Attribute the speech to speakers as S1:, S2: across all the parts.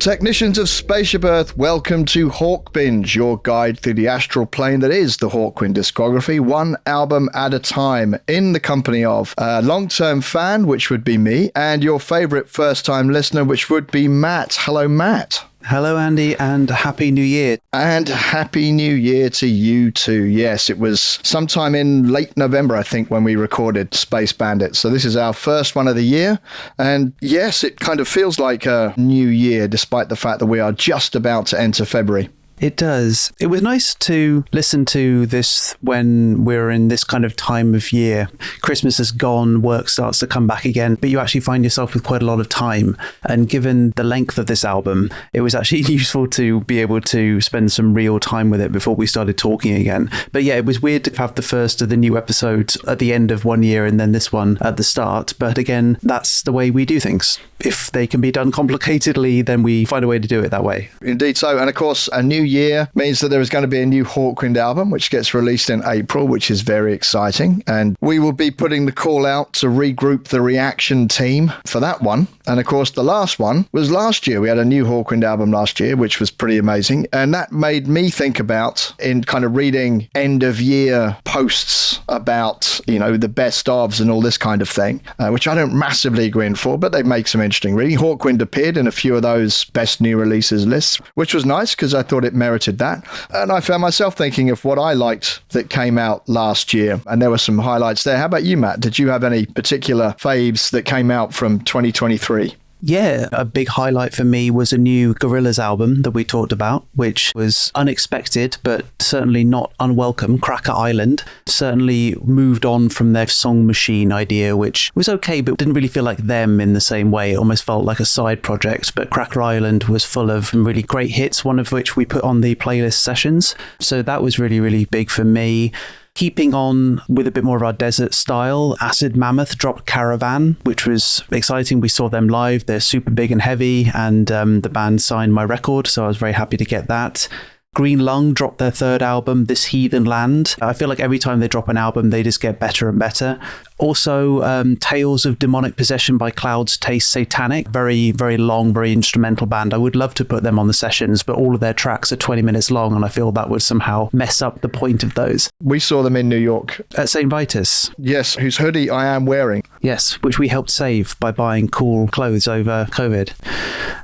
S1: Technicians of Spaceship Earth, welcome to Hawkbinge, your guide through the astral plane that is the Hawkwind discography, one album at a time, in the company of a long-term fan, which would be me, and your favourite first-time listener, which would be Matt. Hello, Matt.
S2: Hello, Andy, and Happy New Year.
S1: And Happy New Year to you too. Yes, it was sometime in late November, I think, when we recorded Space Bandit. So this is our first one of the year. And yes, it kind of feels like a new year, despite the fact that we are just about to enter February.
S2: It does. It was nice to listen to this when we're in this kind of time of year. Christmas is gone, work starts to come back again, but you actually find yourself with quite a lot of time. And given the length of this album, it was actually useful to be able to spend some real time with it before we started talking again. But yeah, it was weird to have the first of the new episodes at the end of one year and then this one at the start. But again, that's the way we do things. If they can be done complicatedly, then we find a way to do it that way.
S1: Indeed so. And of course, a new year means that there is going to be a new Hawkwind album, which gets released in April, which is very exciting. And we will be putting the call out to regroup the reaction team for that one. And of course, the last one was last year. We had a new Hawkwind album last year, which was pretty amazing. And that made me think about, in kind of reading end of year posts about, you know, the best ofs and all this kind of thing, which I don't massively go in for, but they make some interesting reading. Hawkwind appeared in a few of those best new releases lists, which was nice because I thought it merited that. And I found myself thinking of what I liked that came out last year. And there were some highlights there. How about you, Matt? Did you have any particular faves that came out from 2023?
S2: Yeah, a big highlight for me was a new Gorillaz album that we talked about, which was unexpected, but certainly not unwelcome. Cracker Island certainly moved on from their Song Machine idea, which was okay, but didn't really feel like them in the same way. It almost felt like a side project, but Cracker Island was full of really great hits, one of which we put on the playlist sessions. So that was really, really big for me. Keeping on with a bit more of our desert style, Acid Mammoth dropped Caravan, which was exciting. We saw them live. They're super big and heavy, and the band signed my record, so I was very happy to get that. Green Lung dropped their third album, This Heathen Land. I feel like every time they drop an album, they just get better and better. Also, Tales of Demonic Possession by Clouds Taste Satanic. Very, very long, very instrumental band. I would love to put them on the sessions, but all of their tracks are 20 minutes long, and I feel that would somehow mess up the point of those.
S1: We saw them in New York.
S2: At St. Vitus.
S1: Yes, whose hoodie I am wearing.
S2: Yes, which we helped save by buying cool clothes over COVID.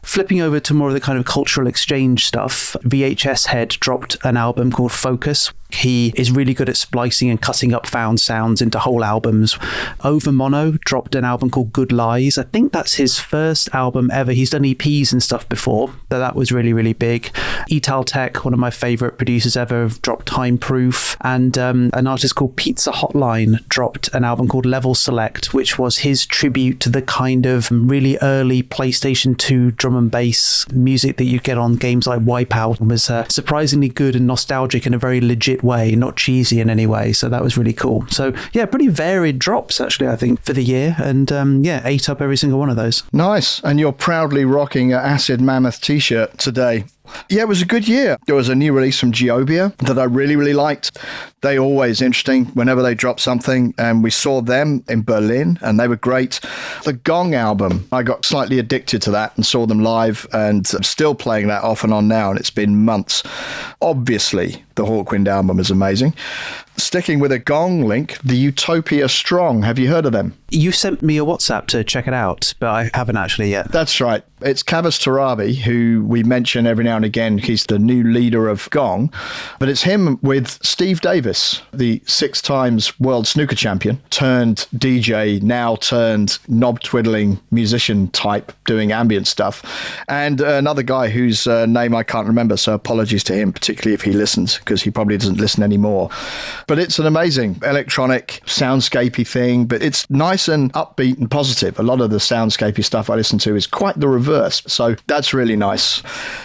S2: Flipping over to more of the kind of cultural exchange stuff, VHS Head dropped an album called Focus. He is really good at splicing and cutting up found sounds into whole albums. Over Mono dropped an album called Good Lies. I think that's his first album ever. He's done EPs and stuff before, but that was really, really big. Etal Tech, one of my favorite producers ever, dropped Time Proof. And an artist called Pizza Hotline dropped an album called Level Select, which was his tribute to the kind of really early PlayStation 2 drum and bass music that you get on games like Wipeout. It was surprisingly good and nostalgic in a very legit way, not cheesy in any way. So that was really cool. So yeah, pretty varied drops actually, I think, for the year. And yeah, ate up every single one of those. Nice.
S1: And you're proudly rocking an Acid Mammoth t-shirt today. Yeah, it was a good year. There was a new release from Geobia that I really, really liked. They're always interesting whenever they drop something, and we saw them in Berlin, and they were great. The Gong album, I got slightly addicted to that and saw them live, and I'm still playing that off and on now, and it's been months. Obviously, the Hawkwind album is amazing. Sticking with a Gong link, the Utopia Strong. Have you heard of them?
S2: You sent me a WhatsApp to check it out, but I haven't actually yet.
S1: That's right. It's Kavas Tarabi, who we mention every now and again. He's the new leader of Gong. But it's him with Steve Davis, the 6 times world snooker champion, turned DJ, now turned knob-twiddling musician type, doing ambient stuff. And another guy whose name I can't remember, so apologies to him, particularly if he listens, because he probably doesn't listen anymore. But it's an amazing electronic, soundscapey thing, but it's nice and upbeat and positive. A lot of the soundscapey stuff I listen to is quite the reverse, so that's really nice.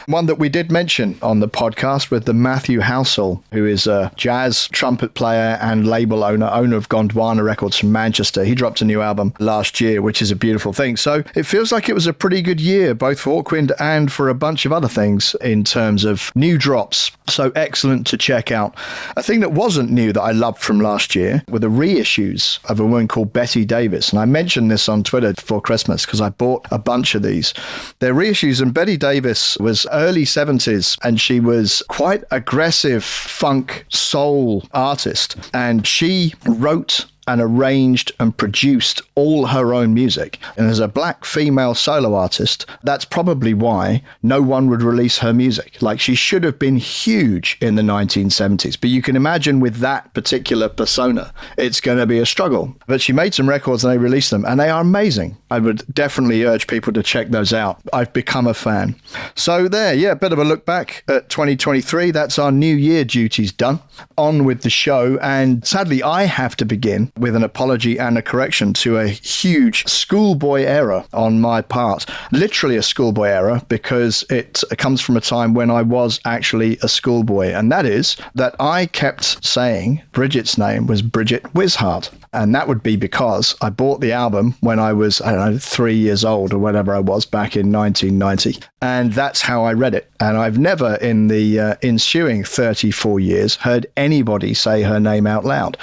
S1: One that we did mention on the podcast with the Matthew Housel, who is a jazz trumpet player and label owner of Gondwana Records from Manchester. He dropped a new album last year, which is a beautiful thing. So it feels like it was a pretty good year, both for Hawkwind and for a bunch of other things in terms of new drops. So excellent to check out. A thing that wasn't new issue that I loved from last year were the reissues of a woman called Betty Davis. And I mentioned this on Twitter before Christmas because I bought a bunch of these. They're reissues, and Betty Davis was early 70s, and she was quite aggressive funk soul artist. And she wrote and arranged and produced all her own music. And as a black female solo artist, that's probably why no one would release her music. Like, she should have been huge in the 1970s. But you can imagine with that particular persona, it's going to be a struggle. But she made some records and they released them, and they are amazing. I would definitely urge people to check those out. I've become a fan. So there, yeah, a bit of a look back at 2023. That's our New Year duties done. On with the show. And sadly, I have to begin with an apology and a correction to a huge schoolboy error on my part. Literally a schoolboy error, because it comes from a time when I was actually a schoolboy. And that is that I kept saying Bridget's name was Bridget Wishart. And that would be because I bought the album when I was, 3 years old or whatever I was back in 1990. And that's how I read it. And I've never in the ensuing 34 years heard anybody say her name out loud.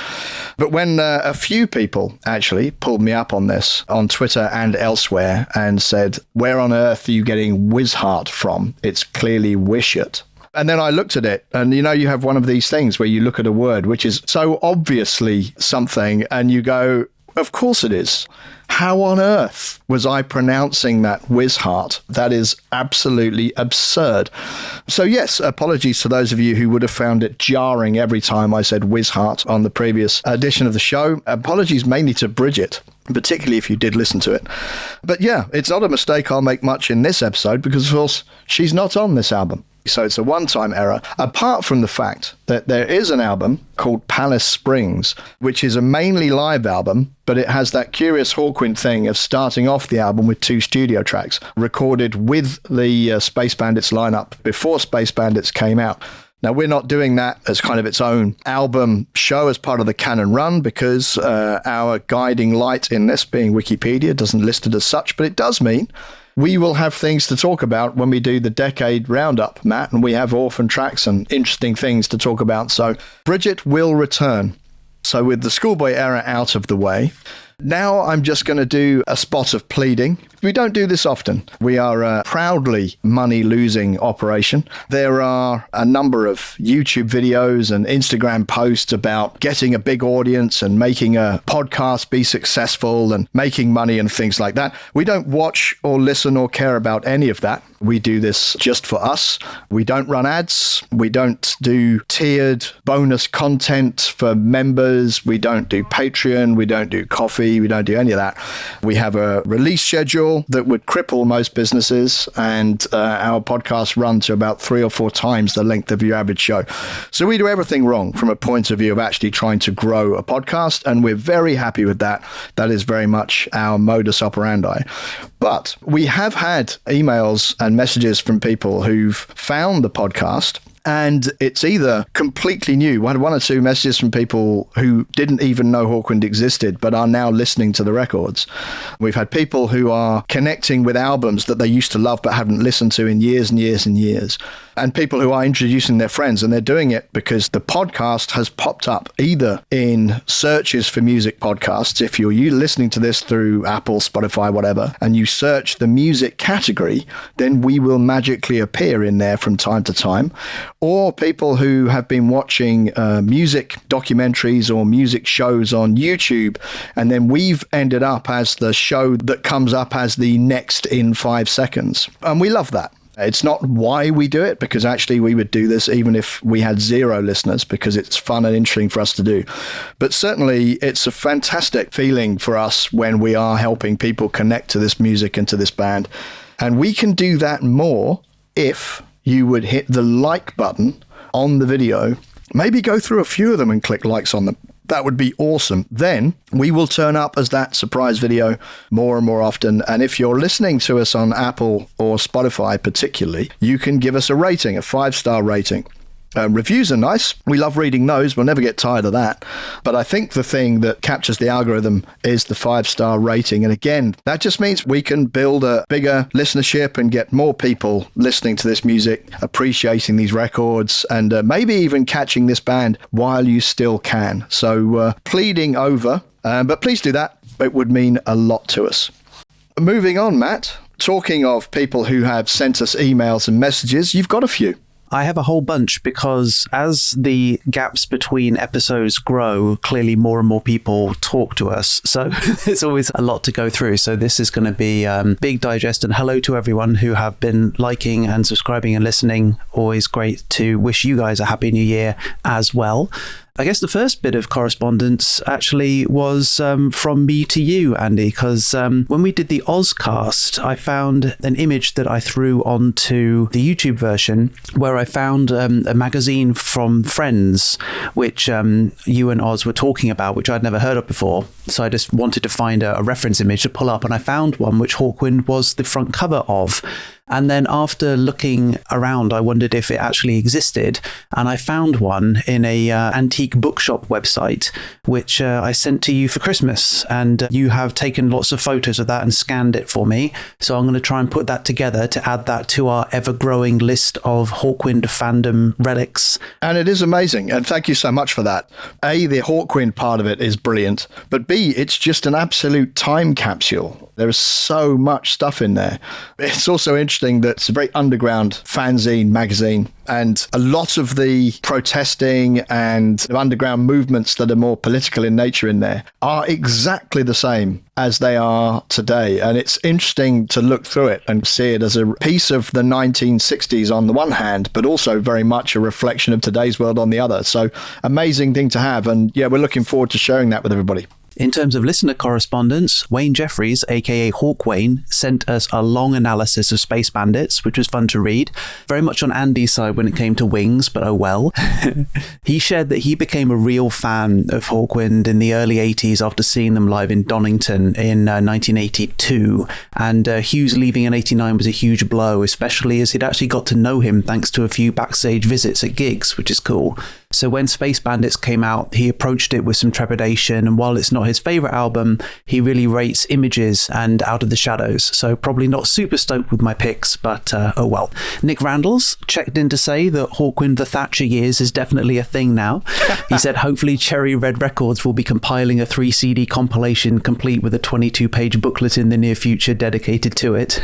S1: But when a few people actually pulled me up on this on Twitter and elsewhere and said, where on earth are you getting Wishart from? It's clearly Wishart. And then I looked at it, and you have one of these things where you look at a word which is so obviously something and you go, of course it is. How on earth was I pronouncing that Wishart? That is absolutely absurd. So yes, apologies to those of you who would have found it jarring every time I said Wishart on the previous edition of the show. Apologies mainly to Bridget, particularly if you did listen to it. But yeah, it's not a mistake I'll make much in this episode because, of course, she's not on this album. So it's a one-time error, apart from the fact that there is an album called Palace Springs, which is a mainly live album, but it has that curious Hawkwind thing of starting off the album with 2 studio tracks recorded with the Space Bandits lineup before Space Bandits came out. Now, we're not doing that as kind of its own album show as part of the canon run because our guiding light in this, being Wikipedia, doesn't list it as such, but it does mean we will have things to talk about when we do the decade roundup, Matt, and we have orphan tracks and interesting things to talk about. So Bridget will return. So with the schoolboy error out of the way, now I'm just going to do a spot of pleading. We don't do this often. We are a proudly money-losing operation. There are a number of YouTube videos and Instagram posts about getting a big audience and making a podcast be successful and making money and things like that. We don't watch or listen or care about any of that. We do this just for us. We don't run ads. We don't do tiered bonus content for members. We don't do Patreon. We don't do coffee. We don't do any of that. We have a release schedule that would cripple most businesses, and our podcasts run to about 3 or 4 times the length of your average show. So we do everything wrong from a point of view of actually trying to grow a podcast, and we're very happy with that. That is very much our modus operandi. But we have had emails and messages from people who've found the podcast, and it's either completely new. We had 1 or 2 messages from people who didn't even know Hawkwind existed, but are now listening to the records. We've had people who are connecting with albums that they used to love but haven't listened to in years and years and years. And people who are introducing their friends, and they're doing it because the podcast has popped up either in searches for music podcasts. If you're listening to this through Apple, Spotify, whatever, and you search the music category, then we will magically appear in there from time to time. Or people who have been watching music documentaries or music shows on YouTube, and then we've ended up as the show that comes up as the next in 5 seconds. And we love that. It's not why we do it, because actually we would do this even if we had 0 listeners, because it's fun and interesting for us to do. But certainly it's a fantastic feeling for us when we are helping people connect to this music and to this band. And we can do that more if you would hit the like button on the video, maybe go through a few of them and click likes on them. That would be awesome. Then we will turn up as that surprise video more and more often. And if you're listening to us on Apple or Spotify particularly, you can give us a rating, a 5-star rating. Reviews are nice. We love reading those. We'll never get tired of that. But I think the thing that captures the algorithm is the 5-star rating. And again, that just means we can build a bigger listenership and get more people listening to this music, appreciating these records, and maybe even catching this band while you still can. So pleading over, but please do that. It would mean a lot to us. Moving on, Matt. Talking of people who have sent us emails and messages, you've got a few.
S2: I have a whole bunch because as the gaps between episodes grow, clearly more and more people talk to us. So there's always a lot to go through. So this is going to be big digest, and hello to everyone who have been liking and subscribing and listening. Always great to wish you guys a happy new year as well. I guess the first bit of correspondence actually was from me to you, Andy, because when we did the Ozcast, I found an image that I threw onto the YouTube version where I found a magazine from Friends, which you and Oz were talking about, which I'd never heard of before. So I just wanted to find a reference image to pull up, and I found one which Hawkwind was the front cover of. And then after looking around, I wondered if it actually existed. And I found one in a antique bookshop website, which I sent to you for Christmas. And you have taken lots of photos of that and scanned it for me. So I'm going to try and put that together to add that to our ever-growing list of Hawkwind fandom relics.
S1: And it is amazing. And thank you so much for that. A, the Hawkwind part of it is brilliant. But B, it's just an absolute time capsule. There is so much stuff in there. It's also interesting that it's a very underground fanzine magazine, and a lot of the protesting and underground movements that are more political in nature in there are exactly the same as they are today. And it's interesting to look through it and see it as a piece of the 1960s on the one hand, but also very much a reflection of today's world on the other. So amazing thing to have. And yeah, we're looking forward to sharing that with everybody.
S2: In terms of listener correspondence, Wayne Jeffries, aka Hawkwayne, sent us a long analysis of Space Bandits, which was fun to read. Very much on Andy's side when it came to Wings, but oh well. He shared that he became a real fan of Hawkwind in the early 80s after seeing them live in Donington in 1982. And Hughes leaving in 89 was a huge blow, especially as he'd actually got to know him thanks to a few backstage visits at gigs, which is cool. So when Space Bandits came out, he approached it with some trepidation, and while it's not his favourite album, he really rates Images and Out of the Shadows, so probably not super stoked with my picks, but oh well. Nick Randalls checked in to say that Hawkwind the Thatcher years is definitely a thing now. He said hopefully Cherry Red Records will be compiling a 3-CD compilation complete with a 22-page booklet in the near future dedicated to it.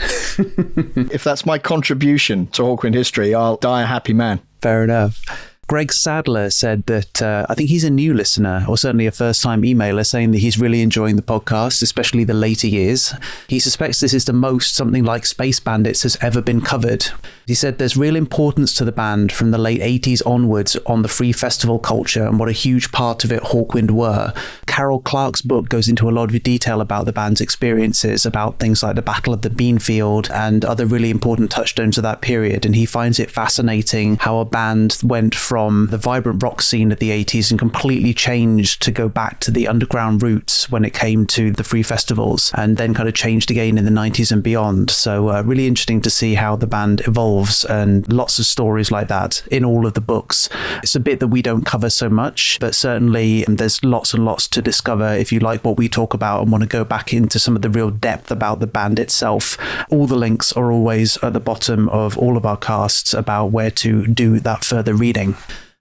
S1: If that's my contribution to Hawkwind history, I'll die a happy man.
S2: Fair enough. Greg Sadler said that I think he's a new listener, or certainly a first-time emailer, saying that he's really enjoying the podcast, especially the later years. He suspects this is the most something like Space Bandits has ever been covered. He said there's real importance to the band from the late 80s onwards on the free festival culture and what a huge part of it Hawkwind were. Carol Clark's book goes into a lot of detail about the band's experiences, about things like the Battle of the Beanfield and other really important touchstones of that period, and he finds it fascinating how a band went from the vibrant rock scene of the 80s and completely changed to go back to the underground roots when it came to the free festivals, and then kind of changed again in the 90s and beyond. So really interesting to see how the band evolves, and lots of stories like that in all of the books. It's a bit that we don't cover so much, but certainly there's lots and lots to discover if you like what we talk about and want to go back into some of the real depth about the band itself. All the links are always at the bottom of all of our casts about where to do that further reading.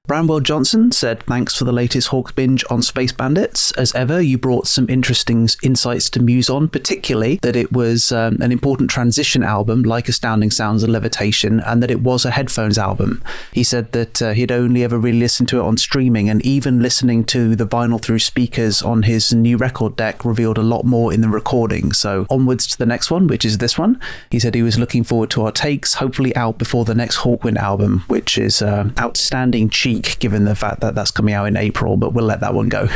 S2: Bramwell Johnson said, thanks for the latest Hawkbinge on Space Bandits. As ever, you brought some interesting insights to muse on, particularly that it was an important transition album like Astounding Sounds and Levitation, and that it was a headphones album. He said that he'd only ever really listened to it on streaming, and even listening to the vinyl through speakers on his new record deck revealed a lot more in the recording. So onwards to the next one, which is this one. He said he was looking forward to our takes, hopefully out before the next Hawkwind album, which is outstanding cheek given the fact that that's coming out in April, but we'll let that one go.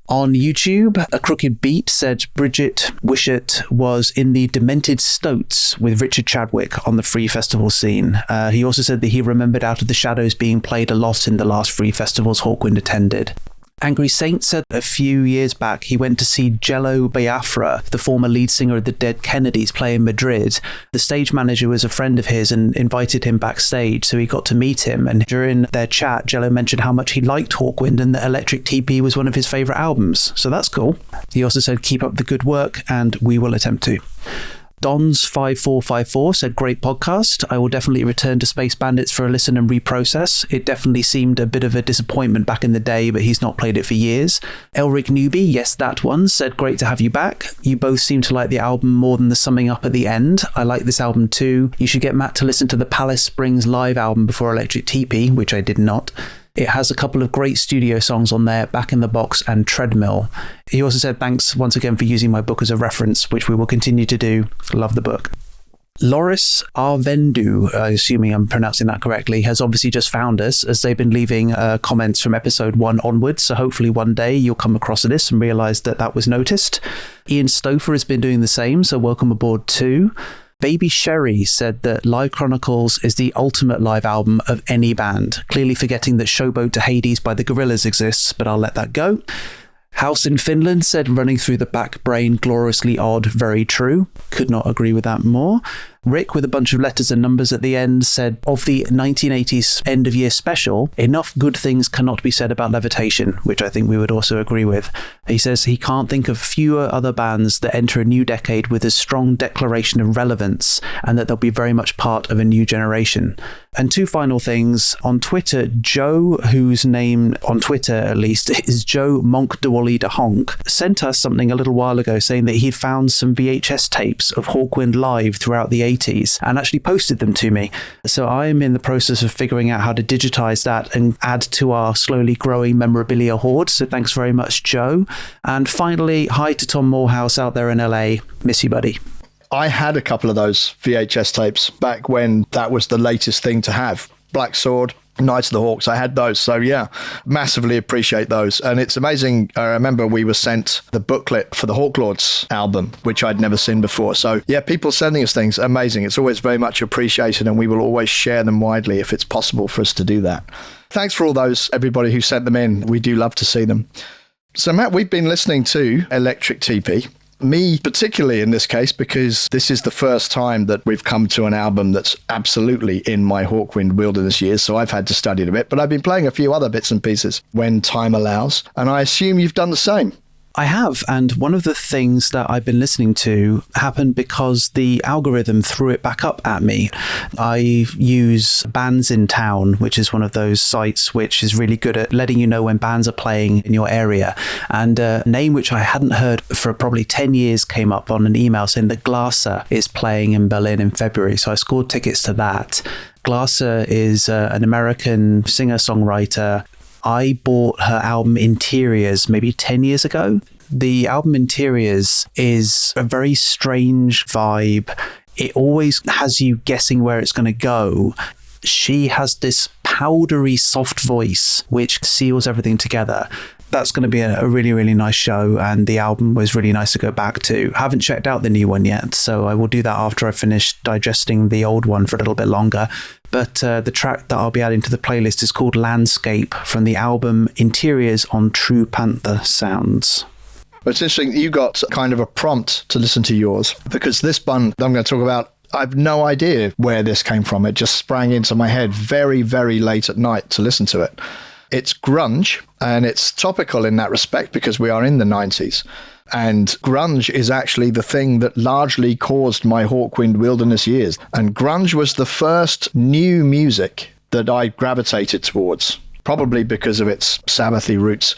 S2: On YouTube, A Crooked Beat said Bridget Wishart was in the Demented Stoats with Richard Chadwick on the free festival scene. He also said that he remembered Out of the Shadows being played a lot in the last free festivals Hawkwind attended. Angry Saint said a few years back he went to see Jello Biafra, the former lead singer of the Dead Kennedys, play in Madrid. The stage manager was a friend of his and invited him backstage, so he got to meet him. And during their chat, Jello mentioned how much he liked Hawkwind and that Electric Tepee was one of his favourite albums. So that's cool. He also said, keep up the good work, and we will attempt to. Dons5454 said, great podcast. I will definitely return to Space Bandits for a listen and reprocess. It definitely seemed a bit of a disappointment back in the day, but he's not played it for years. Elric Newbie, yes, that one, said, great to have you back. You both seem to like the album more than the summing up at the end. I like this album too. You should get Matt to listen to the Palace Springs live album before Electric Tepee, which I did not. It has a couple of great studio songs on there, Back in the Box and Treadmill. He also said, thanks once again for using my book as a reference, which we will continue to do. Love the book. Loris Arvendu, assuming I'm pronouncing that correctly, has obviously just found us, as they've been leaving comments from episode 1 onwards, so hopefully one day you'll come across this and realise that that was noticed. Ian Stouffer has been doing the same, so welcome aboard too. Baby Sherry said that Live Chronicles is the ultimate live album of any band, clearly forgetting that Showboat to Hades by the Gorillaz exists, but I'll let that go. House in Finland said, running through the back brain, gloriously odd, very true. Could not agree with that more. Rick, with a bunch of letters and numbers at the end, said, of the 1980s end-of-year special, enough good things cannot be said about Levitation, which I think we would also agree with. He says he can't think of fewer other bands that enter a new decade with a strong declaration of relevance, and that they'll be very much part of a new generation. And 2 final things. On Twitter, Joe, whose name on Twitter at least is Joe Monk de Wally de Honk, sent us something a little while ago saying that he'd found some VHS tapes of Hawkwind live throughout the 80s and actually posted them to me. So I'm in the process of figuring out how to digitize that and add to our slowly growing memorabilia hoard. So thanks very much, Joe. And finally, hi to Tom Morehouse out there in LA. Miss you, buddy.
S1: I had a couple of those VHS tapes back when that was the latest thing to have. Black Sword, Knights of the Hawks, I had those. So yeah, massively appreciate those. And it's amazing. I remember we were sent the booklet for the Hawklords album, which I'd never seen before. So yeah, people sending us things, amazing. It's always very much appreciated, and we will always share them widely if it's possible for us to do that. Thanks for all those, everybody who sent them in. We do love to see them. So Matt, we've been listening to Electric Tepee. Me particularly in this case, because this is the first time that we've come to an album that's absolutely in my Hawkwind wilderness years, so I've had to study it a bit, but I've been playing a few other bits and pieces when time allows, and I assume you've done the same.
S2: I have, and one of the things that I've been listening to happened because the algorithm threw it back up at me. I use Bands in Town, which is one of those sites which is really good at letting you know when bands are playing in your area. And a name which I hadn't heard for probably 10 years came up on an email saying that Glaser is playing in Berlin in February. So I scored tickets to that. Glaser is an American singer-songwriter. I bought her album Interiors maybe 10 years ago. The album Interiors is a very strange vibe. It always has you guessing where it's going to go. She has this powdery, soft voice, which seals everything together. That's going to be a really, really nice show, and the album was really nice to go back to. I haven't checked out the new one yet, so I will do that after I finish digesting the old one for a little bit longer. But the track that I'll be adding to the playlist is called Landscape from the album Interiors on True Panther Sounds.
S1: It's interesting, you got kind of a prompt to listen to yours, because this bun that I'm going to talk about, I've no idea where this came from. It just sprang into my head very, very late at night to listen to it. It's grunge, and it's topical in that respect because we are in the 90s. And grunge is actually the thing that largely caused my Hawkwind wilderness years. And grunge was the first new music that I gravitated towards, probably because of its Sabbathy roots.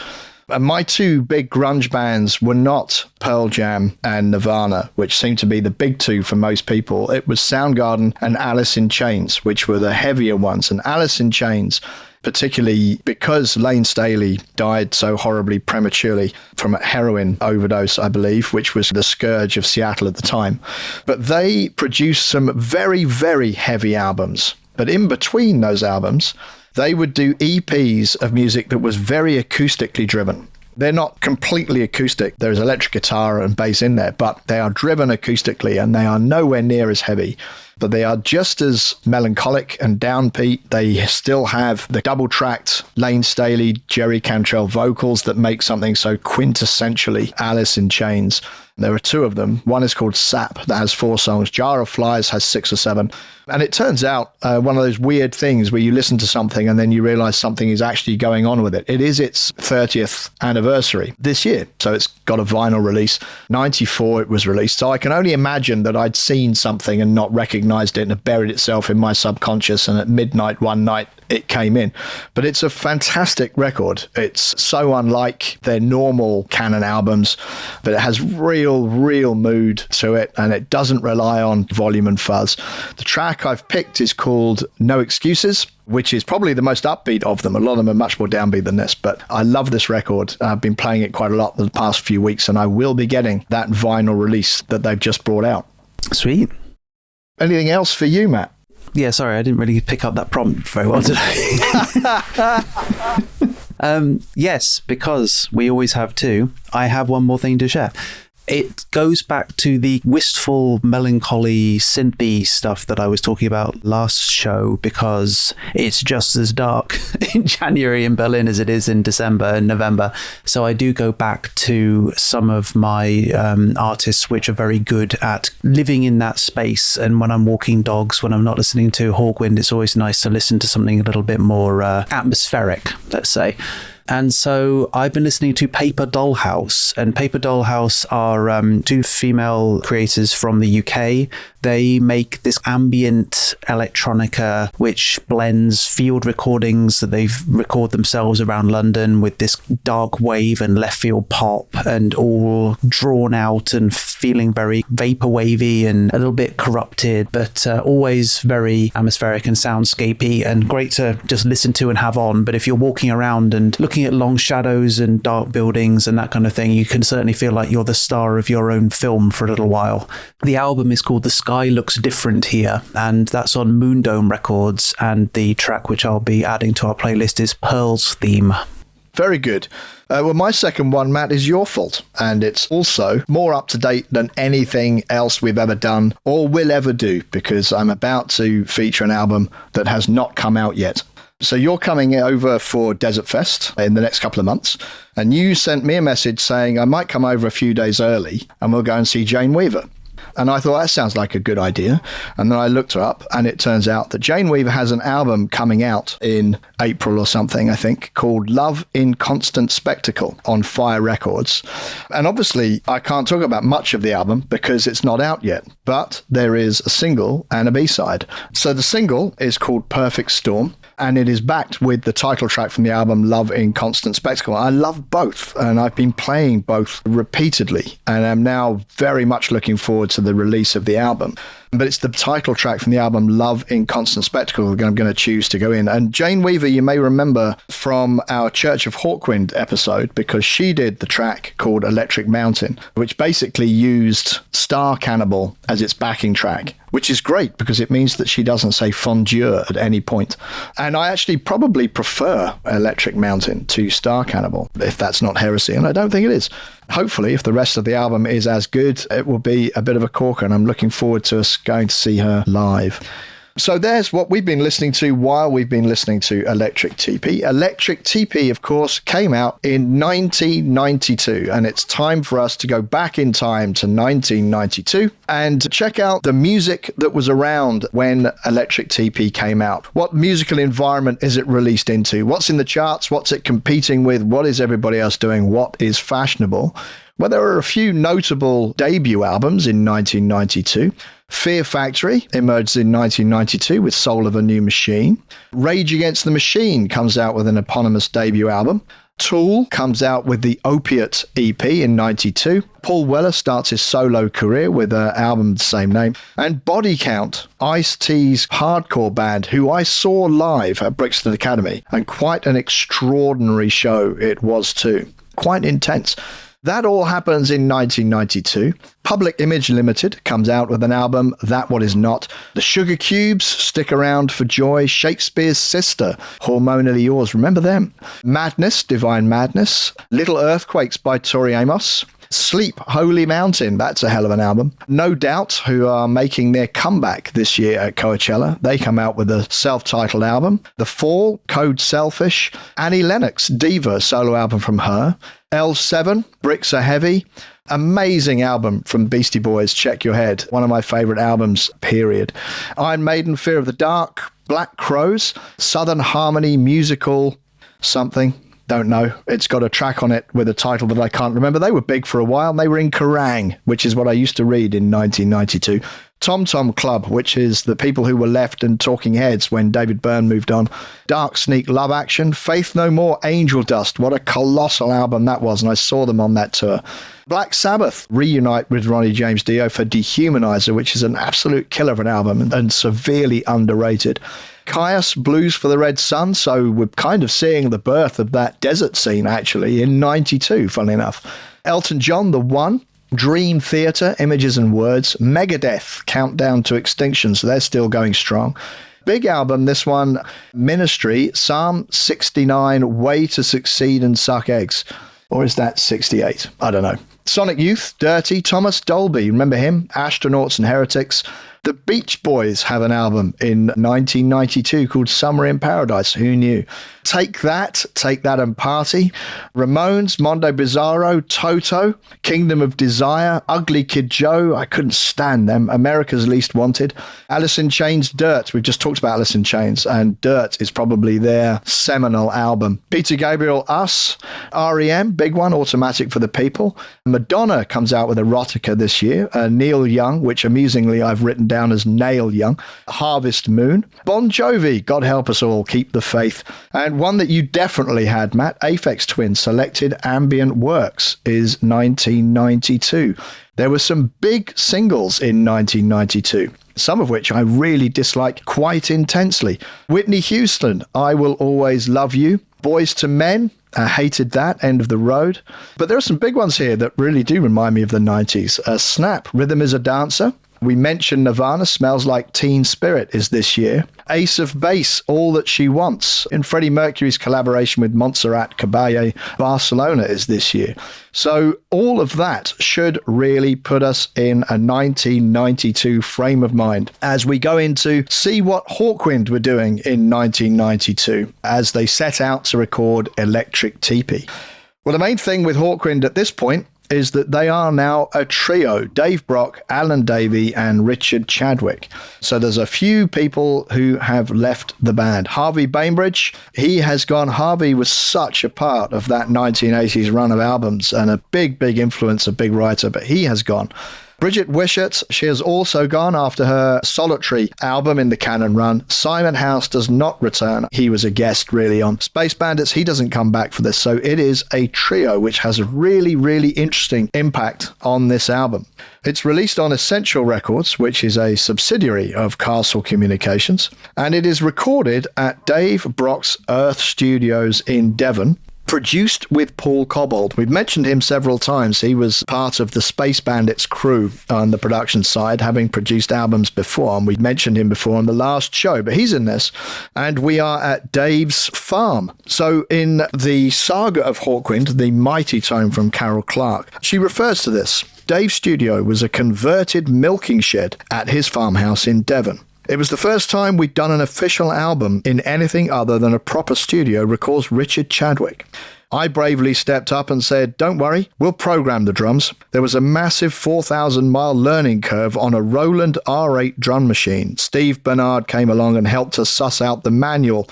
S1: And my 2 big grunge bands were not Pearl Jam and Nirvana, which seemed to be the big 2 for most people. It was Soundgarden and Alice in Chains, which were the heavier ones. And Alice in Chains, particularly because Lane Staley died so horribly prematurely from a heroin overdose, I believe, which was the scourge of Seattle at the time. But they produced some very, very heavy albums. But in between those albums, they would do EPs of music that was very acoustically driven. They're not completely acoustic. There's electric guitar and bass in there, but they are driven acoustically and they are nowhere near as heavy. but they are just as melancholic and downbeat. They still have the double-tracked Lane Staley, Jerry Cantrell vocals that make something so quintessentially Alice in Chains. There are two of them. One is called Sap, that has 4 songs. Jar of Flies has 6 or 7. And it turns out one of those weird things where you listen to something and then you realize something is actually going on with it. It is its 30th anniversary this year. So it's got a vinyl release. 94 it was released. So I can only imagine that I'd seen something and not recognized it and it buried itself in my subconscious. And at midnight one night, it came in. But it's a fantastic record. It's so unlike their normal Canon albums, but it has real mood to it, and it doesn't rely on volume and fuzz. The track I've picked is called No Excuses, which is probably the most upbeat of them. A lot of them are much more downbeat than this, but I love this record. I've been playing it quite a lot the past few weeks, and I will be getting that vinyl release that they've just brought out.
S2: Sweet.
S1: Anything else for you, Matt?
S2: Yeah, sorry, I didn't really pick up that prompt very well today. Yes, because we always have two. I have one more thing to share. It goes back to the wistful, melancholy, synthy stuff that I was talking about last show, because it's just as dark in January in Berlin as it is in December and November. So I do go back to some of my artists which are very good at living in that space. And when I'm walking dogs, when I'm not listening to Hawkwind, it's always nice to listen to something a little bit more atmospheric, let's say. And so I've been listening to Paper Dollhouse, and Paper Dollhouse are 2 female creators from the UK. They make this ambient electronica, which blends field recordings that they've recorded themselves around London with this dark wave and left field pop, and all drawn out and feeling very vaporwavy and a little bit corrupted, but always very atmospheric and soundscapey and great to just listen to and have on. But if you're walking around and looking at long shadows and dark buildings and that kind of thing, you can certainly feel like you're the star of your own film for a little while. The album is called The Sky Looks Different Here, and that's on Moondome Records, and the track which I'll be adding to our playlist is Pearl's Theme.
S1: Very good. Well, my second one, Matt, is Your Fault, and it's also more up to date than anything else we've ever done or will ever do, because I'm about to feature an album that has not come out yet. So you're coming over for Desert Fest in the next couple of months, and you sent me a message saying I might come over a few days early and we'll go and see Jane Weaver. And I thought that sounds like a good idea. And then I looked her up, and it turns out that Jane Weaver has an album coming out in April or something, I think, called Love in Constant Spectacle on Fire Records. And obviously, I can't talk about much of the album because it's not out yet, but there is a single and a B-side. So the single is called Perfect Storm, and it is backed with the title track from the album, Love in Constant Spectacle. I love both, and I've been playing both repeatedly, and I'm now very much looking forward to the release of the album. But it's the title track from the album, Love in Constant Spectacle, that I'm going to choose to go in. And Jane Weaver, you may remember from our Church of Hawkwind episode, because she did the track called Electric Mountain, which basically used Star Cannibal as its backing track, which is great because it means that she doesn't say fondue at any point. And I actually probably prefer Electric Mountain to Star Cannibal, if that's not heresy, and I don't think it is. Hopefully, if the rest of the album is as good, it will be a bit of a corker, and I'm looking forward to us going to see her live. So there's what we've been listening to while we've been listening to Electric Tepee. Electric Tepee, of course, came out in 1992, and it's time for us to go back in time to 1992 and check out the music that was around when Electric Tepee came out. What musical environment is it released into? What's in the charts? What's it competing with? What is everybody else doing? What is fashionable? Well, there are a few notable debut albums in 1992. Fear Factory emerged in 1992 with Soul of a New Machine. Rage Against the Machine comes out with an eponymous debut album. Tool comes out with the Opiate EP in 92. Paul Weller starts his solo career with an album of the same name. And Body Count, Ice-T's hardcore band, who I saw live at Brixton Academy, and quite an extraordinary show it was too. Quite intense. That all happens in 1992. Public Image Limited comes out with an album, That What Is Not. The Sugar Cubes, Stick Around for Joy. Shakespeare's Sister, Hormonally Yours. Remember them? Madness, Divine Madness. Little Earthquakes by Tori Amos. Sleep, Holy Mountain, that's a hell of an album. No Doubt, who are making their comeback this year at Coachella. They come out with a self-titled album. The Fall, Code Selfish. Annie Lennox, Diva, solo album from her. L7, Bricks Are Heavy. Amazing album from Beastie Boys, Check Your Head. One of my favourite albums, period. Iron Maiden, Fear of the Dark. Black Crows, Southern Harmony Musical something. Don't know. It's got a track on it with a title that I can't remember. They were big for a while. They were in Kerrang, which is what I used to read in 1992. Tom Tom Club, which is the people who were left and Talking Heads when David Byrne moved on. Dark Sneak, Love Action. Faith No More, Angel Dust. What a colossal album that was, and I saw them on that tour. Black Sabbath reunite with Ronnie James Dio for Dehumanizer, which is an absolute killer of an album and severely underrated. Caius, Blues for the Red Sun. So we're kind of seeing the birth of that desert scene, actually, in 92, funnily enough. Elton John, The One. Dream Theater, Images and Words. Megadeth, Countdown to Extinction. So they're still going strong. Big album, this one. Ministry, Psalm 69, Way to Succeed and Suck Eggs. Or is that 68? I don't know. Sonic Youth, Dirty, Thomas Dolby, remember him? Astronauts and Heretics. The Beach Boys have an album in 1992 called Summer in Paradise. Who knew? Take That and Party. Ramones, Mondo Bizarro, Toto, Kingdom of Desire, Ugly Kid Joe. I couldn't stand them. America's Least Wanted. Alice in Chains, Dirt. We've just talked about Alice in Chains, and Dirt is probably their seminal album. Peter Gabriel, Us. REM, big one, Automatic for the People. Madonna comes out with Erotica this year. Neil Young, which amusingly I've written down as Nail Young. Harvest Moon. Bon Jovi, God Help Us All, Keep the Faith. And one that you definitely had, Matt, Aphex Twin, Selected Ambient Works, is 1992. There were some big singles in 1992, some of which I really disliked quite intensely. Whitney Houston, I Will Always Love You. Boys to Men, I hated that, End of the Road. But there are some big ones here that really do remind me of the 90s. Snap, Rhythm is a Dancer. We mentioned Nirvana, Smells Like Teen Spirit is this year. Ace of Base, All That She Wants. And Freddie Mercury's collaboration with Montserrat Caballé, Barcelona is this year. So all of that should really put us in a 1992 frame of mind as we go into see what Hawkwind were doing in 1992 as they set out to record Electric Tepee. Well, the main thing with Hawkwind at this point is that they are now a trio, Dave Brock, Alan Davey, and Richard Chadwick. So there's a few people who have left the band. Harvey Bainbridge, he has gone. Harvey was such a part of that 1980s run of albums and a big, big influence, a big writer, but he has gone. Bridget Wishart, she has also gone after her solitary album in the Canon run. Simon House does not return. He was a guest really on Space Bandits. He doesn't come back for this. So it is a trio which has a really, really interesting impact on this album. It's released on Essential Records, which is a subsidiary of Castle Communications, and it is recorded at Dave Brock's Earth Studios in Devon. Produced with Paul Cobbold. We've mentioned him several times. He was part of the Space Bandits crew on the production side, having produced albums before, and we mentioned him before on the last show, but he's in this, and we are at Dave's farm. So in the Saga of Hawkwind, the mighty tome from Carol Clark, she refers to this. Dave's studio was a converted milking shed at his farmhouse in Devon. It was the first time we'd done an official album in anything other than a proper studio, recalls Richard Chadwick. I bravely stepped up and said, don't worry, we'll program the drums. There was a massive 4,000-mile learning curve on a Roland R8 drum machine. Steve Bernard came along and helped us suss out the manual.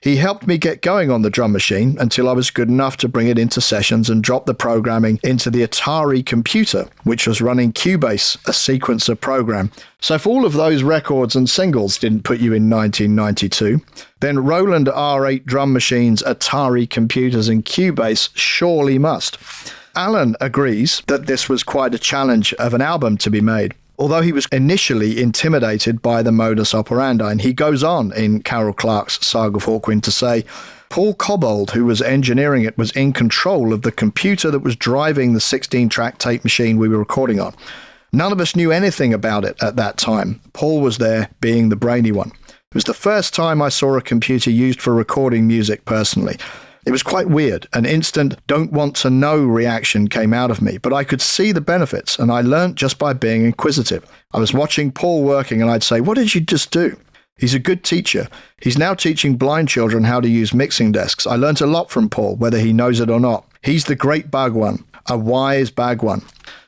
S1: He helped me get going on the drum machine until I was good enough to bring it into sessions and drop the programming into the Atari computer, which was running Cubase, a sequencer program. So if all of those records and singles didn't put you in 1992, then Roland R8 drum machines, Atari computers and Cubase surely must. Alan agrees that this was quite a challenge of an album to be made. Although he was initially intimidated by the modus operandi, and he goes on in Carol Clark's Saga of Hawkwind to say, Paul Cobbold, who was engineering it, was in control of the computer that was driving the 16-track tape machine we were recording on. None of us knew anything about it at that time. Paul was there, being the brainy one. It was the first time I saw a computer used for recording music personally. It was quite weird. An instant don't want to know reaction came out of me, but I could see the benefits, and I learnt just by being inquisitive. I was watching Paul working and I'd say, "What did you just do?" He's a good teacher. He's now teaching blind children how to use mixing desks. I learnt a lot from Paul, whether he knows it or not. He's the great bag one, a wise bag one.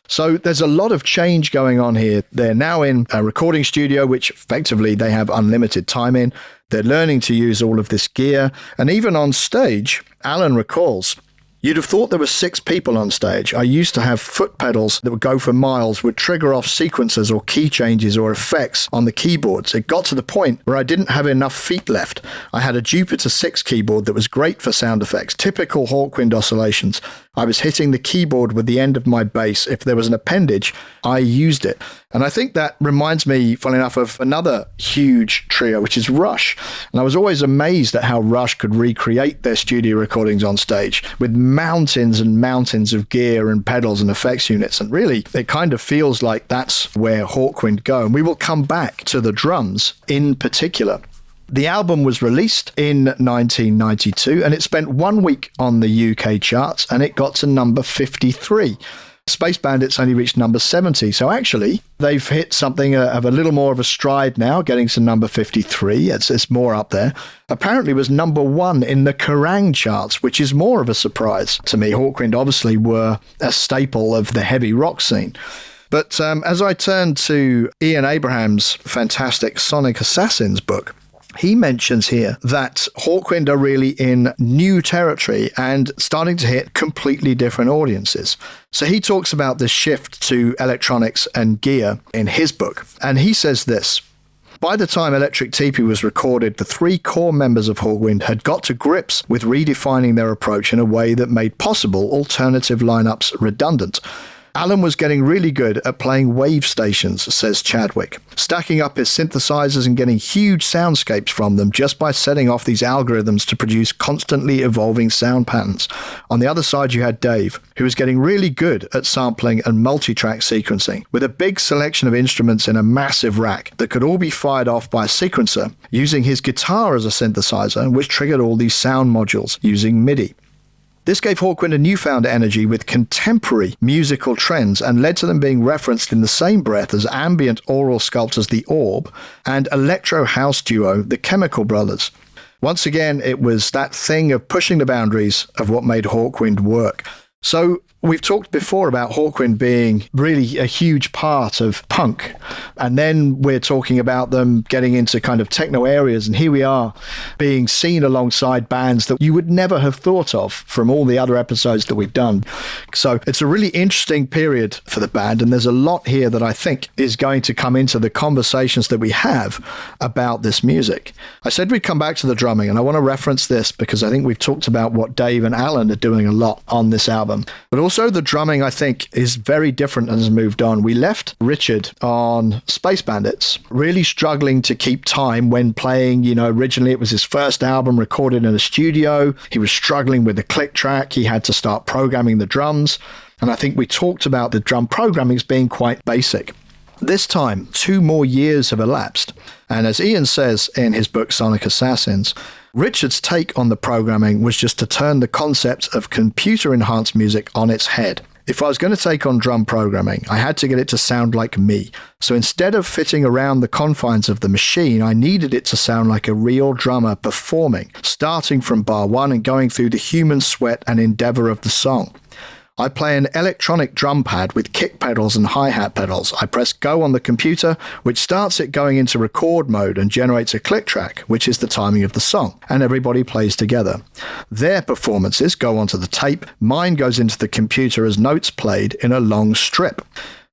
S1: So there's a lot of change going on here. They're now in a recording studio, which effectively they have unlimited time in. They're learning to use all of this gear. And even on stage, Alan recalls, "You'd have thought there were 6 people on stage. I used to have foot pedals that would go for miles, would trigger off sequences or key changes or effects on the keyboards. It got to the point where I didn't have enough feet left. I had a Jupiter 6 keyboard that was great for sound effects, typical Hawkwind oscillations. I was hitting the keyboard with the end of my bass. If there was an appendage, I used it." And I think that reminds me, funnily enough, of another huge trio, which is Rush. And I was always amazed at how Rush could recreate their studio recordings on stage with mountains and mountains of gear and pedals and effects units. And really, it kind of feels like that's where Hawkwind go. And we will come back to the drums in particular. The album was released in 1992 and it spent 1 week on the UK charts and it got to number 53. Space Bandits only reached number 70. So actually, they've hit something of a little more of a stride now, getting to number 53. It's more up there. Apparently it was number 1 in the Kerrang charts, which is more of a surprise to me. Hawkwind obviously were a staple of the heavy rock scene. But as I turn to Ian Abraham's fantastic Sonic Assassins book, he mentions here that Hawkwind are really in new territory and starting to hit completely different audiences. So he talks about the shift to electronics and gear in his book. And he says this: "By the time Electric Tepee was recorded, the 3 core members of Hawkwind had got to grips with redefining their approach in a way that made possible alternative lineups redundant. Alan was getting really good at playing wave stations," says Chadwick, "stacking up his synthesizers and getting huge soundscapes from them just by setting off these algorithms to produce constantly evolving sound patterns. On the other side, you had Dave, who was getting really good at sampling and multi-track sequencing, with a big selection of instruments in a massive rack that could all be fired off by a sequencer, using his guitar as a synthesizer, which triggered all these sound modules using MIDI. This gave Hawkwind a newfound energy with contemporary musical trends and led to them being referenced in the same breath as ambient aural sculptors The Orb and electro house duo The Chemical Brothers. Once again, it was that thing of pushing the boundaries of what made Hawkwind work." So we've talked before about Hawkwind being really a huge part of punk. And then we're talking about them getting into kind of techno areas. And here we are being seen alongside bands that you would never have thought of from all the other episodes that we've done. So it's a really interesting period for the band. And there's a lot here that I think is going to come into the conversations that we have about this music. I said we'd come back to the drumming, and I want to reference this because I think we've talked about what Dave and Alan are doing a lot on this album. But also the drumming, I think, is very different and has moved on. We left Richard on Space Bandits, really struggling to keep time when playing. You know, originally it was his first album recorded in a studio. He was struggling with the click track. He had to start programming the drums. And I think we talked about the drum programming as being quite basic. This time, 2 more years have elapsed. And as Ian says in his book, Sonic Assassins, Richard's take on the programming was just to turn the concept of computer-enhanced music on its head. If I was going to take on drum programming, I had to get it to sound like me. So instead of fitting around the confines of the machine, I needed it to sound like a real drummer performing, starting from bar 1 and going through the human sweat and endeavor of the song. I play an electronic drum pad with kick pedals and hi-hat pedals. I press go on the computer, which starts it going into record mode and generates a click track, which is the timing of the song, and everybody plays together. Their performances go onto the tape. Mine goes into the computer as notes played in a long strip.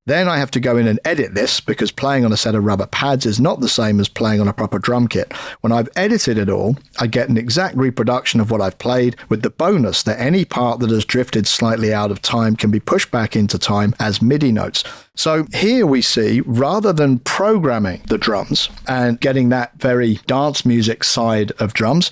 S1: Then I have to go in and edit this because playing on a set of rubber pads is not the same as playing on a proper drum kit. When I've edited it all, I get an exact reproduction of what I've played, with the bonus that any part that has drifted slightly out of time can be pushed back into time as MIDI notes. So here we see, rather than programming the drums and getting that very dance music side of drums,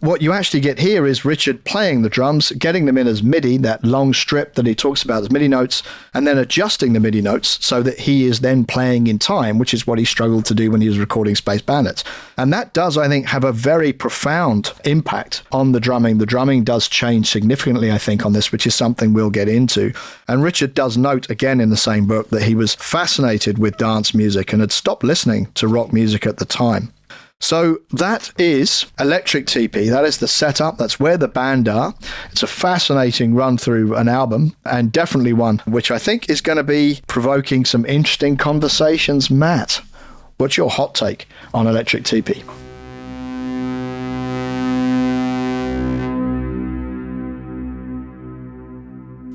S1: what you actually get here is Richard playing the drums, getting them in as MIDI, that long strip that he talks about as MIDI notes, and then adjusting the MIDI notes so that he is then playing in time, which is what he struggled to do when he was recording Space Bandits. And that does, I think, have a very profound impact on the drumming. The drumming does change significantly, I think, on this, which is something we'll get into. And Richard does note, again in the same book, that he was fascinated with dance music and had stopped listening to rock music at the time. So that is Electric Tepee. That is the setup. That's where the band are. It's a fascinating run through an album, and definitely one which I think is going to be provoking some interesting conversations. Matt, what's your hot take on Electric Tepee?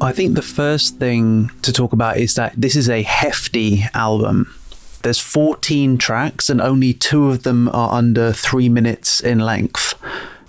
S2: I think the first thing to talk about is that this is a hefty album. There's 14 tracks and only 2 of them are under 3 minutes in length,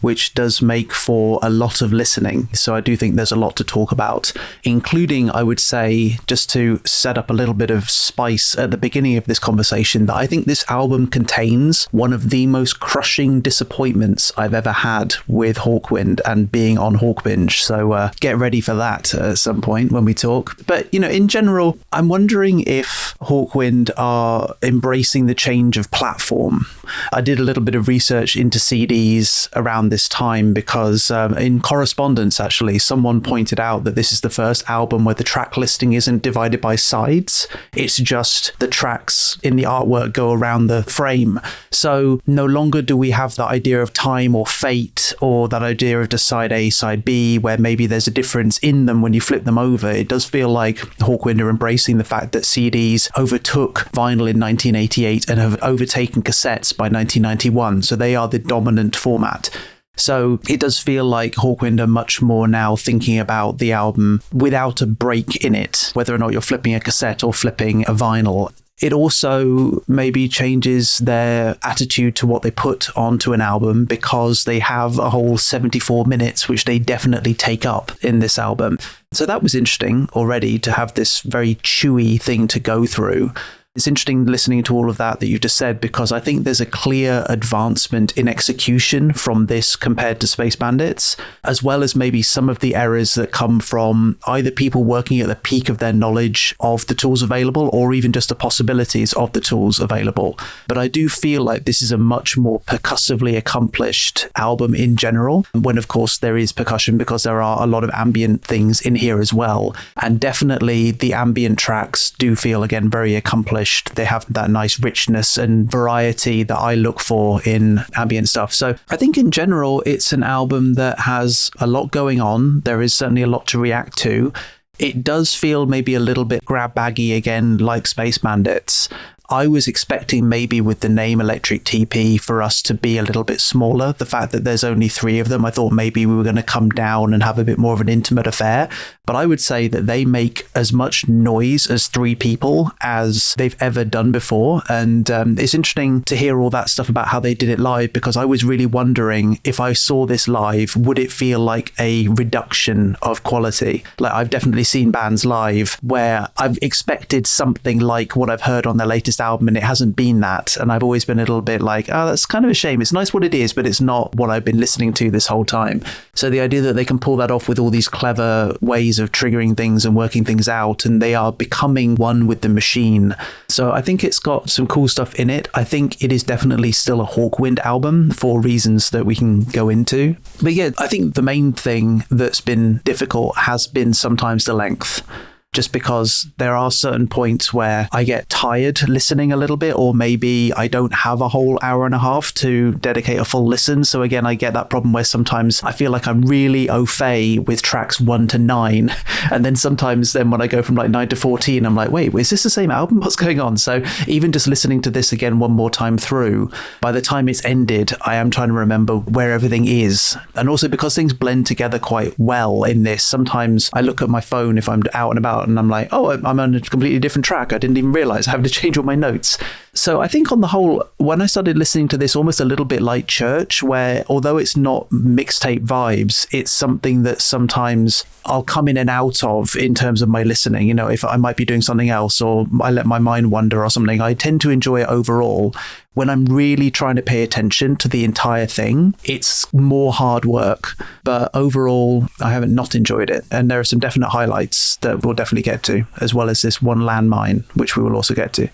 S2: which does make for a lot of listening. So I do think there's a lot to talk about, including, I would say, just to set up a little bit of spice at the beginning of this conversation, that I think this album contains one of the most crushing disappointments I've ever had with Hawkwind and being on Hawkbinge. So get ready for that at some point when we talk. But, in general, I'm wondering if Hawkwind are embracing the change of platform. I did a little bit of research into CDs around this time because in correspondence, actually, someone pointed out that this is the first album where the track listing isn't divided by sides. It's just the tracks in the artwork go around the frame. So no longer do we have that idea of time or fate, or that idea of just side A, side B, where maybe there's a difference in them when you flip them over. It does feel like Hawkwind are embracing the fact that CDs overtook vinyl in 1988 and have overtaken cassettes by 1991. So they are the dominant format. So it does feel like Hawkwind are much more now thinking about the album without a break in it, whether or not you're flipping a cassette or flipping a vinyl. It also maybe changes their attitude to what they put onto an album, because they have a whole 74 minutes, which they definitely take up in this album. So that was interesting already, to have this very chewy thing to go through. It's interesting listening to all of that you've just said, because I think there's a clear advancement in execution from this compared to Space Bandits, as well as maybe some of the errors that come from either people working at the peak of their knowledge of the tools available, or even just the possibilities of the tools available. But I do feel like this is a much more percussively accomplished album in general, when of course there is percussion, because there are a lot of ambient things in here as well. And definitely the ambient tracks do feel, again, very accomplished. They have that nice richness and variety that I look for in ambient stuff. So I think in general, it's an album that has a lot going on. There is certainly a lot to react to. It does feel maybe a little bit grab baggy again, like Space Bandits. I was expecting maybe with the name Electric Tepee for us to be a little bit smaller. The fact that there's only 3 of them, I thought maybe we were going to come down and have a bit more of an intimate affair. But I would say that they make as much noise as 3 people as they've ever done before. And it's interesting to hear all that stuff about how they did it live, because I was really wondering, if I saw this live, would it feel like a reduction of quality? Like, I've definitely seen bands live where I've expected something like what I've heard on their latest album, and it hasn't been that. And I've always been a little bit like, oh, that's kind of a shame. It's nice what it is, but it's not what I've been listening to this whole time. So the idea that they can pull that off with all these clever ways of triggering things and working things out, and they are becoming one with the machine. So I think it's got some cool stuff in it. I think it is definitely still a Hawkwind album for reasons that we can go into. But yeah, I think the main thing that's been difficult has been sometimes the length. Just because there are certain points where I get tired listening a little bit, or maybe I don't have a whole hour and a half to dedicate a full listen. So again, I get that problem where sometimes I feel like I'm really au fait with tracks 1 to 9. And then sometimes when I go from like 9 to 14, I'm like, wait, is this the same album? What's going on? So even just listening to this again one more time through, by the time it's ended, I am trying to remember where everything is. And also because things blend together quite well in this, sometimes I look at my phone if I'm out and about, and I'm like, oh, I'm on a completely different track. I didn't even realize I have to change all my notes. So I think on the whole, when I started listening to this, almost a little bit like Church, where although it's not mixtape vibes, it's something that sometimes I'll come in and out of in terms of my listening. If I might be doing something else, or I let my mind wander or something, I tend to enjoy it overall. When I'm really trying to pay attention to the entire thing, it's more hard work. But overall, I haven't not enjoyed it. And there are some definite highlights that we'll definitely get to, as well as this one landmine, which we will also get to.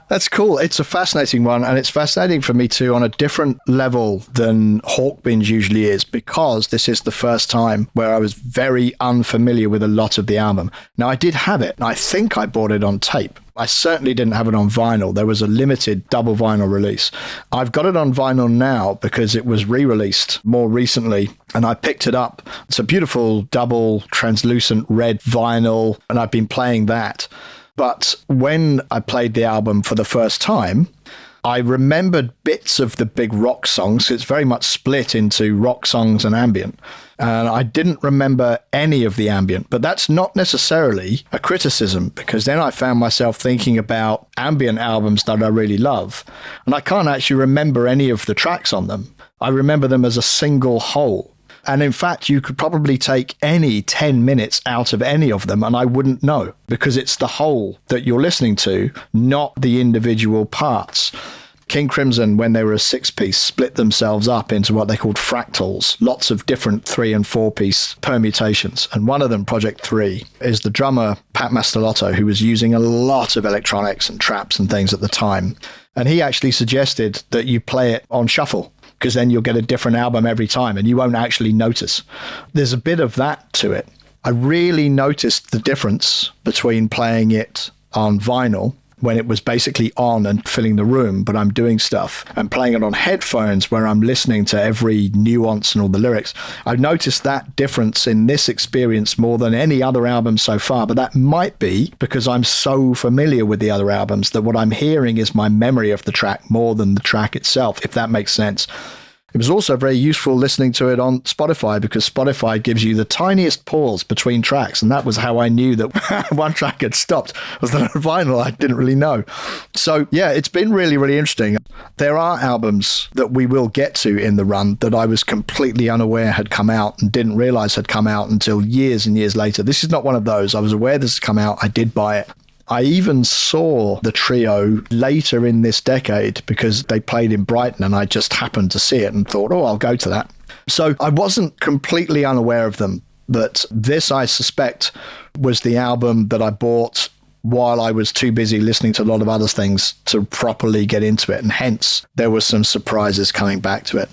S1: That's cool. It's a fascinating one. And it's fascinating for me too on a different level than Hawkbinge usually is, because this is the first time where I was very unfamiliar with a lot of the album. Now, I did have it. And I think I bought it on tape. I certainly didn't have it on vinyl. There was a limited double vinyl release. I've got it on vinyl now because it was re-released more recently and I picked it up. It's a beautiful double translucent red vinyl and I've been playing that. But when I played the album for the first time, I remembered bits of the big rock songs. It's very much split into rock songs and ambient. And I didn't remember any of the ambient, but that's not necessarily a criticism, because then I found myself thinking about ambient albums that I really love. And I can't actually remember any of the tracks on them. I remember them as a single whole. And in fact, you could probably take any 10 minutes out of any of them and I wouldn't know, because it's the whole that you're listening to, not the individual parts. King Crimson, when they were a 6-piece, split themselves up into what they called fractals, lots of different 3- and 4-piece permutations. And one of them, Project 3, is the drummer, Pat Mastelotto, who was using a lot of electronics and traps and things at the time. And he actually suggested that you play it on shuffle, because then you'll get a different album every time and you won't actually notice. There's a bit of that to it. I really noticed the difference between playing it on vinyl, when it was basically on and filling the room, but I'm doing stuff, and playing it on headphones where I'm listening to every nuance and all the lyrics. I've noticed that difference in this experience more than any other album so far, but that might be because I'm so familiar with the other albums that what I'm hearing is my memory of the track more than the track itself, if that makes sense. It was also very useful listening to it on Spotify, because Spotify gives you the tiniest pause between tracks. And that was how I knew that one track had stopped. Was that on vinyl? I didn't really know. So yeah, it's been really, really interesting. There are albums that we will get to in the run that I was completely unaware had come out and didn't realize had come out until years and years later. This is not one of those. I was aware this had come out. I did buy it. I even saw the trio later in this decade because they played in Brighton and I just happened to see it and thought, oh, I'll go to that. So I wasn't completely unaware of them, but this, I suspect, was the album that I bought while I was too busy listening to a lot of other things to properly get into it. And hence, there were some surprises coming back to it.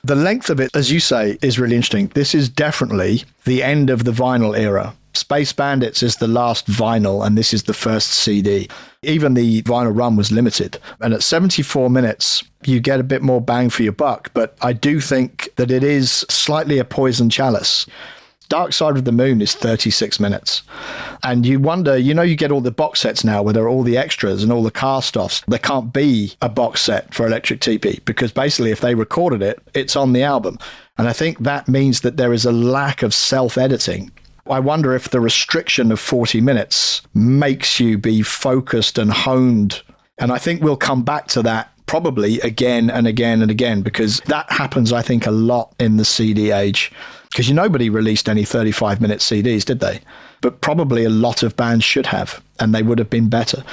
S1: The length of it, as you say, is really interesting. This is definitely the end of the vinyl era. Space Bandits is the last vinyl, and this is the first CD. Even the vinyl run was limited. And at 74 minutes, you get a bit more bang for your buck. But I do think that it is slightly a poison chalice. Dark Side of the Moon is 36 minutes. And you wonder, you get all the box sets now where there are all the extras and all the cast-offs. There can't be a box set for Electric Tepee because basically if they recorded it, it's on the album. And I think that means that there is a lack of self-editing. I wonder if the restriction of 40 minutes makes you be focused and honed. And I think we'll come back to that probably again and again and again, because that happens, I think, a lot in the CD age. Because nobody released any 35-minute CDs, did they? But probably a lot of bands should have, and they would have been better.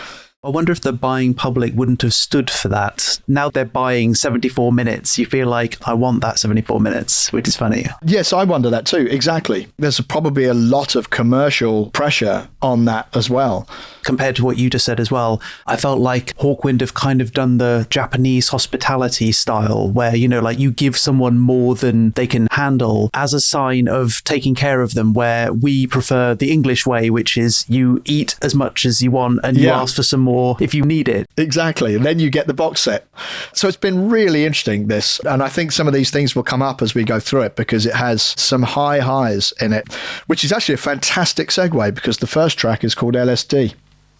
S2: I wonder if the buying public wouldn't have stood for that. Now they're buying 74 minutes. You feel like, I want that 74 minutes, which is funny.
S1: Yes, I wonder that too. Exactly. There's probably a lot of commercial pressure on that as well.
S2: Compared to what you just said as well, I felt like Hawkwind have kind of done the Japanese hospitality style where, you give someone more than they can handle as a sign of taking care of them, where we prefer the English way, which is you eat as much as you want and you ask for some more if you need it.
S1: Exactly. And then you get the box set. So it's been really interesting, this. And I think some of these things will come up as we go through it because it has some high highs in it, which is actually a fantastic segue because the first track is called LSD.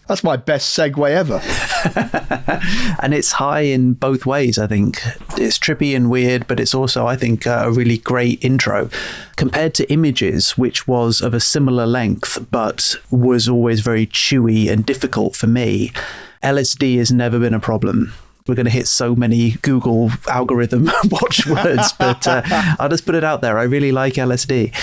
S1: That's my best segue ever.
S2: And it's high in both ways, I think. It's trippy and weird, but it's also, I think, a really great intro. Compared to Images, which was of a similar length, but was always very chewy and difficult for me, LSD has never been a problem. We're going to hit so many Google algorithm watchwords, but I'll just put it out there. I really like LSD.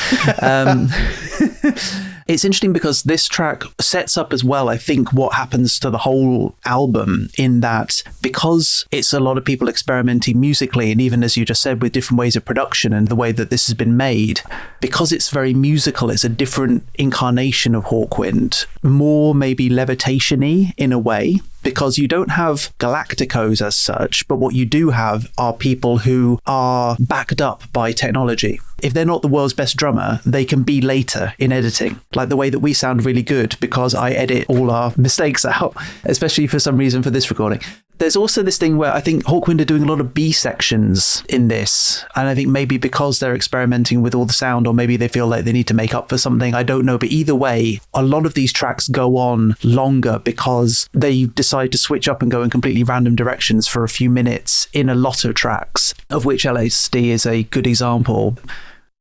S2: It's interesting because this track sets up as well, I think, what happens to the whole album, in that because it's a lot of people experimenting musically, and even as you just said, with different ways of production and the way that this has been made, because it's very musical, it's a different incarnation of Hawkwind, more maybe levitation-y in a way, because you don't have Galacticos as such, but what you do have are people who are backed up by technology. If they're not the world's best drummer, they can be later in editing, like the way that we sound really good because I edit all our mistakes out, especially for some reason for this recording. There's also this thing where I think Hawkwind are doing a lot of B sections in this. And I think maybe because they're experimenting with all the sound, or maybe they feel like they need to make up for something, I don't know. But either way, a lot of these tracks go on longer because they decide to switch up and go in completely random directions for a few minutes in a lot of tracks, of which LSD is a good example.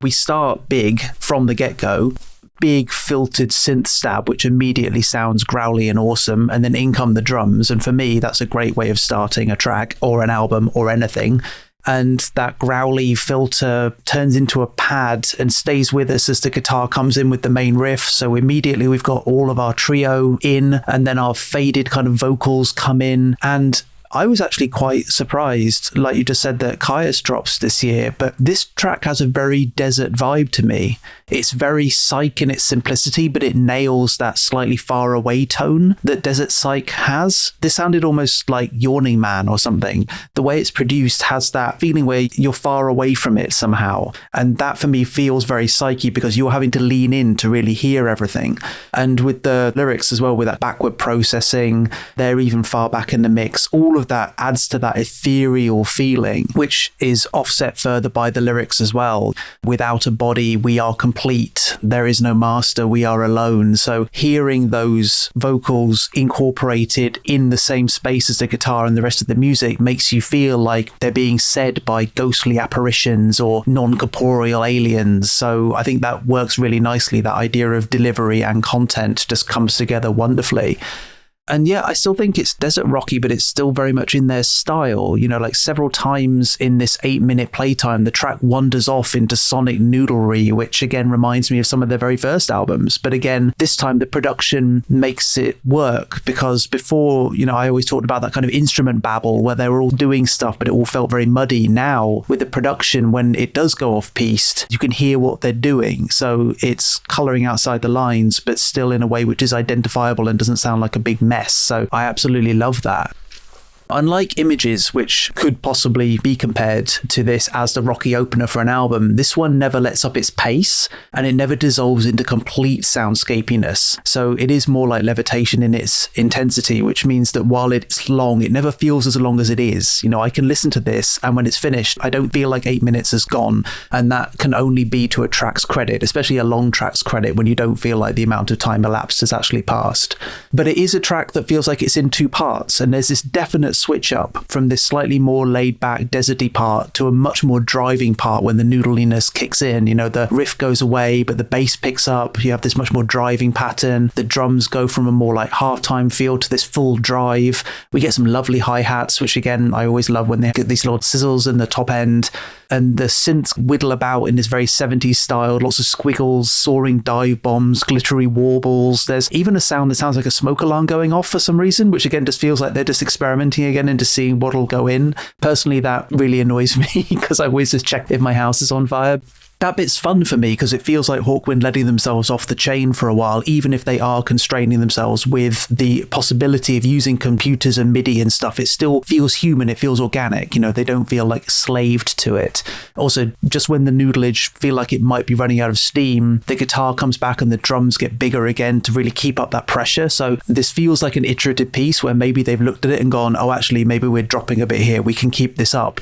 S2: We start big from the get-go. Big filtered synth stab, which immediately sounds growly and awesome, and then in come the drums. And for me, that's a great way of starting a track or an album or anything. And that growly filter turns into a pad and stays with us as the guitar comes in with the main riff. So immediately we've got all of our trio in, and then our faded kind of vocals come in. And I was actually quite surprised, like you just said, that Caius drops this year, but this track has a very desert vibe to me. It's very psych in its simplicity, but it nails that slightly far away tone that Desert Psych has. This sounded almost like Yawning Man or something. The way it's produced has that feeling where you're far away from it somehow. And that for me feels very psyche because you're having to lean in to really hear everything. And with the lyrics as well, with that backward processing, they're even far back in the mix. All of that adds to that ethereal feeling, which is offset further by the lyrics as well. Without a body, we are complete. There is no master, we are alone. So hearing those vocals incorporated in the same space as the guitar and the rest of the music makes you feel like they're being said by ghostly apparitions or non-corporeal aliens. So I think that works really nicely. That idea of delivery and content just comes together wonderfully. And yeah, I still think it's desert rocky, but it's still very much in their style. You know, like several times in this 8-minute playtime, the track wanders off into sonic noodlery, which again reminds me of some of their very first albums. But again, this time the production makes it work, because before, you know, I always talked about that kind of instrument babble where they were all doing stuff, but it all felt very muddy. Now with the production, when it does go off piste, you can hear what they're doing. So it's coloring outside the lines, but still in a way which is identifiable and doesn't sound like a big mess. So I absolutely love that. Unlike Images, which could possibly be compared to this as the rocky opener for an album, this one never lets up its pace and it never dissolves into complete soundscapiness. So it is more like Levitation in its intensity, which means that while it's long, it never feels as long as it is. You know, I can listen to this and when it's finished, I don't feel like 8 minutes has gone. And that can only be to a track's credit, especially a long track's credit, when you don't feel like the amount of time elapsed has actually passed. But it is a track that feels like it's in two parts, and there's this definite switch up from this slightly more laid back deserty part to a much more driving part when the noodliness kicks in. You know, the riff goes away, but the bass picks up. You have this much more driving pattern. The drums go from a more like halftime feel to this full drive. We get some lovely hi-hats, which again, I always love when they get these little sizzles in the top end. And the synths whittle about in this very 70s style, lots of squiggles, soaring dive bombs, glittery warbles. There's even a sound that sounds like a smoke alarm going off for some reason, which again just feels like they're just experimenting again into seeing what'll go in. Personally, that really annoys me because I always just check if my house is on fire. That bit's fun for me because it feels like Hawkwind letting themselves off the chain for a while, even if they are constraining themselves with the possibility of using computers and MIDI and stuff. It still feels human. It feels organic. You know, they don't feel like slaved to it. Also, just when the noodleage feel like it might be running out of steam, the guitar comes back and the drums get bigger again to really keep up that pressure. So this feels like an iterative piece where maybe they've looked at it and gone, oh, actually, maybe we're dropping a bit here. We can keep this up.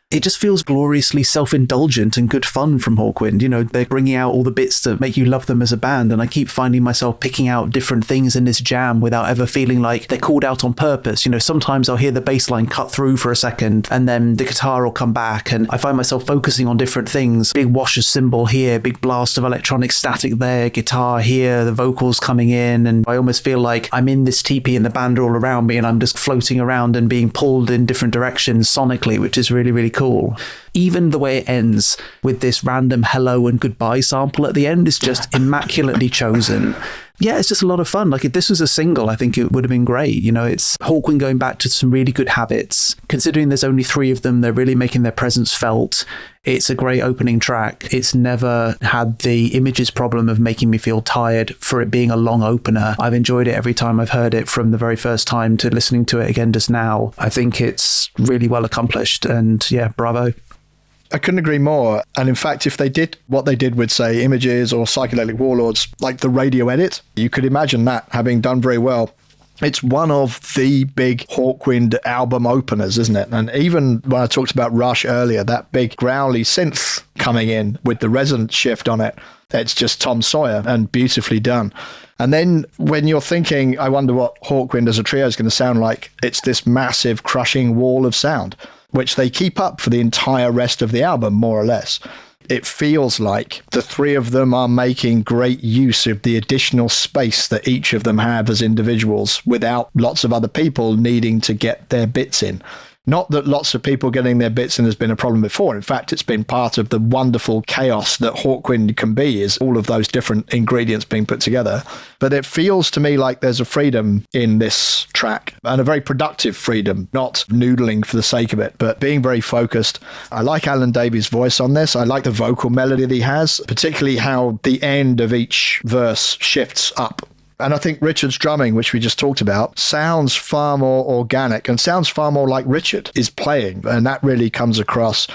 S2: It just feels gloriously self-indulgent and good fun from Hawkwind. You know, they're bringing out all the bits that make you love them as a band, and I keep finding myself picking out different things in this jam without ever feeling like they're called out on purpose. You know, sometimes I'll hear the bass line cut through for a second, and then the guitar will come back, and I find myself focusing on different things. Big washer cymbal here, big blast of electronic static there, guitar here, the vocals coming in, and I almost feel like I'm in this teepee and the band are all around me, and I'm just floating around and being pulled in different directions sonically, which is really, really cool. Even the way it ends with this random hello and goodbye sample at the end is just immaculately chosen. Yeah, it's just a lot of fun. Like, if this was a single, I think it would have been great. You know, it's Hawkwind going back to some really good habits. Considering there's only 3 of them, they're really making their presence felt. It's a great opening track. It's never had the images problem of making me feel tired for it being a long opener. I've enjoyed it every time I've heard it, from the very first time to listening to it again just now. I think it's really well accomplished, and yeah, bravo.
S1: I couldn't agree more. And in fact, if they did what they did with, say, Images or Psychedelic Warlords, like the radio edit, you could imagine that having done very well. It's one of the big Hawkwind album openers, isn't it? And even when I talked about Rush earlier, that big growly synth coming in with the resonance shift on it, it's just Tom Sawyer and beautifully done. And then when you're thinking, I wonder what Hawkwind as a trio is going to sound like, it's this massive crushing wall of sound, which they keep up for the entire rest of the album, more or less. It feels like the 3 of them are making great use of the additional space that each of them have as individuals without lots of other people needing to get their bits in. Not that lots of people getting their bits in has been a problem before. In fact, it's been part of the wonderful chaos that Hawkwind can be, is all of those different ingredients being put together. But it feels to me like there's a freedom in this track, and a very productive freedom, not noodling for the sake of it, but being very focused. I like Alan Davies' voice on this. I like the vocal melody that he has, particularly how the end of each verse shifts up. And I think Richard's drumming, which we just talked about, sounds far more organic and sounds far more like Richard is playing. And that really comes across.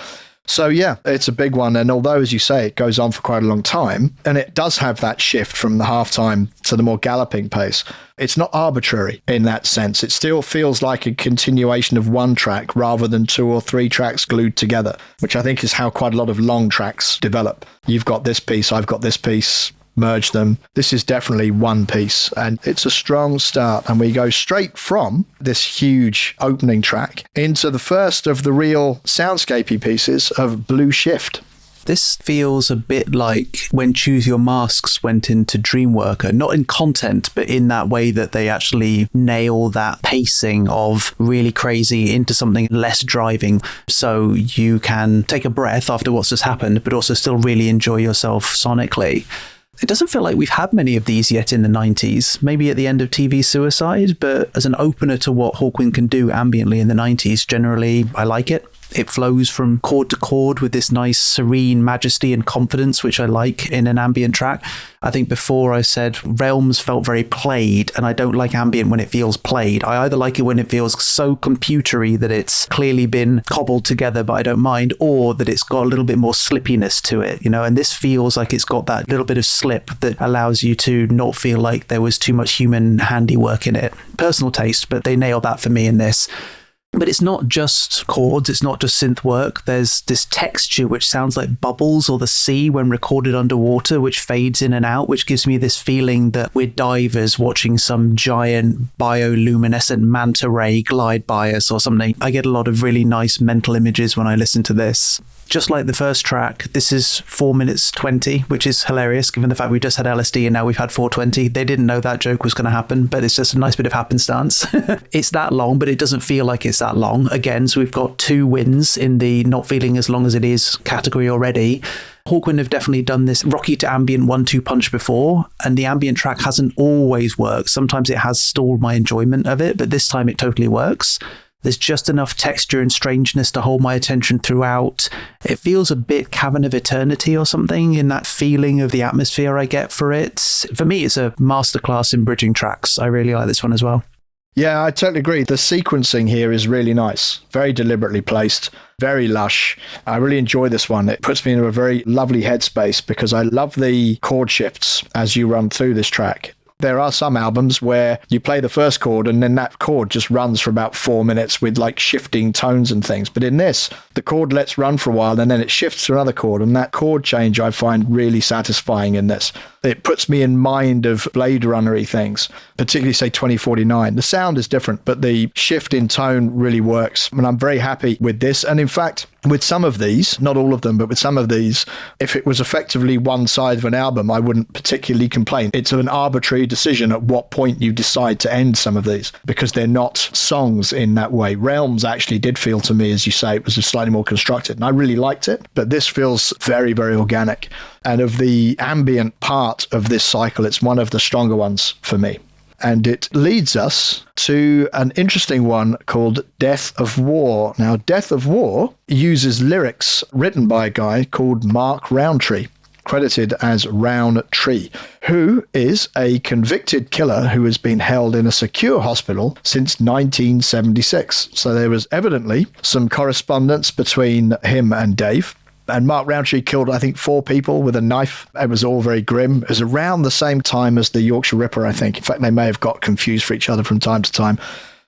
S1: So yeah, it's a big one. And although, as you say, it goes on for quite a long time, and it does have that shift from the halftime to the more galloping pace, it's not arbitrary in that sense. It still feels like a continuation of one track rather than 2 or 3 tracks glued together, which I think is how quite a lot of long tracks develop. You've got this piece, I've got this piece, merge them. This is definitely one piece, and it's a strong start. And we go straight from this huge opening track into the first of the real soundscapey pieces of Blue Shift.
S2: This feels a bit like when Choose Your Masks went into Dreamworker, not in content, but in that way that they actually nail that pacing of really crazy into something less driving, so you can take a breath after what's just happened, but also still really enjoy yourself sonically. It doesn't feel like we've had many of these yet in the 90s, maybe at the end of TV Suicide, but as an opener to what Hawkwind can do ambiently in the 90s, generally, I like it. It flows from chord to chord with this nice serene majesty and confidence, which I like in an ambient track. I think before I said Realms felt very played, and I don't like ambient when it feels played. I either like it when it feels so computery that it's clearly been cobbled together, but I don't mind, or that it's got a little bit more slippiness to it, you know, and this feels like it's got that little bit of slip that allows you to not feel like there was too much human handiwork in it. Personal taste, but they nail that for me in this. But it's not just chords, it's not just synth work. There's this texture which sounds like bubbles or the sea when recorded underwater, which fades in and out, which gives me this feeling that we're divers watching some giant bioluminescent manta ray glide by us or something. I get a lot of really nice mental images when I listen to this. Just like the first track, this is 4 minutes 20, which is hilarious given the fact we just had LSD and now we've had 420. They didn't know that joke was going to happen, but it's just a nice bit of happenstance. It's that long, but it doesn't feel like it's that long. Again, so we've got 2 wins in the not feeling as long as it is category already. Hawkwind have definitely done this rocky to ambient 1-2 punch before, and the ambient track hasn't always worked. Sometimes it has stalled my enjoyment of it, but this time it totally works. There's just enough texture and strangeness to hold my attention throughout. It feels a bit Cavern of Eternity or something in that feeling of the atmosphere I get for it. For me, it's a masterclass in bridging tracks. I really like this one as well.
S1: Yeah, I totally agree. The sequencing here is really nice, very deliberately placed, very lush. I really enjoy this one. It puts me in a very lovely headspace because I love the chord shifts as you run through this track. There are some albums where you play the first chord and then that chord just runs for about 4 minutes with like shifting tones and things. But in this, the chord lets run for a while and then it shifts to another chord, and that chord change I find really satisfying in this. It puts me in mind of Blade Runner-y things, particularly, say, 2049. The sound is different, but the shift in tone really works. And I'm very happy with this. And in fact, with some of these, not all of them, but with some of these, if it was effectively one side of an album, I wouldn't particularly complain. It's an arbitrary decision at what point you decide to end some of these, because they're not songs in that way. Realms actually did feel to me, as you say, it was slightly more constructed, and I really liked it, but this feels very, very organic. And of the ambient part of this cycle, it's one of the stronger ones for me. And it leads us to an interesting one called Death of War. Now, Death of War uses lyrics written by a guy called Mark Rowntree, credited as Rowntree, who is a convicted killer who has been held in a secure hospital since 1976. So there was evidently some correspondence between him and Dave. And Mark Rowntree killed, I think, 4 people with a knife. It was all very grim. It was around the same time as the Yorkshire Ripper, I think. In fact, they may have got confused for each other from time to time.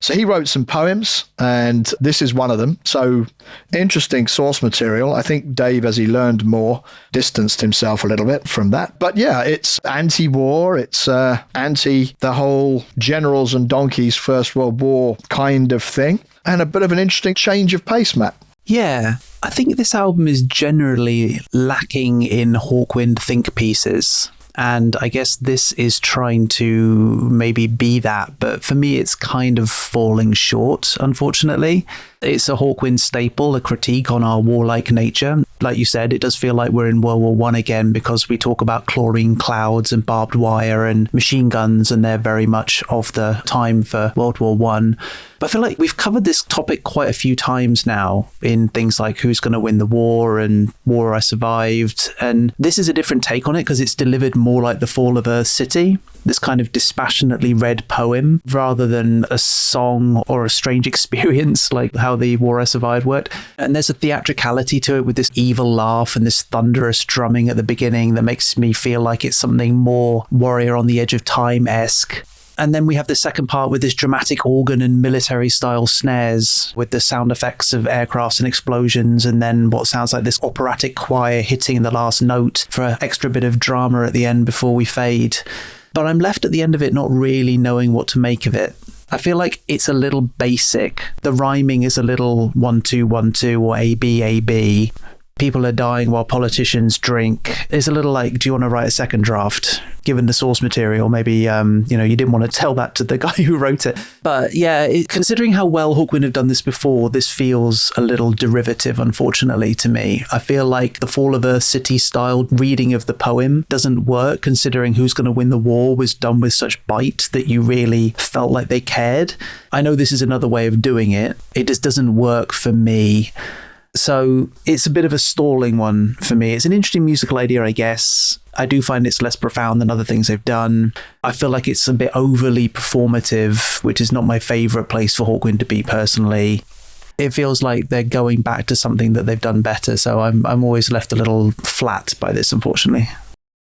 S1: So he wrote some poems, and this is one of them. So interesting source material. I think Dave, as he learned more, distanced himself a little bit from that. But yeah, it's anti-war. It's anti the whole generals and donkeys First World War kind of thing. And a bit of an interesting change of pace, Matt.
S2: Yeah, I think this album is generally lacking in Hawkwind think pieces. And I guess this is trying to maybe be that. But for me, it's kind of falling short, unfortunately. It's a Hawkwind staple, a critique on our warlike nature. Like you said, it does feel like we're in World War One again, because we talk about chlorine clouds and barbed wire and machine guns, and they're very much of the time for World War One. But I feel like we've covered this topic quite a few times now in things like Who's Going to Win the War and War I Survived. And this is a different take on it, because it's delivered more like The Fall of Earth City, this kind of dispassionately read poem, rather than a song or a strange experience like how the War I Survived worked. And there's a theatricality to it with this evil laugh and this thunderous drumming at the beginning that makes me feel like it's something more Warrior on the Edge of Time-esque. And then we have the second part with this dramatic organ and military-style snares with the sound effects of aircrafts and explosions, and then what sounds like this operatic choir hitting the last note for an extra bit of drama at the end before we fade. But I'm left at the end of it not really knowing what to make of it. I feel like it's a little basic. The rhyming is a little 1-2, 1-2 or A-B, A-B. People are dying while politicians drink. It's a little like, do you want to write a second draft? Given the source material, maybe, you didn't want to tell that to the guy who wrote it. But yeah, considering how well Hawkwind have done this before, this feels a little derivative, unfortunately, to me. I feel like the Fall of Earth City style reading of the poem doesn't work, considering Who's Going to Win the War was done with such bite that you really felt like they cared. I know this is another way of doing it. It just doesn't work for me. So it's a bit of a stalling one for me. It's an interesting musical idea, I guess. I do find it's less profound than other things they've done. I feel like it's a bit overly performative, which is not my favourite place for Hawkwind to be personally. It feels like they're going back to something that they've done better. So I'm always left a little flat by this, unfortunately.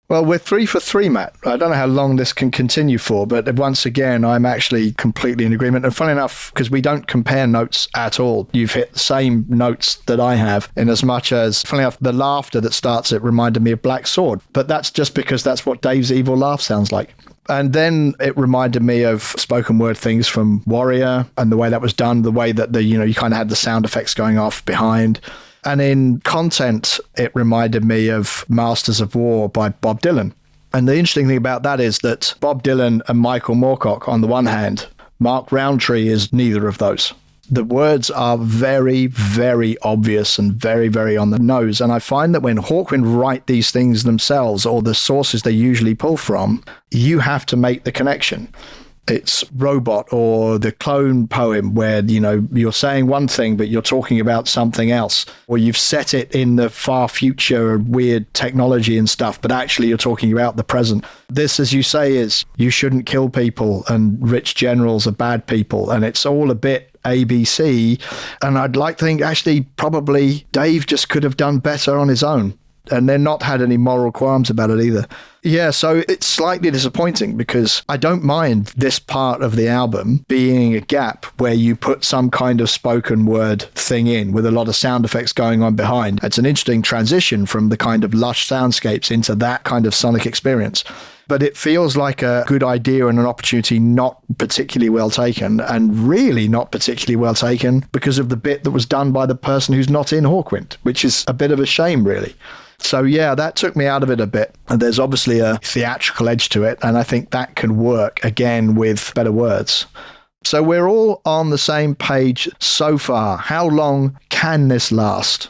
S1: Well, we're 3 for 3, Matt. I don't know how long this can continue for, but once again, I'm actually completely in agreement. And funny enough, because we don't compare notes at all, you've hit the same notes that I have, in as much as, funny enough, the laughter that starts it reminded me of Black Sword. But that's just because that's what Dave's evil laugh sounds like. And then it reminded me of spoken word things from Warrior and the way that was done, the way that you kind of had the sound effects going off behind. And in content, it reminded me of Masters of War by Bob Dylan. And the interesting thing about that is that Bob Dylan and Michael Moorcock on the one hand, Mark Rowntree is neither of those. The words are very, very obvious and very, very on the nose. And I find that when Hawkwind write these things themselves, or the sources they usually pull from, you have to make the connection. It's Robot or the clone poem where, you're saying one thing, but you're talking about something else. Or you've set it in the far future and weird technology and stuff, but actually you're talking about the present. This, as you say, is you shouldn't kill people and rich generals are bad people. And it's all a bit ABC. And I'd like to think actually probably Dave just could have done better on his own. And they're not had any moral qualms about it either. Yeah, so it's slightly disappointing because I don't mind this part of the album being a gap where you put some kind of spoken word thing in with a lot of sound effects going on behind. It's an interesting transition from the kind of lush soundscapes into that kind of sonic experience. But it feels like a good idea and an opportunity not particularly well taken, and really not particularly well taken because of the bit that was done by the person who's not in Hawkwind, which is a bit of a shame, really. So yeah, that took me out of it a bit. And there's obviously a theatrical edge to it, and I think that can work again with better words. So we're all on the same page so far. How long can this last?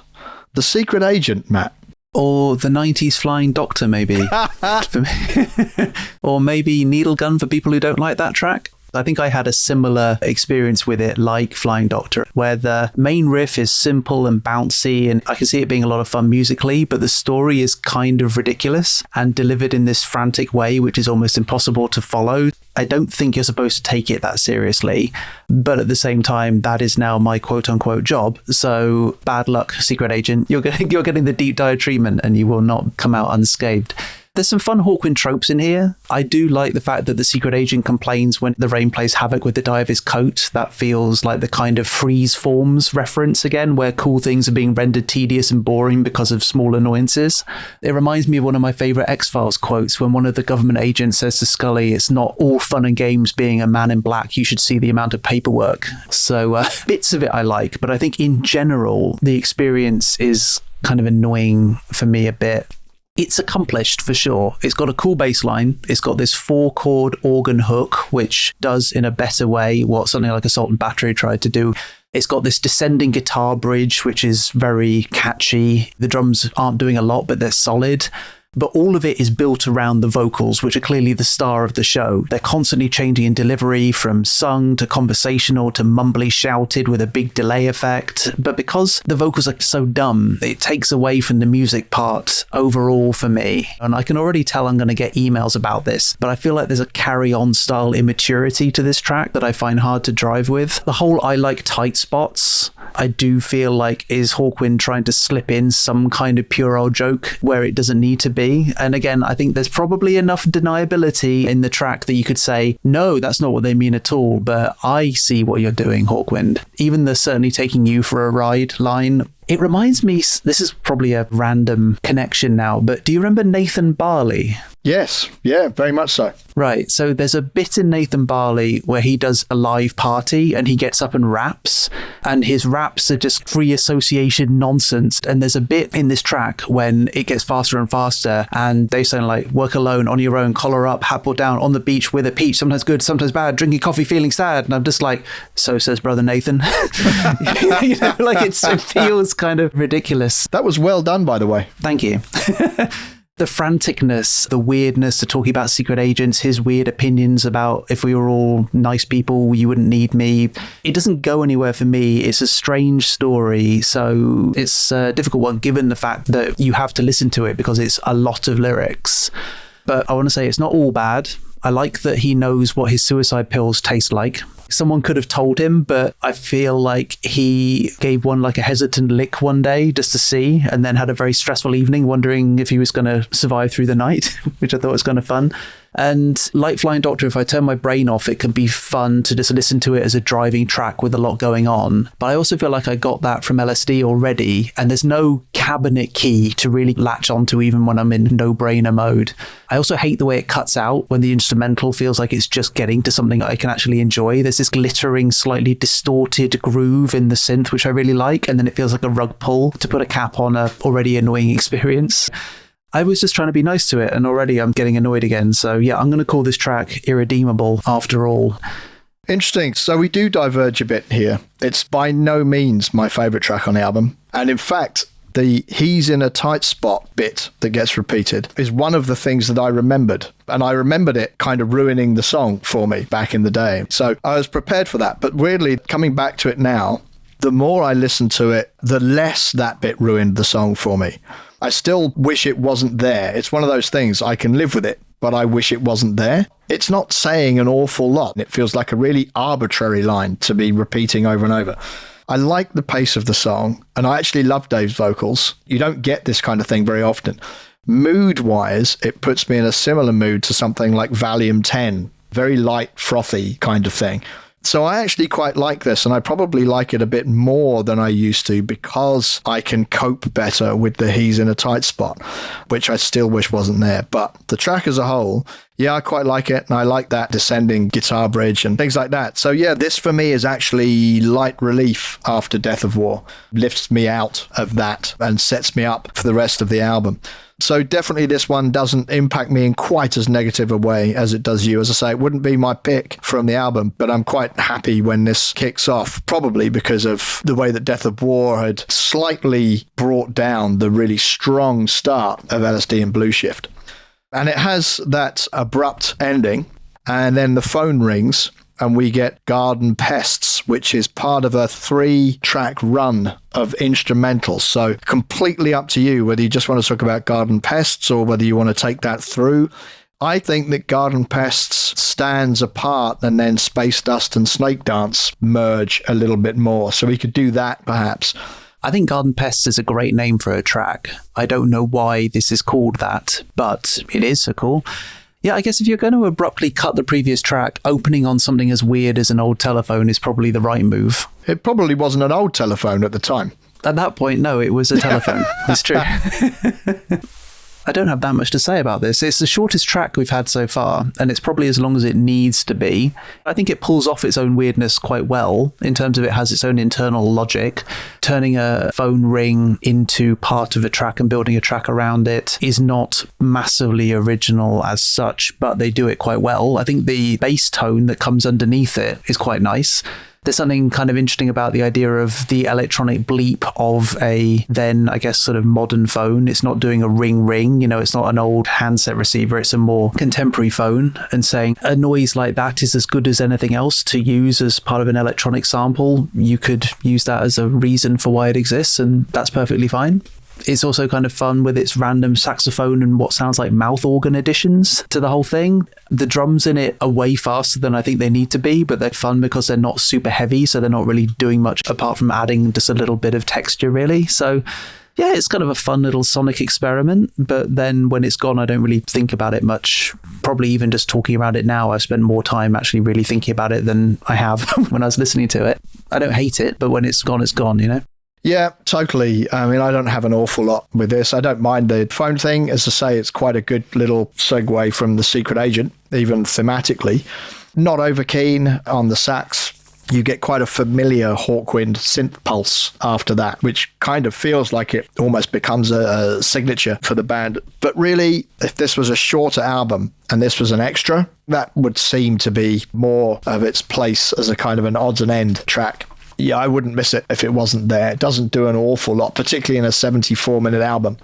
S1: The Secret Agent, Matt.
S2: Or the 90s Flying Doctor, maybe. For me. Or maybe Needle Gun for people who don't like that track. I think I had a similar experience with it, like Flying Doctor, where the main riff is simple and bouncy, and I can see it being a lot of fun musically, but the story is kind of ridiculous and delivered in this frantic way, which is almost impossible to follow. I don't think you're supposed to take it that seriously, but at the same time, that is now my quote-unquote job. So bad luck, Secret Agent. You're getting the deep dive treatment, and you will not come out unscathed. There's some fun Hawkwind tropes in here. I do like the fact that the secret agent complains when the rain plays havoc with the dye of his coat. That feels like the kind of freeze forms reference again, where cool things are being rendered tedious and boring because of small annoyances. It reminds me of one of my favourite X-Files quotes when one of the government agents says to Scully, "It's not all fun and games being a man in black. You should see the amount of paperwork." So bits of it I like, but I think in general, the experience is kind of annoying for me a bit. It's accomplished for sure. It's got a cool bass line. It's got this 4-chord organ hook, which does in a better way what something like Assault and Battery tried to do. It's got this descending guitar bridge, which is very catchy. The drums aren't doing a lot, but they're solid. But all of it is built around the vocals, which are clearly the star of the show. They're constantly changing in delivery from sung to conversational to mumbly shouted with a big delay effect. But because the vocals are so dumb, it takes away from the music part overall for me. And I can already tell I'm going to get emails about this, but I feel like there's a carry-on style immaturity to this track that I find hard to drive with. The whole I like tight spots, I do feel like is Hawkwind trying to slip in some kind of puerile joke where it doesn't need to be. And again, I think there's probably enough deniability in the track that you could say, no, that's not what they mean at all, but I see what you're doing, Hawkwind. Even the certainly taking you for a ride line. It reminds me, this is probably a random connection now, but do you remember Nathan Barley?
S1: Yes, yeah, very much so.
S2: Right, so there's a bit in Nathan Barley where he does a live party and he gets up and raps, and his raps are just free association nonsense. And there's a bit in this track when it gets faster and faster and they sound like work alone, on your own, collar up, hat pulled down, on the beach with a peach, sometimes good, sometimes bad, drinking coffee, feeling sad. And I'm just like, so says Brother Nathan. You know, like it feels kind of ridiculous.
S1: That was well done, by the way.
S2: Thank you. The franticness, the weirdness of talking about secret agents, his weird opinions about if we were all nice people, you wouldn't need me. It doesn't go anywhere for me. It's a strange story. So it's a difficult one given the fact that you have to listen to it because it's a lot of lyrics. But I want to say it's not all bad. I like that he knows what his suicide pills taste like. Someone could have told him, but I feel like he gave one like a hesitant lick one day just to see, and then had a very stressful evening wondering if he was going to survive through the night, which I thought was kind of fun. And like Flying Doctor, if I turn my brain off, it can be fun to just listen to it as a driving track with a lot going on. But I also feel like I got that from LSD already, and there's no cabinet key to really latch onto even when I'm in no-brainer mode. I also hate the way it cuts out when the instrumental feels like it's just getting to something I can actually enjoy. There's this glittering, slightly distorted groove in the synth, which I really like, and then it feels like a rug pull to put a cap on a already annoying experience. I was just trying to be nice to it, and already I'm getting annoyed again. So yeah, I'm going to call this track irredeemable after all.
S1: Interesting. So we do diverge a bit here. It's by no means my favourite track on the album. And in fact, the he's in a tight spot bit that gets repeated is one of the things that I remembered. And I remembered it kind of ruining the song for me back in the day. So I was prepared for that. But weirdly, coming back to it now, the more I listen to it, the less that bit ruined the song for me. I still wish it wasn't there. It's one of those things, I can live with it, but I wish it wasn't there. It's not saying an awful lot. It feels like a really arbitrary line to be repeating over and over. I like the pace of the song, and I actually love Dave's vocals. You don't get this kind of thing very often. Mood-wise, it puts me in a similar mood to something like Valium 10, very light, frothy kind of thing. So I actually quite like this, and I probably like it a bit more than I used to because I can cope better with the he's in a tight spot, which I still wish wasn't there. But the track as a whole, yeah, I quite like it, and I like that descending guitar bridge and things like that. So yeah, this for me is actually light relief after Death of War. Lifts me out of that and sets me up for the rest of the album. So definitely this one doesn't impact me in quite as negative a way as it does you. As I say, it wouldn't be my pick from the album, but I'm quite happy when this kicks off, probably because of the way that Death of War had slightly brought down the really strong start of LSD and Blue Shift. And it has that abrupt ending, and then the phone rings, and we get Garden Pests, which is part of a 3-track run of instrumentals. So completely up to you whether you just want to talk about Garden Pests or whether you want to take that through. I think that Garden Pests stands apart, and then Space Dust and Snake Dance merge a little bit more. So we could do that perhaps.
S2: I think Garden Pests is a great name for a track. I don't know why this is called that, but it is so cool. Yeah, I guess if you're going to abruptly cut the previous track, opening on something as weird as an old telephone is probably the right move.
S1: It probably wasn't an old telephone at the time.
S2: At that point, no, it was a telephone. It's true. I don't have that much to say about this. It's the shortest track we've had so far, and it's probably as long as it needs to be. I think it pulls off its own weirdness quite well, in terms of it has its own internal logic. Turning a phone ring into part of a track and building a track around it is not massively original as such, but they do it quite well. I think the bass tone that comes underneath it is quite nice. There's something kind of interesting about the idea of the electronic bleep of a then, I guess, sort of modern phone. It's not doing a ring, you know, it's not an old handset receiver. It's a more contemporary phone, and saying a noise like that is as good as anything else to use as part of an electronic sample. You could use that as a reason for why it exists, and that's perfectly fine. It's also kind of fun with its random saxophone and what sounds like mouth organ additions to the whole thing. The drums in it are way faster than I think they need to be, but they're fun because they're not super heavy, so they're not really doing much apart from adding just a little bit of texture, really. So yeah, it's kind of a fun little sonic experiment, but then when it's gone, I don't really think about it much. Probably even just talking about it now, I spend more time actually really thinking about it than I have when I was listening to it. I don't hate it, but when it's gone, you know?
S1: Yeah, totally. I mean, I don't have an awful lot with this. I don't mind the phone thing. As I say, it's quite a good little segue from The Secret Agent, even thematically. Not over keen on the sax. You get quite a familiar Hawkwind synth pulse after that, which kind of feels like it almost becomes a signature for the band. But really, if this was a shorter album and this was an extra, that would seem to be more of its place as a kind of an odds and end track. Yeah, I wouldn't miss it if it wasn't there. It doesn't do an awful lot, particularly in a 74-minute album.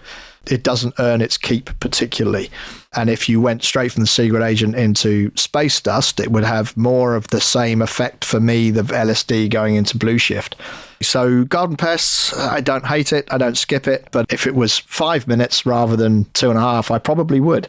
S1: It doesn't earn its keep particularly. And if you went straight from The Secret Agent into Space Dust, it would have more of the same effect for me, the LSD going into Blue Shift. So Garden Pests, I don't hate it, I don't skip it, but if it was 5 minutes rather than 2.5, I probably would.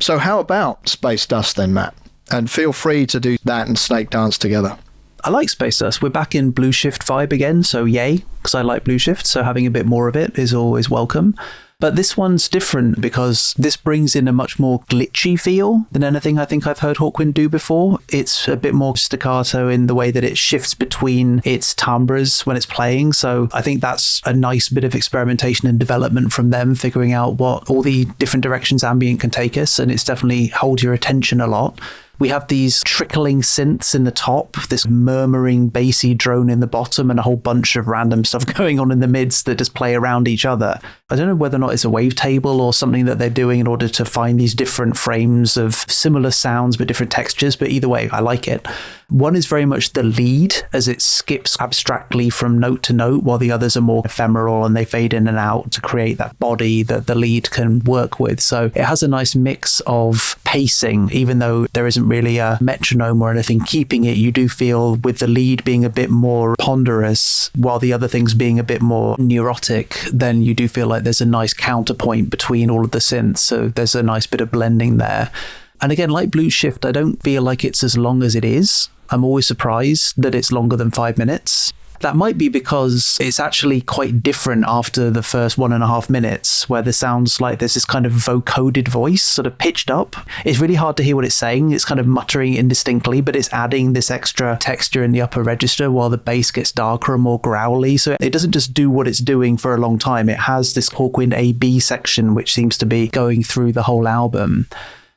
S1: So how about Space Dust then, Matt? And feel free to do that and Snake Dance together.
S2: I like Space Dust. We're back in Blue Shift vibe again, so yay, because I like Blue Shift, so having a bit more of it is always welcome. But this one's different because this brings in a much more glitchy feel than anything I think I've heard Hawkwind do before. It's a bit more staccato in the way that it shifts between its timbres when it's playing. So I think that's a nice bit of experimentation and development from them, figuring out what all the different directions ambient can take us. And it's definitely holds your attention a lot. We have these trickling synths in the top, this murmuring bassy drone in the bottom, and a whole bunch of random stuff going on in the mids that just play around each other. I don't know whether or not it's a wavetable or something that they're doing in order to find these different frames of similar sounds but different textures, but either way, I like it. One is very much the lead as it skips abstractly from note to note, while the others are more ephemeral and they fade in and out to create that body that the lead can work with. So it has a nice mix of pacing, even though there isn't really a metronome or anything keeping it. You do feel with the lead being a bit more ponderous while the other things being a bit more neurotic, then you do feel like there's a nice counterpoint between all of the synths. So there's a nice bit of blending there. And again, like Blue Shift, I don't feel like it's as long as it is. I'm always surprised that it's longer than 5 minutes. That might be because it's actually quite different after the first 1.5 minutes, where there sounds like there's this kind of vocoded voice sort of pitched up. It's really hard to hear what it's saying. It's kind of muttering indistinctly, but it's adding this extra texture in the upper register while the bass gets darker and more growly. So it doesn't just do what it's doing for a long time. It has this Hawkwind A-B section, which seems to be going through the whole album.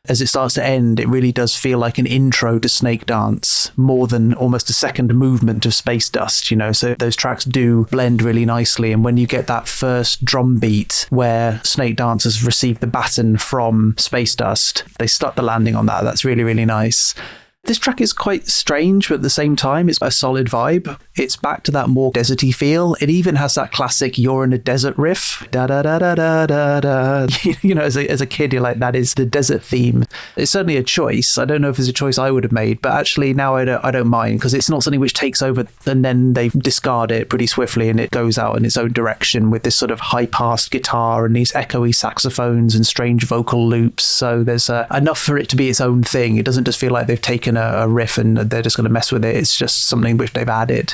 S2: As it starts to end, it really does feel like an intro to Snake Dance, more than almost a second movement of Space Dust, you know, so those tracks do blend really nicely. And when you get that first drum beat where Snake Dance has received the baton from Space Dust, they stuck the landing on that. That's really, really nice. This track is quite strange, but at the same time, it's a solid vibe. It's back to that more deserty feel. It even has that classic "You're in a Desert" riff. Da da da da da da da. You know, as a kid, you're like, that is the desert theme. It's certainly a choice. I don't know if it's a choice I would have made, but actually now I don't mind, because it's not something which takes over and then they discard it pretty swiftly and it goes out in its own direction with this sort of high-passed guitar and these echoey saxophones and strange vocal loops. So there's enough for it to be its own thing. It doesn't just feel like they've taken a riff and they're just going to mess with it. It's just something which they've added.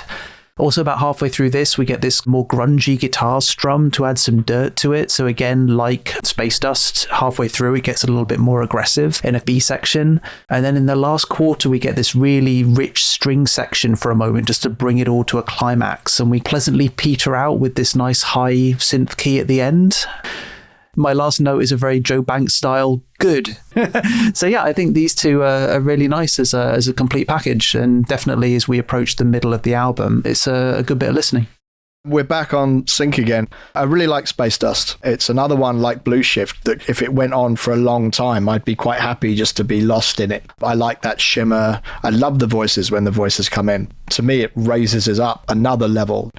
S2: Also, about halfway through this, we get this more grungy guitar strum to add some dirt to it. So again, like Space Dust, halfway through it gets a little bit more aggressive in a B section. And then in the last quarter, we get this really rich string section for a moment just to bring it all to a climax. And we pleasantly peter out with this nice high synth key at the end. My last note is a very Joe Banks style good. So yeah, I think these two are really nice as a complete package, and definitely as we approach the middle of the album, it's a good bit of listening.
S1: We're back on sync again. I really like Space Dust. It's another one like Blue Shift that if it went on for a long time, I'd be quite happy just to be lost in it. I like that shimmer. I love the voices when the voices come in. To me, it raises us up another level.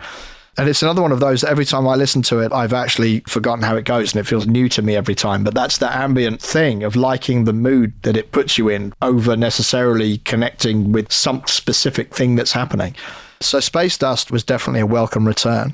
S1: And it's another one of those that every time I listen to it, I've actually forgotten how it goes and it feels new to me every time. But that's the ambient thing of liking the mood that it puts you in over necessarily connecting with some specific thing that's happening. So Space Dust was definitely a welcome return.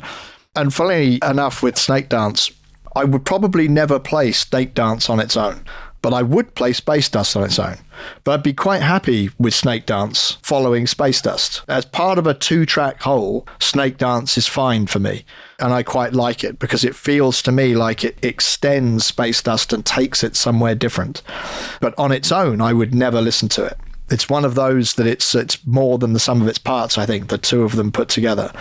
S1: And funnily enough, with Snake Dance, I would probably never play Snake Dance on its own, but I would play Space Dust on its own. But I'd be quite happy with Snake Dance following Space Dust. As part of a 2-track whole, Snake Dance is fine for me. And I quite like it because it feels to me like it extends Space Dust and takes it somewhere different. But on its own, I would never listen to it. It's one of those that it's more than the sum of its parts, I think, the two of them put together.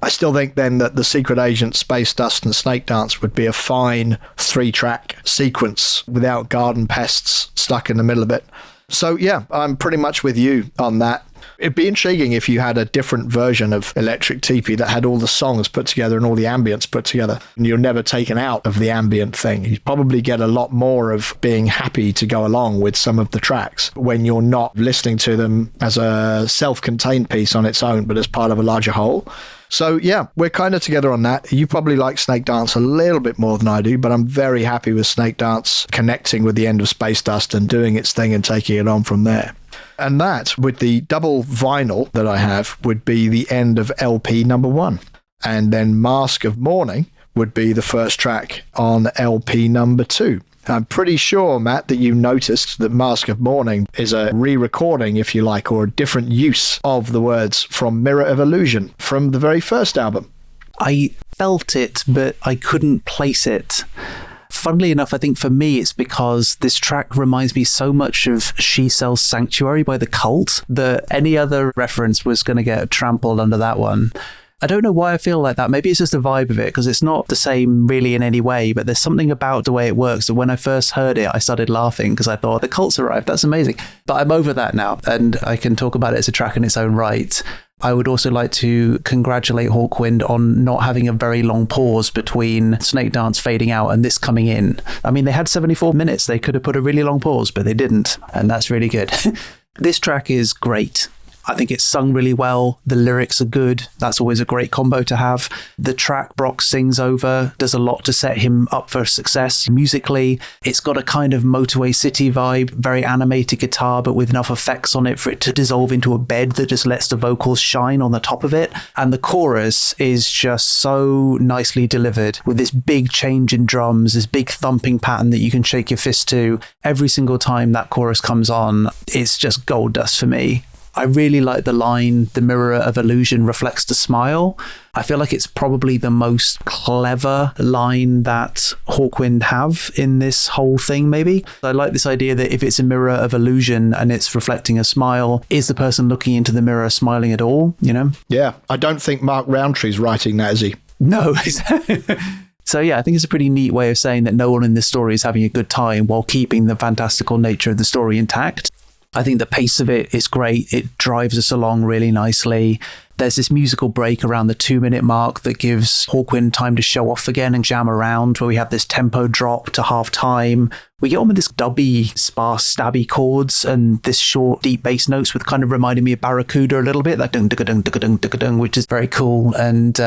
S1: I still think then that the Secret Agent, Space Dust and Snake Dance would be a fine 3-track sequence without garden pests stuck in the middle of it. So yeah, I'm pretty much with you on that. It'd be intriguing if you had a different version of Electric Tepee that had all the songs put together and all the ambience put together, and you're never taken out of the ambient thing. You'd probably get a lot more of being happy to go along with some of the tracks when you're not listening to them as a self-contained piece on its own, but as part of a larger whole. So yeah, we're kind of together on that. You probably like Snake Dance a little bit more than I do, but I'm very happy with Snake Dance connecting with the end of Space Dust and doing its thing and taking it on from there. And that, with the double vinyl that I have, would be the end of LP number 1. And then Mask of Mourning would be the first track on LP number 2. I'm pretty sure, Matt, that you noticed that Mask of Mourning is a re-recording, if you like, or a different use of the words from Mirror of Illusion from the very first album.
S2: I felt it, but I couldn't place it. Funnily enough, I think for me, it's because this track reminds me so much of She Sells Sanctuary by The Cult that any other reference was going to get trampled under that one. I don't know why I feel like that. Maybe it's just the vibe of it, because it's not the same really in any way, but there's something about the way it works that when I first heard it, I started laughing because I thought, The Cult's arrived, that's amazing. But I'm over that now, and I can talk about it as a track in its own right. I would also like to congratulate Hawkwind on not having a very long pause between Snake Dance fading out and this coming in. I mean, they had 74 minutes. They could have put a really long pause, but they didn't, and that's really good. This track is great. I think it's sung really well. The lyrics are good. That's always a great combo to have. The track Brock sings over does a lot to set him up for success musically. It's got a kind of Motorway City vibe, very animated guitar, but with enough effects on it for it to dissolve into a bed that just lets the vocals shine on the top of it. And the chorus is just so nicely delivered with this big change in drums, this big thumping pattern that you can shake your fist to. Every single time that chorus comes on, it's just gold dust for me. I really like the line, the mirror of illusion reflects the smile. I feel like it's probably the most clever line that Hawkwind have in this whole thing, maybe. I like this idea that if it's a mirror of illusion and it's reflecting a smile, is the person looking into the mirror smiling at all, you know?
S1: Yeah, I don't think Mark Roundtree's writing that, is he?
S2: No. So yeah, I think it's a pretty neat way of saying that no one in this story is having a good time while keeping the fantastical nature of the story intact. I think the pace of it is great. It drives us along really nicely. There's this musical break around the 2-minute mark that gives Hawkwind time to show off again and jam around, where we have this tempo drop to half time. We get on with this dubby, sparse, stabby chords and this short, deep bass notes, with kind of reminding me of Barracuda a little bit, like dung, dung, dung, dung, dung, dung, which is very cool. And,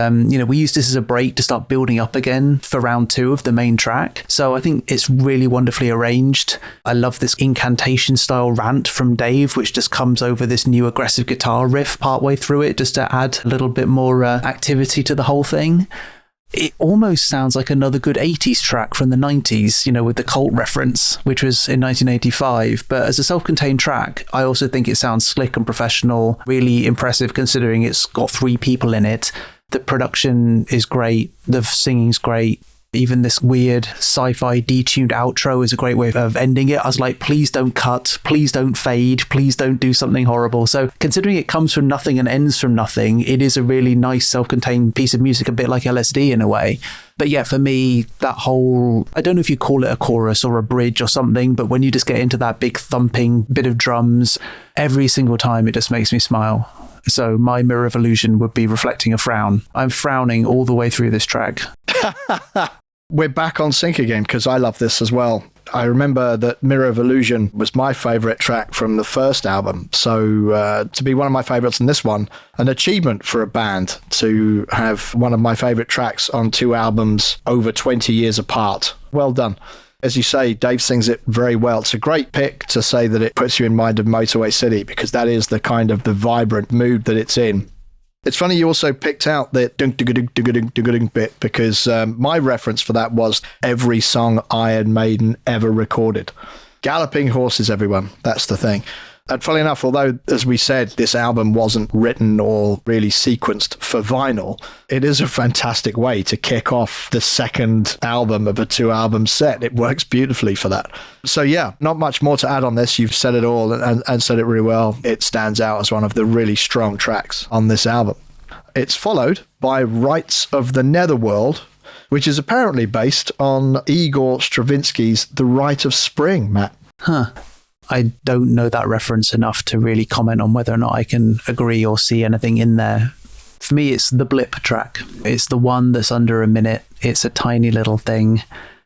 S2: we use this as a break to start building up again for round 2 of the main track. So I think it's really wonderfully arranged. I love this incantation style rant from Dave, which just comes over this new aggressive guitar riff partway through it, just to add a little bit more activity to the whole thing. It almost sounds like another good 80s track from the 90s, with the Cult reference, which was in 1985. But as a self-contained track, I also think it sounds slick and professional, really impressive considering it's got 3 people in it. The production is great. The singing's great. Even this weird sci-fi detuned outro is a great way of ending it. I was like, please don't cut, please don't fade, please don't do something horrible. So considering it comes from nothing and ends from nothing, it is a really nice self-contained piece of music, a bit like LSD in a way. But yeah, for me, that whole, I don't know if you call it a chorus or a bridge or something, but when you just get into that big thumping bit of drums, every single time it just makes me smile. So my mirror of illusion would be reflecting a frown. I'm frowning all the way through this track.
S1: We're back on sync again because I love this as well. I remember that Mirror of Illusion was my favourite track from the first album. So to be one of my favourites in this one, an achievement for a band to have one of my favourite tracks on 2 albums over 20 years apart. Well done. As you say, Dave sings it very well. It's a great pick to say that it puts you in mind of Motorway City, because that is the kind of the vibrant mood that it's in. It's funny you also picked out the dunk bit, because my reference for that was every song Iron Maiden ever recorded. Galloping horses, everyone. That's the thing. And funnily enough, although, as we said, this album wasn't written or really sequenced for vinyl, it is a fantastic way to kick off the second album of a 2-album set. It works beautifully for that. So yeah, not much more to add on this. You've said it all and said it really well. It stands out as one of the really strong tracks on this album. It's followed by Rites of the Netherworld, which is apparently based on Igor Stravinsky's The Rite of Spring, Matt.
S2: Huh. I don't know that reference enough to really comment on whether or not I can agree or see anything in there. For me, it's the blip track. It's the one that's under a minute. It's a tiny little thing.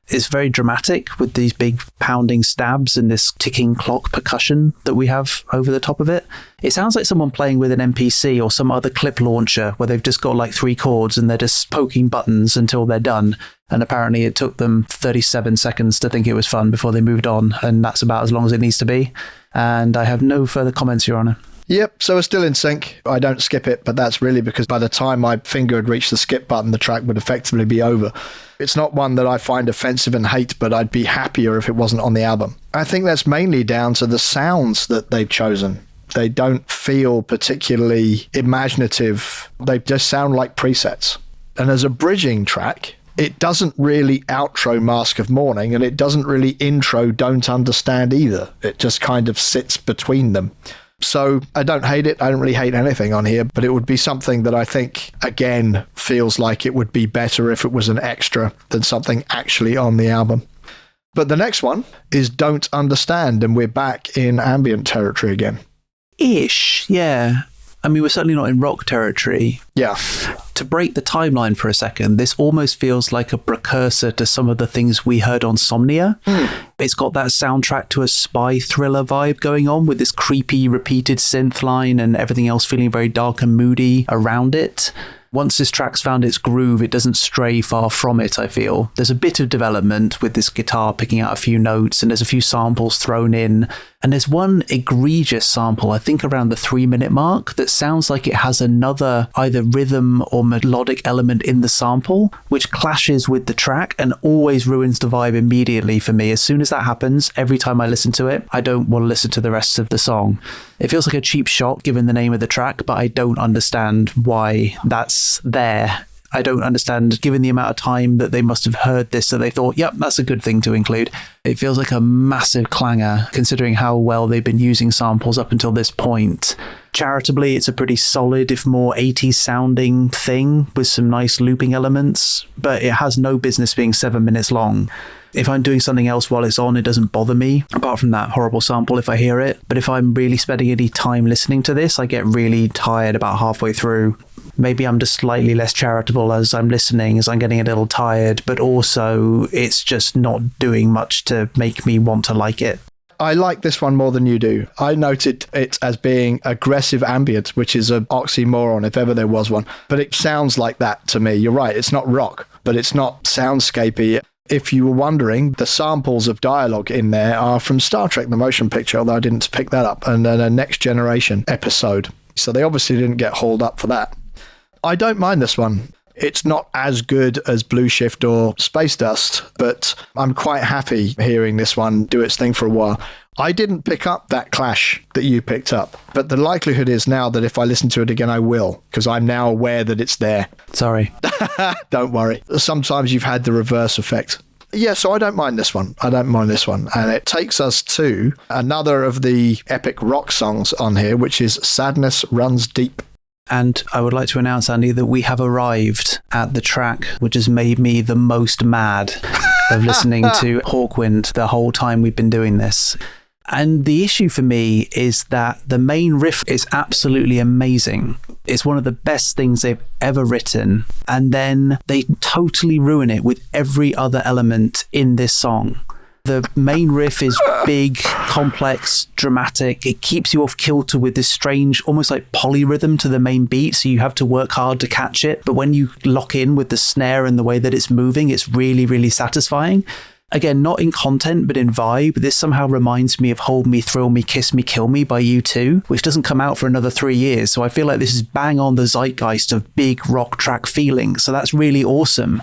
S2: It's very dramatic with these big pounding stabs and this ticking clock percussion that we have over the top of it. It sounds like someone playing with an MPC or some other clip launcher where they've just got like 3 chords and they're just poking buttons until they're done. And apparently it took them 37 seconds to think it was fun before they moved on. And that's about as long as it needs to be. And I have no further comments, Your Honour.
S1: Yep, so we're still in sync. I don't skip it, but that's really because by the time my finger had reached the skip button, the track would effectively be over. It's not one that I find offensive and hate, but I'd be happier if it wasn't on the album. I think that's mainly down to the sounds that they've chosen. They don't feel particularly imaginative. They just sound like presets. And as a bridging track, it doesn't really outro Mask of Mourning, and it doesn't really intro Don't Understand either. It just kind of sits between them. So I don't hate it. I don't really hate anything on here, but it would be something that I think, again, feels like it would be better if it was an extra than something actually on the album. But the next one is Don't Understand, and we're back in ambient territory again.
S2: Ish, yeah. I mean, we're certainly not in rock territory.
S1: Yeah.
S2: To break the timeline for a second, this almost feels like a precursor to some of the things we heard on Somnia. It's got that soundtrack to a spy thriller vibe going on with this creepy repeated synth line and everything else feeling very dark and moody around it. Once this track's found its groove, it doesn't stray far from it, I feel. There's a bit of development with this guitar picking out a few notes, and there's a few samples thrown in. And there's one egregious sample, I think around the 3-minute mark, that sounds like it has another either rhythm or melodic element in the sample, which clashes with the track and always ruins the vibe immediately for me. As soon as that happens, every time I listen to it, I don't want to listen to the rest of the song. It feels like a cheap shot given the name of the track, but I don't understand why that's there. I don't understand, given the amount of time that they must have heard this, that they thought, yep, that's a good thing to include. It feels like a massive clanger, considering how well they've been using samples up until this point. Charitably, it's a pretty solid, if more 80s sounding thing with some nice looping elements, but it has no business being 7 minutes long. If I'm doing something else while it's on, it doesn't bother me, apart from that horrible sample if I hear it. But if I'm really spending any time listening to this, I get really tired about halfway through. Maybe I'm just slightly less charitable as I'm listening, as I'm getting a little tired, but also it's just not doing much to make me want to like it.
S1: I like this one more than you do. I noted it as being aggressive ambient, which is an oxymoron if ever there was one. But it sounds like that to me. You're right, it's not rock, but it's not soundscapey. If you were wondering, the samples of dialogue in there are from Star Trek, the motion picture, although I didn't pick that up, and then a Next Generation episode. So they obviously didn't get hauled up for that. I don't mind this one. It's not as good as Blue Shift or Space Dust, but I'm quite happy hearing this one do its thing for a while. I didn't pick up that clash that you picked up, but the likelihood is now that if I listen to it again, I will, because I'm now aware that it's there.
S2: Sorry.
S1: Don't worry. Sometimes you've had the reverse effect. Yeah, so I don't mind this one. And it takes us to another of the epic rock songs on here, which is Sadness Runs Deep.
S2: And I would like to announce, Andy, that we have arrived at the track which has made me the most mad of listening to Hawkwind the whole time we've been doing this. And the issue for me is that the main riff is absolutely amazing. It's one of the best things they've ever written. And then they totally ruin it with every other element in this song. The main riff is big, complex, dramatic. It keeps you off kilter with this strange, almost like polyrhythm to the main beat, so you have to work hard to catch it. But when you lock in with the snare and the way that it's moving, it's really, really satisfying. Again, not in content, but in vibe. This somehow reminds me of Hold Me, Thrill Me, Kiss Me, Kill Me by U2, which doesn't come out for another 3 years. So I feel like this is bang on the zeitgeist of big rock track feeling. So that's really awesome.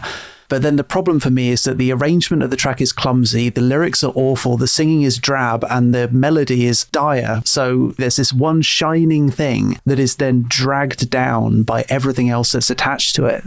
S2: But then the problem for me is that the arrangement of the track is clumsy, the lyrics are awful, the singing is drab, and the melody is dire. So there's this one shining thing that is then dragged down by everything else that's attached to it.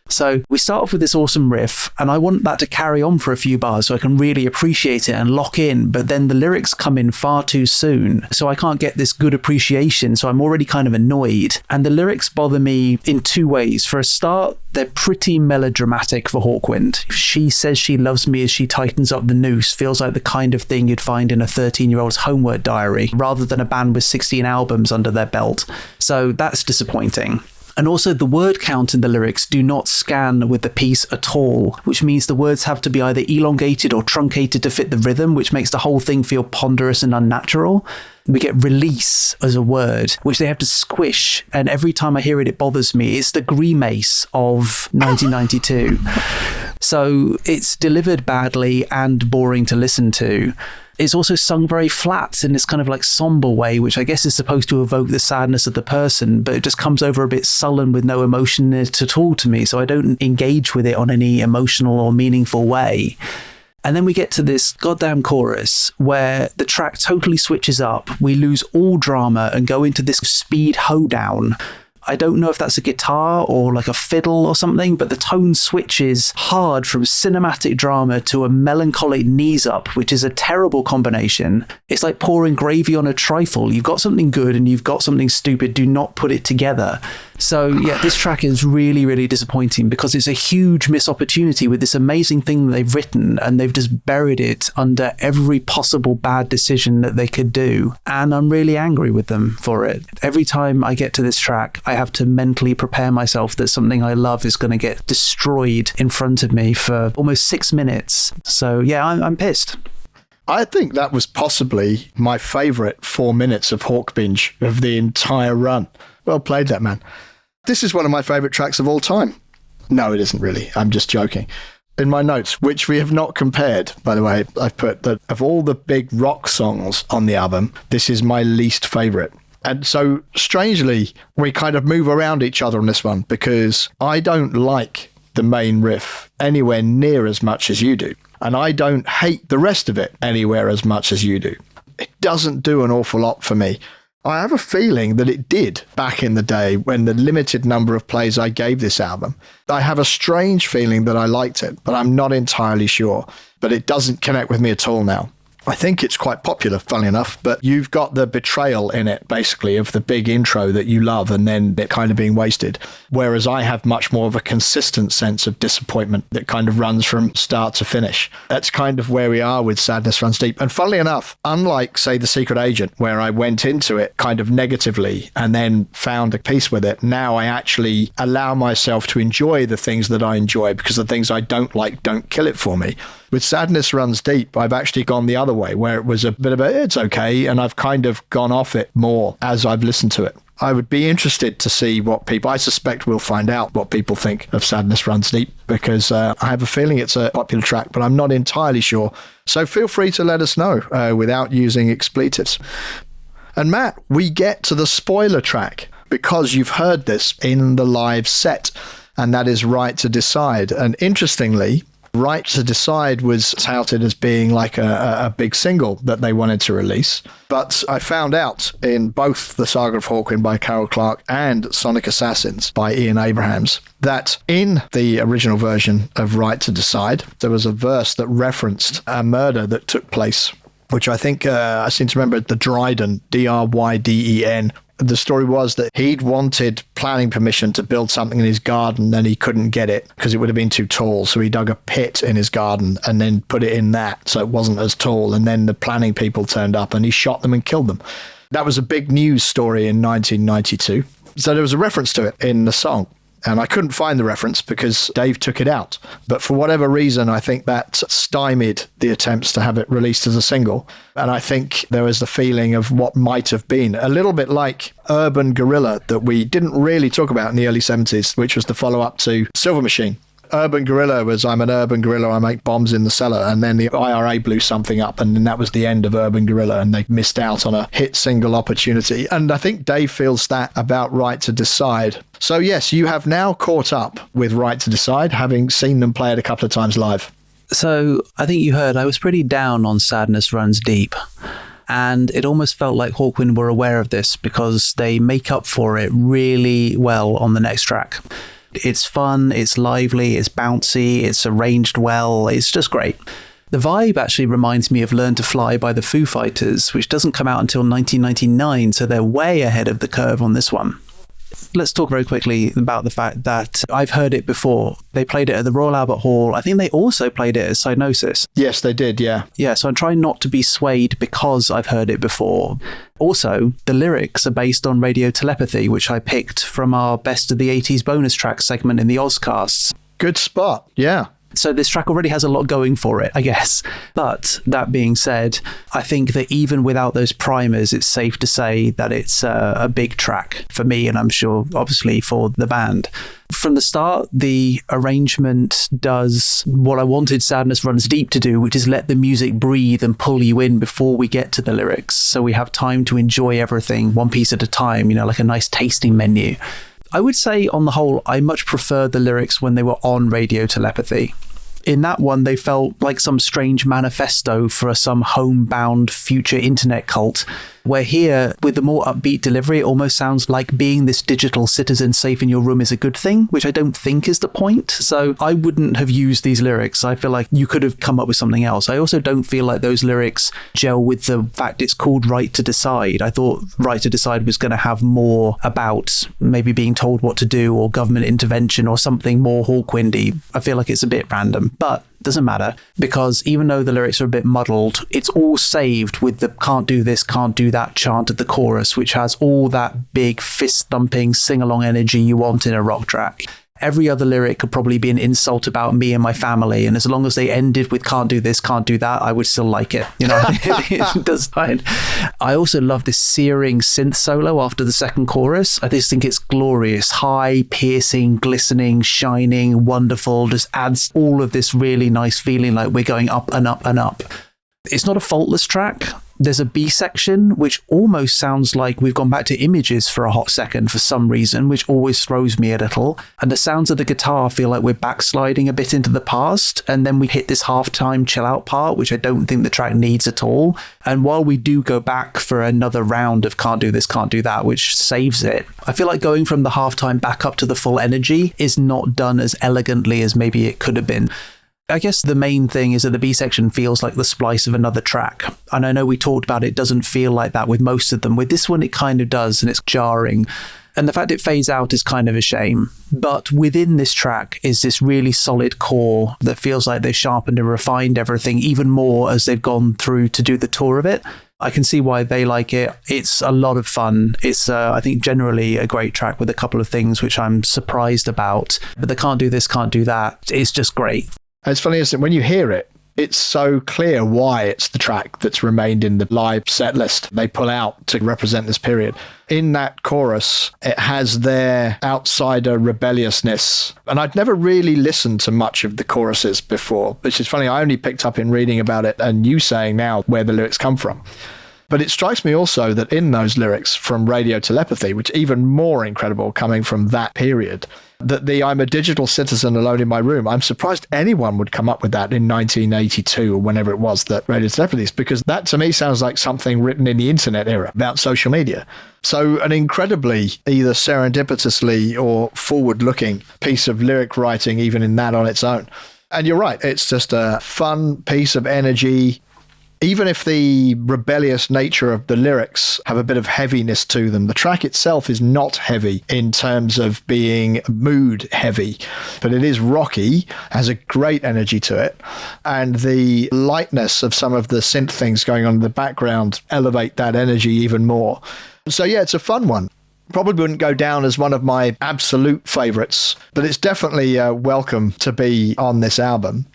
S2: So we start off with this awesome riff, and I want that to carry on for a few bars so I can really appreciate it and lock in, but then the lyrics come in far too soon, so I can't get this good appreciation, so I'm already kind of annoyed. And the lyrics bother me in two ways. For a start, they're pretty melodramatic for Hawkwind. She says she loves me as she tightens up the noose feels like the kind of thing you'd find in a 13-year-old's homework diary, rather than a band with 16 albums under their belt. So that's disappointing. And also the word count in the lyrics do not scan with the piece at all, which means the words have to be either elongated or truncated to fit the rhythm, which makes the whole thing feel ponderous and unnatural. We get release as a word, which they have to squish, and every time I hear it, it bothers me. It's the grimace of 1992. So it's delivered badly and boring to listen to. It's also sung very flat in this kind of like somber way, which I guess is supposed to evoke the sadness of the person, but it just comes over a bit sullen with no emotion in it at all to me, so I don't engage with it on any emotional or meaningful way. And then we get to this goddamn chorus where the track totally switches up. We lose all drama and go into this speed hoedown. I don't know if that's a guitar or like a fiddle or something, but the tone switches hard from cinematic drama to a melancholic knees up, which is a terrible combination. It's like pouring gravy on a trifle. You've got something good and you've got something stupid. Do not put it together. So yeah, this track is really, really disappointing because it's a huge missed opportunity with this amazing thing that they've written, and they've just buried it under every possible bad decision that they could do. And I'm really angry with them for it. Every time I get to this track, I have to mentally prepare myself that something I love is going to get destroyed in front of me for almost 6 minutes. So yeah, I'm pissed.
S1: I think that was possibly my favourite 4 minutes of Hawkbinge of the entire run. Well played, that man. This is one of my favourite tracks of all time. No, it isn't really. I'm just joking. In my notes, which we have not compared, by the way, I've put that of all the big rock songs on the album, this is my least favourite. And so, strangely, we kind of move around each other on this one because I don't like the main riff anywhere near as much as you do. And I don't hate the rest of it anywhere as much as you do. It doesn't do an awful lot for me. I have a feeling that it did back in the day when the limited number of plays I gave this album. I have a strange feeling that I liked it, but I'm not entirely sure. But it doesn't connect with me at all now. I think it's quite popular, funnily enough, but you've got the betrayal in it, basically, of the big intro that you love and then it kind of being wasted. Whereas I have much more of a consistent sense of disappointment that kind of runs from start to finish. That's kind of where we are with Sadness Runs Deep. And funnily enough, unlike, say, The Secret Agent, where I went into it kind of negatively and then found a peace with it, now I actually allow myself to enjoy the things that I enjoy because the things I don't like don't kill it for me. With Sadness Runs Deep, I've actually gone the other way, where it was a bit of it's okay, and I've kind of gone off it more as I've listened to it. I would be interested to see what people, I suspect we'll find out what people think of Sadness Runs Deep, because I have a feeling it's a popular track, but I'm not entirely sure. So feel free to let us know without using expletives. And Matt, we get to the spoiler track, because you've heard this in the live set, and that is Right to Decide. And interestingly, Right to Decide was touted as being like a big single that they wanted to release. But I found out in both The Saga of Hawkwind by Carol Clark and Sonic Assassins by Ian Abrahams that in the original version of Right to Decide, there was a verse that referenced a murder that took place, which I think I seem to remember the Dryden, Dryden. The story was that he'd wanted planning permission to build something in his garden and he couldn't get it because it would have been too tall. So he dug a pit in his garden and then put it in that so it wasn't as tall. And then the planning people turned up and he shot them and killed them. That was a big news story in 1992. So there was a reference to it in the song. And I couldn't find the reference because Dave took it out. But for whatever reason, I think that stymied the attempts to have it released as a single. And I think there was the feeling of what might have been a little bit like Urban Guerrilla that we didn't really talk about in the early 70s, which was the follow-up to Silver Machine. Urban Guerrilla was, I'm an urban guerrilla, I make bombs in the cellar. And then the IRA blew something up and then that was the end of Urban Guerrilla and they missed out on a hit single opportunity. And I think Dave feels that about Right to Decide. So yes, you have now caught up with Right to Decide, having seen them play it a couple of times live.
S2: So I think you heard I was pretty down on Sadness Runs Deep. And it almost felt like Hawkwind were aware of this because they make up for it really well on the next track. It's fun, it's lively, it's bouncy, it's arranged well, it's just great. The vibe actually reminds me of Learn to Fly by the Foo Fighters, which doesn't come out until 1999, so they're way ahead of the curve on this one. Let's talk very quickly about the fact that I've heard it before. They played it at the Royal Albert Hall. I think they also played it at Cyanosis.
S1: Yes, they did, yeah.
S2: Yeah, so I'm trying not to be swayed because I've heard it before. Also, the lyrics are based on Radio Telepathy, which I picked from our Best of the 80s bonus track segment in the Ozcasts.
S1: Good spot, yeah.
S2: So this track already has a lot going for it, I guess. But that being said, I think that even without those primers, it's safe to say that it's a big track for me, and I'm sure, obviously, for the band. From the start, the arrangement does what I wanted Sadness Runs Deep to do, which is let the music breathe and pull you in before we get to the lyrics. So we have time to enjoy everything one piece at a time, like a nice tasting menu. I would say, on the whole, I much prefer the lyrics when they were on Radio Telepathy. In that one, they felt like some strange manifesto for some homebound future internet cult, where here, with the more upbeat delivery, it almost sounds like being this digital citizen safe in your room is a good thing, which I don't think is the point. So I wouldn't have used these lyrics. I feel like you could have come up with something else. I also don't feel like those lyrics gel with the fact it's called Right to Decide. I thought Right to Decide was going to have more about maybe being told what to do or government intervention or something more Hawkwindy. I feel like it's a bit random, but doesn't matter, because even though the lyrics are a bit muddled, it's all saved with the can't do this, can't do that chant at the chorus, which has all that big fist thumping sing along energy you want in a rock track. Every other lyric could probably be an insult about me and my family, and as long as they ended with "can't do this, can't do that," I would still like it. You know, it does fine. I also love this searing synth solo after the second chorus. I just think it's glorious, high, piercing, glistening, shining, wonderful. Just adds all of this really nice feeling like we're going up and up and up. It's not a faultless track. There's a B section, which almost sounds like we've gone back to Images for a hot second for some reason, which always throws me a little. And the sounds of the guitar feel like we're backsliding a bit into the past. And then we hit this halftime chill out part, which I don't think the track needs at all. And while we do go back for another round of "can't do this, can't do that," which saves it, I feel like going from the halftime back up to the full energy is not done as elegantly as maybe it could have been. I guess the main thing is that the B section feels like the splice of another track. And I know we talked about it doesn't feel like that with most of them. With this one, it kind of does, and it's jarring. And the fact it fades out is kind of a shame. But within this track is this really solid core that feels like they've sharpened and refined everything even more as they've gone through to do the tour of it. I can see why they like it. It's a lot of fun. It's, I think, generally a great track with a couple of things which I'm surprised about. But the "can't do this, can't do that" is just great.
S1: It's funny, isn't it? When you hear it, it's so clear why it's the track that's remained in the live set list they pull out to represent this period. In that chorus, it has their outsider rebelliousness. And I'd never really listened to much of the choruses before, which is funny. I only picked up in reading about it and you saying now where the lyrics come from. But it strikes me also that in those lyrics from Radio Telepathy, which even more incredible coming from that period, that the "I'm a digital citizen alone in my room," I'm surprised anyone would come up with that in 1982 or whenever it was that Radio Telepathy is, because that to me sounds like something written in the internet era about social media. So an incredibly either serendipitously or forward-looking piece of lyric writing, even in that on its own. And you're right, it's just a fun piece of energy. Even if the rebellious nature of the lyrics have a bit of heaviness to them, the track itself is not heavy in terms of being mood heavy, but it is rocky, has a great energy to it, and the lightness of some of the synth things going on in the background elevate that energy even more. So yeah, it's a fun one. Probably wouldn't go down as one of my absolute favorites, but it's definitely welcome to be on this album.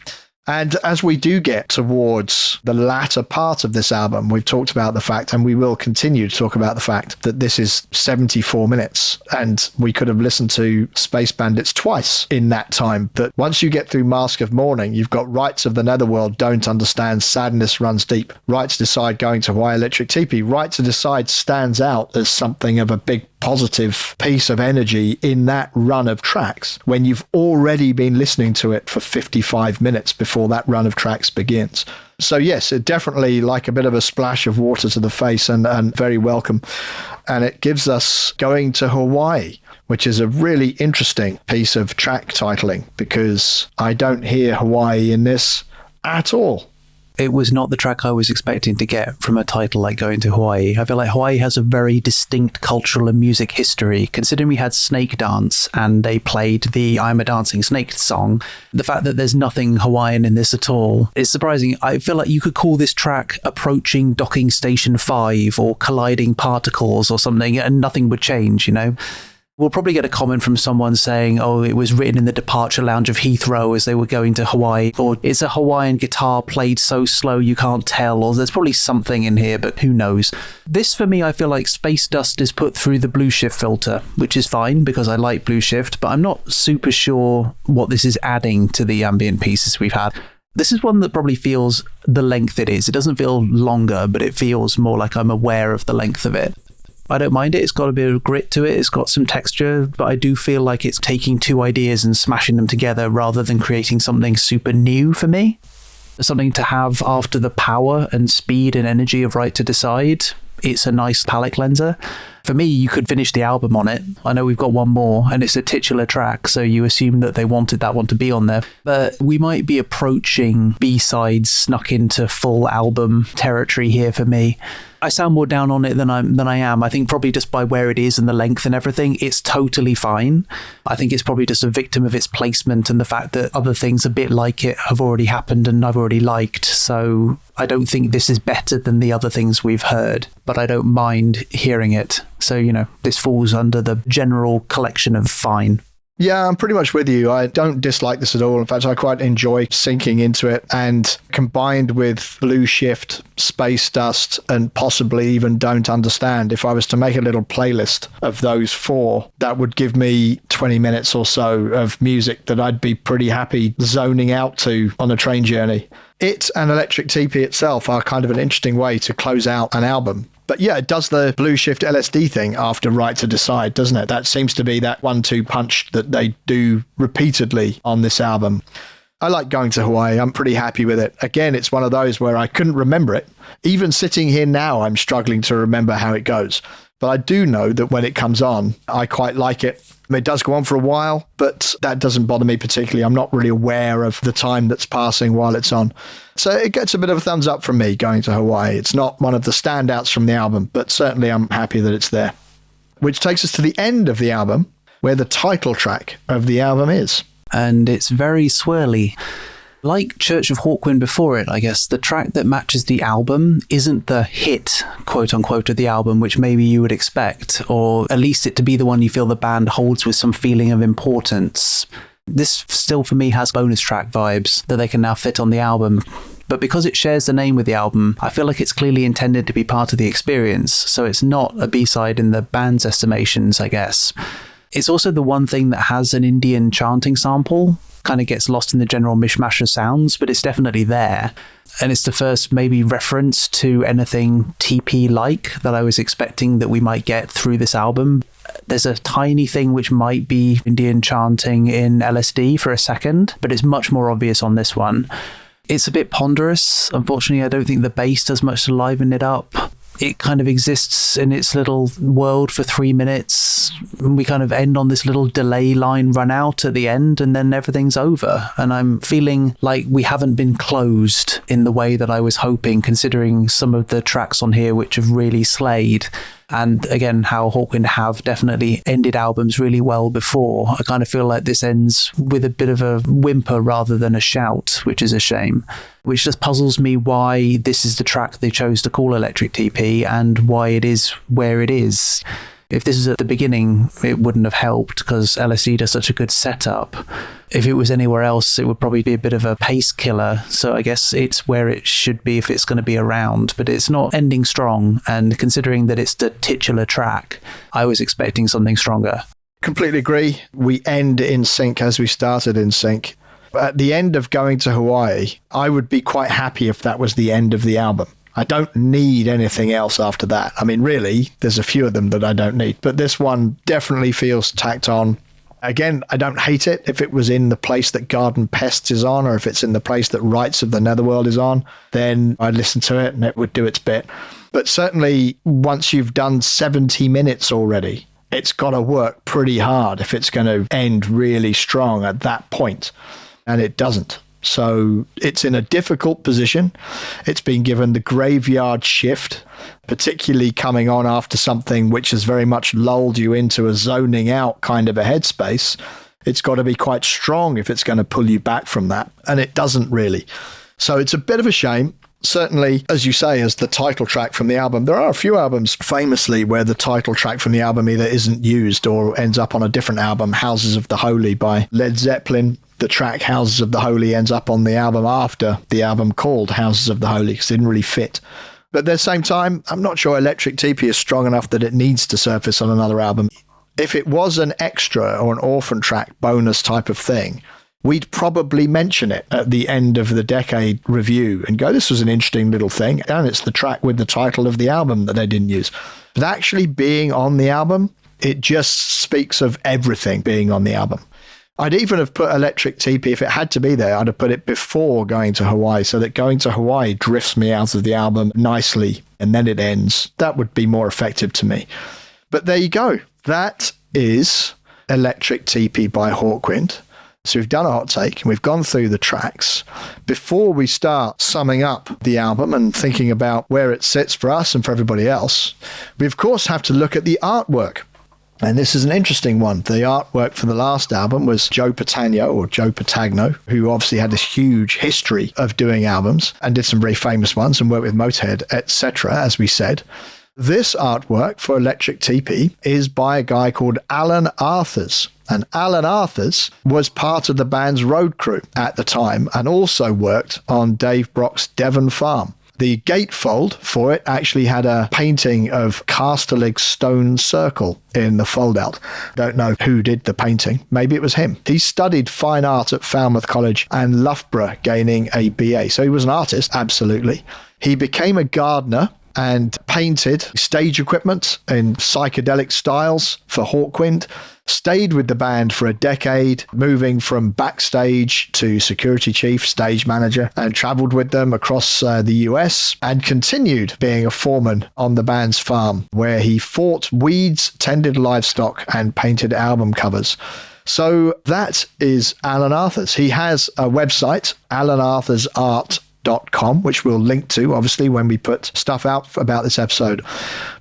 S1: And as we do get towards the latter part of this album, we've talked about the fact, and we will continue to talk about the fact, that this is 74 minutes. And we could have listened to Space Bandits twice in that time. But once you get through Mask of Mourning, you've got Rights of the Netherworld, Don't Understand, Sadness Runs Deep, Right to Decide, Going to Hawaii Electric Tepee. Right to Decide stands out as something of a big positive piece of energy in that run of tracks when you've already been listening to it for 55 minutes before that run of tracks begins. So yes, it definitely like a bit of a splash of water to the face and very welcome. And it gives us Going to Hawaii, which is a really interesting piece of track titling because I don't hear Hawaii in this at all.
S2: It was not the track I was expecting to get from a title like Going to Hawaii. I feel like Hawaii has a very distinct cultural and music history. Considering we had Snake Dance and they played the I'm a Dancing Snake song, the fact that there's nothing Hawaiian in this at all is surprising. I feel like you could call this track Approaching Docking Station 5 or Colliding Particles or something and nothing would change, you know? We'll probably get a comment from someone saying, oh, it was written in the departure lounge of Heathrow as they were going to Hawaii, or it's a Hawaiian guitar played so slow you can't tell, or there's probably something in here, but who knows. This, for me, I feel like Space Dust is put through the Blue Shift filter, which is fine because I like Blue Shift, but I'm not super sure what this is adding to the ambient pieces we've had. This is one that probably feels the length it is. It doesn't feel longer, but it feels more like I'm aware of the length of it. I don't mind it. It's got a bit of grit to it. It's got some texture, but I do feel like it's taking two ideas and smashing them together rather than creating something super new for me. Something to have after the power and speed and energy of Right to Decide. It's a nice palate cleanser. For me, you could finish the album on it. I know we've got one more, and it's a titular track, so you assume that they wanted that one to be on there. But we might be approaching B-sides snuck into full album territory here for me. I sound more down on it than I am. I think probably just by where it is and the length and everything, it's totally fine. I think it's probably just a victim of its placement and the fact that other things a bit like it have already happened and I've already liked. So I don't think this is better than the other things we've heard, but I don't mind hearing it. So, you know, this falls under the general collection of fine.
S1: Yeah, I'm pretty much with you. I don't dislike this at all. In fact, I quite enjoy sinking into it, and combined with Blue Shift, Space Dust, and possibly even Don't Understand, if I was to make a little playlist of those four, that would give me 20 minutes or so of music that I'd be pretty happy zoning out to on a train journey. It and Electric Tepee itself are kind of an interesting way to close out an album. But yeah, it does the Blue Shift LSD thing after Right to Decide, doesn't it? That seems to be that 1-2 punch that they do repeatedly on this album. I like Going to Hawaii. I'm pretty happy with it. Again, it's one of those where I couldn't remember it. Even sitting here now, I'm struggling to remember how it goes. But I do know that when it comes on, I quite like it. It does go on for a while, but that doesn't bother me particularly. I'm not really aware of the time that's passing while it's on. So it gets a bit of a thumbs up from me, Going to Hawaii. It's not one of the standouts from the album, but certainly I'm happy that it's there. Which takes us to the end of the album, where the title track of the album is.
S2: And it's very swirly. Like Church of Hawkwind before it, I guess, the track that matches the album isn't the hit, quote-unquote, of the album, which maybe you would expect, or at least it to be the one you feel the band holds with some feeling of importance. This still, for me, has bonus track vibes that they can now fit on the album. But because it shares the name with the album, I feel like it's clearly intended to be part of the experience, so it's not a B-side in the band's estimations, I guess. It's also the one thing that has an Indian chanting sample. Kind of gets lost in the general mishmash of sounds, but it's definitely there. And it's the first maybe reference to anything TP-like that I was expecting that we might get through this album. There's a tiny thing which might be Indian chanting in LSD for a second, but it's much more obvious on this one. It's a bit ponderous. Unfortunately, I don't think the bass does much to liven it up. It kind of exists in its little world for 3 minutes. We kind of end on this little delay line run out at the end, and then everything's over. And I'm feeling like we haven't been closed in the way that I was hoping, considering some of the tracks on here which have really slayed. And again, how Hawkwind have definitely ended albums really well before. I kind of feel like this ends with a bit of a whimper rather than a shout, which is a shame. Which just puzzles me why this is the track they chose to call Electric Tepee and why it is where it is. If this is at the beginning, it wouldn't have helped because LSD does such a good setup. If it was anywhere else, it would probably be a bit of a pace killer. So I guess it's where it should be if it's going to be around, but it's not ending strong. And considering that it's the titular track, I was expecting something stronger.
S1: Completely agree. We end in sync as we started in sync. At the end of Going to Hawaii, I would be quite happy if that was the end of the album. I don't need anything else after that. I mean, really, there's a few of them that I don't need, but this one definitely feels tacked on. Again, I don't hate it if it was in the place that Garden Pests is on, or if it's in the place that Rights of the Netherworld is on, then I'd listen to it and it would do its bit. But certainly, once you've done 70 minutes already, it's got to work pretty hard if it's going to end really strong at that point. And it doesn't. So it's in a difficult position. It's been given the graveyard shift, particularly coming on after something which has very much lulled you into a zoning out kind of a headspace. It's got to be quite strong if it's going to pull you back from that. And it doesn't really. So it's a bit of a shame. Certainly, as you say, as the title track from the album, there are a few albums famously where the title track from the album either isn't used or ends up on a different album. Houses of the Holy by Led Zeppelin. The track Houses of the Holy ends up on the album after the album called Houses of the Holy because it didn't really fit. But at the same time, I'm not sure Electric Tepee is strong enough that it needs to surface on another album. If it was an extra or an orphan track bonus type of thing, we'd probably mention it at the end of the decade review and go, this was an interesting little thing. And it's the track with the title of the album that they didn't use. But actually being on the album, it just speaks of everything being on the album. I'd even have put Electric Tepee, if it had to be there, I'd have put it before Going to Hawaii so that Going to Hawaii drifts me out of the album nicely and then it ends. That would be more effective to me. But there you go. That is Electric Tepee by Hawkwind. So we've done a hot take and we've gone through the tracks. Before we start summing up the album and thinking about where it sits for us and for everybody else, we of course have to look at the artwork. And this is an interesting one. The artwork for the last album was Joe Patagno, who obviously had this huge history of doing albums and did some very famous ones and worked with Motorhead, etc., as we said. This artwork for Electric Tepee is by a guy called Alan Arthurs. And Alan Arthurs was part of the band's road crew at the time and also worked on Dave Brock's Devon Farm. The gatefold for it actually had a painting of Casterlig's stone circle in the foldout. Don't know who did the painting. Maybe it was him. He studied fine art at Falmouth College and Loughborough, gaining a BA. So he was an artist, absolutely. He became a gardener and painted stage equipment in psychedelic styles for Hawkwind. Stayed with the band for a decade, moving from backstage to security chief, stage manager, and travelled with them across the US, and continued being a foreman on the band's farm, where he fought weeds, tended livestock, and painted album covers. So that is Alan Arthurs. He has a website, alanarthursart.com, which we'll link to, obviously, when we put stuff out about this episode.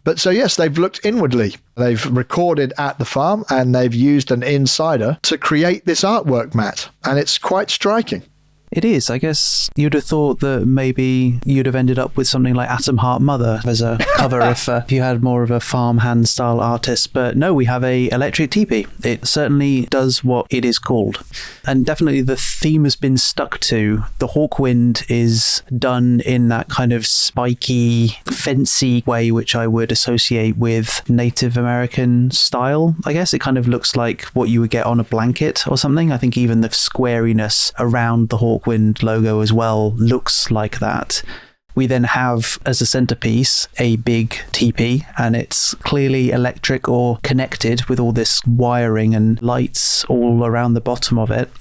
S1: But so, yes, they've looked inwardly. They've recorded at the farm and they've used an insider to create this artwork, Matt. And it's quite striking.
S2: It is. I guess you'd have thought that maybe you'd have ended up with something like Atom Heart Mother as a cover if you had more of a farmhand style artist. But no, we have a Electric Tepee. It certainly does what it is called. And definitely the theme has been stuck to. The Hawkwind is done in that kind of spiky, fancy way, which I would associate with Native American style. I guess it kind of looks like what you would get on a blanket or something. I think even the squariness around the Hawkwind logo as well looks like that. We then have as a centerpiece a big teepee, and it's clearly electric or connected with all this wiring and lights all around the bottom of it.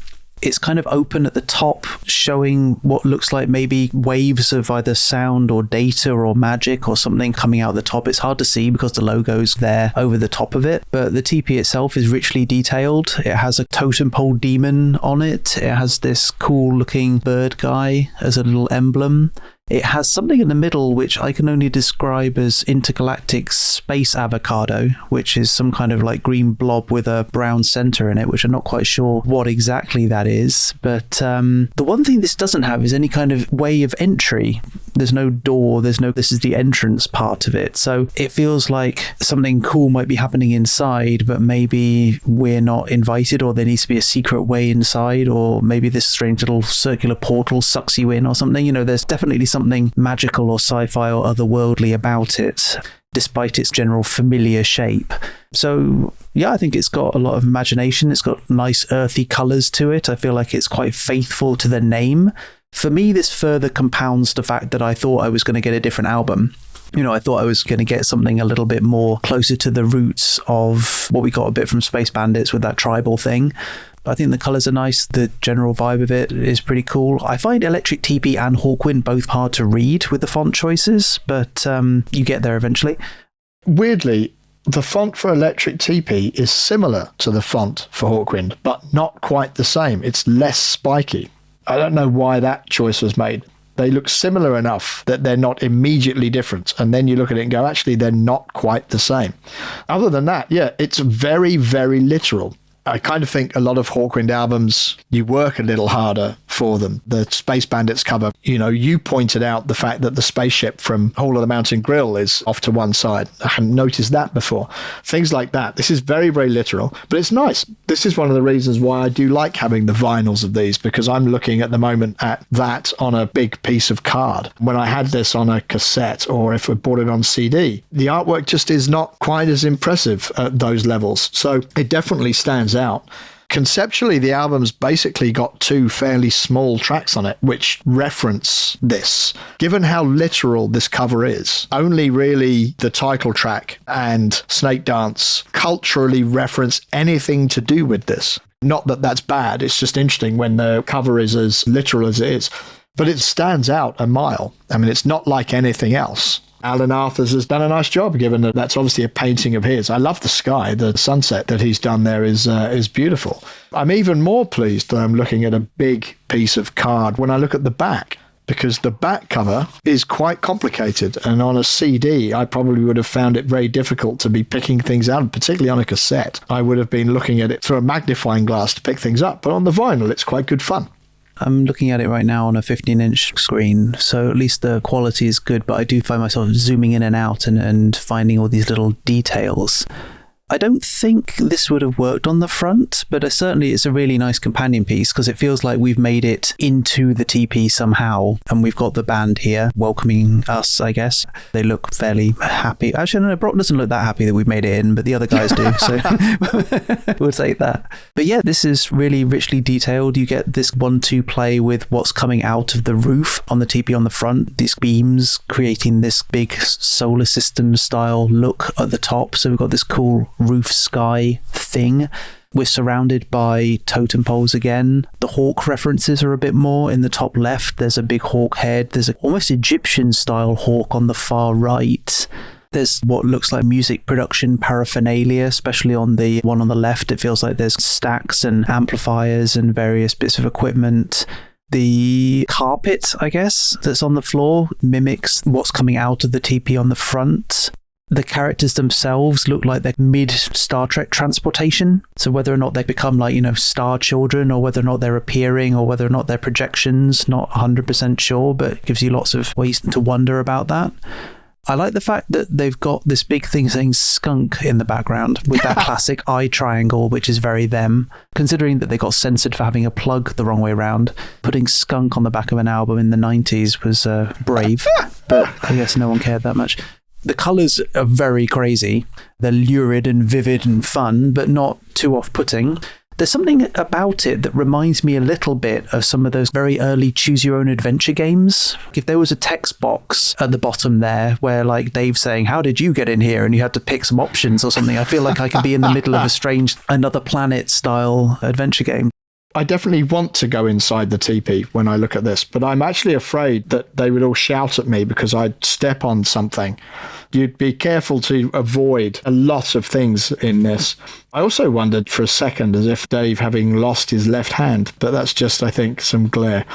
S2: It's kind of open at the top, showing what looks like maybe waves of either sound or data or magic or something coming out the top. It's hard to see because the logo's there over the top of it, but the teepee itself is richly detailed. It has a totem pole demon on it. It has this cool looking bird guy as a little emblem. It has something in the middle which I can only describe as intergalactic space avocado, which is some kind of like green blob with a brown center in it, which I'm not quite sure what exactly that is. But the one thing this doesn't have is any kind of way of entry. There's no door, this is the entrance part of it. So it feels like something cool might be happening inside, but maybe we're not invited, or there needs to be a secret way inside, or maybe this strange little circular portal sucks you in or something. You know, there's definitely something magical or sci-fi or otherworldly about it, despite its general familiar shape. So yeah, I think it's got a lot of imagination. It's got nice earthy colours to it. I feel like it's quite faithful to the name. For me, this further compounds the fact that I thought I was going to get a different album. You know, I thought I was going to get something a little bit more closer to the roots of what we got a bit from Space Bandits with that tribal thing. I think the colours are nice. The general vibe of it is pretty cool. I find Electric Tepee and Hawkwind both hard to read with the font choices, but you get there eventually.
S1: Weirdly, the font for Electric Tepee is similar to the font for Hawkwind, but not quite the same. It's less spiky. I don't know why that choice was made. They look similar enough that they're not immediately different. And then you look at it and go, actually, they're not quite the same. Other than that, yeah, it's very, very literal. I kind of think a lot of Hawkwind albums, you work a little harder for them. The Space Bandits cover, you know, you pointed out the fact that the spaceship from Hall of the Mountain Grill is off to one side. I hadn't noticed that before. Things like that. This is very, very literal, but it's nice. This is one of the reasons why I do like having the vinyls of these, because I'm looking at the moment at that on a big piece of card. When I had this on a cassette, or if I bought it on CD, the artwork just is not quite as impressive at those levels. So it definitely stands out. Conceptually, the album's basically got two fairly small tracks on it which reference this. Given how literal this cover is, only really the title track and Snake Dance culturally reference anything to do with this. Not that that's bad, it's just interesting when the cover is as literal as it is. But it stands out a mile. I mean, it's not like anything else. Alan Arthurs has done a nice job, given that that's obviously a painting of his. I love the sky. The sunset that he's done there is beautiful. I'm even more pleased that I'm looking at a big piece of card when I look at the back, because the back cover is quite complicated. And on a CD, I probably would have found it very difficult to be picking things out, particularly on a cassette. I would have been looking at it through a magnifying glass to pick things up. But on the vinyl, it's quite good fun.
S2: I'm looking at it right now on a 15-inch screen, so at least the quality is good, but I do find myself zooming in and out and finding all these little details. I don't think this would have worked on the front, but certainly it's a really nice companion piece because it feels like we've made it into the Tepee somehow. And we've got the band here welcoming us, I guess. They look fairly happy. Actually, no, Brock doesn't look that happy that we've made it in, but the other guys do. So we'll take that. But yeah, this is really richly detailed. You get this 1-2 play with what's coming out of the roof on the Tepee on the front. These beams creating this big solar system style look at the top. So we've got this cool roof sky thing. We're surrounded by totem poles again. The hawk references are a bit more. In the top left, there's a big hawk head. There's an almost Egyptian style hawk on the far right. There's what looks like music production paraphernalia, especially on the one on the left. It feels like there's stacks and amplifiers and various bits of equipment. The carpet, I guess, that's on the floor mimics what's coming out of the Tepee on the front. The characters themselves look like they're mid-Star Trek transportation. So whether or not they become like, star children, or whether or not they're appearing, or whether or not they're projections, not 100% sure, but it gives you lots of ways to wonder about that. I like the fact that they've got this big thing saying skunk in the background with that classic eye triangle, which is very them. Considering that they got censored for having a plug the wrong way around, putting skunk on the back of an album in the 90s was brave, but I guess no one cared that much. The colours are very crazy. They're lurid and vivid and fun, but not too off-putting. There's something about it that reminds me a little bit of some of those very early choose-your-own-adventure games. If there was a text box at the bottom there where, like, Dave's saying, how did you get in here? And you had to pick some options or something. I feel like I could be in the middle of a strange Another Planet-style adventure game.
S1: I definitely want to go inside the Tepee when I look at this, but I'm actually afraid that they would all shout at me because I'd step on something. You'd be careful to avoid a lot of things in this. I also wondered for a second as if Dave having lost his left hand, but that's just, I think, some glare.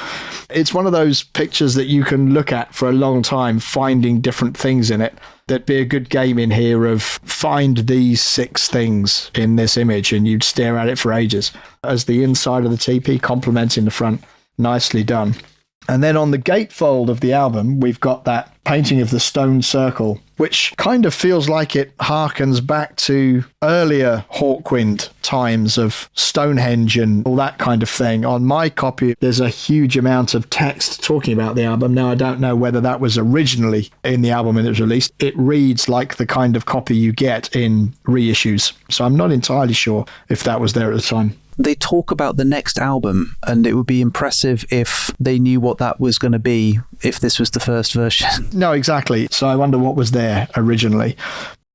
S1: It's one of those pictures that you can look at for a long time, finding different things in it. There'd be a good game in here of find these 6 things in this image, and you'd stare at it for ages. As the inside of the Tepee complementing the front, nicely done. And then on the gatefold of the album, we've got that painting of the stone circle, which kind of feels like it harkens back to earlier Hawkwind times of Stonehenge and all that kind of thing. On my copy, there's a huge amount of text talking about the album. Now, I don't know whether that was originally in the album when it was released. It reads like the kind of copy you get in reissues. So I'm not entirely sure if that was there at the time.
S2: They talk about the next album, and it would be impressive if they knew what that was going to be if this was the first version.
S1: No, exactly. So I wonder what was there originally.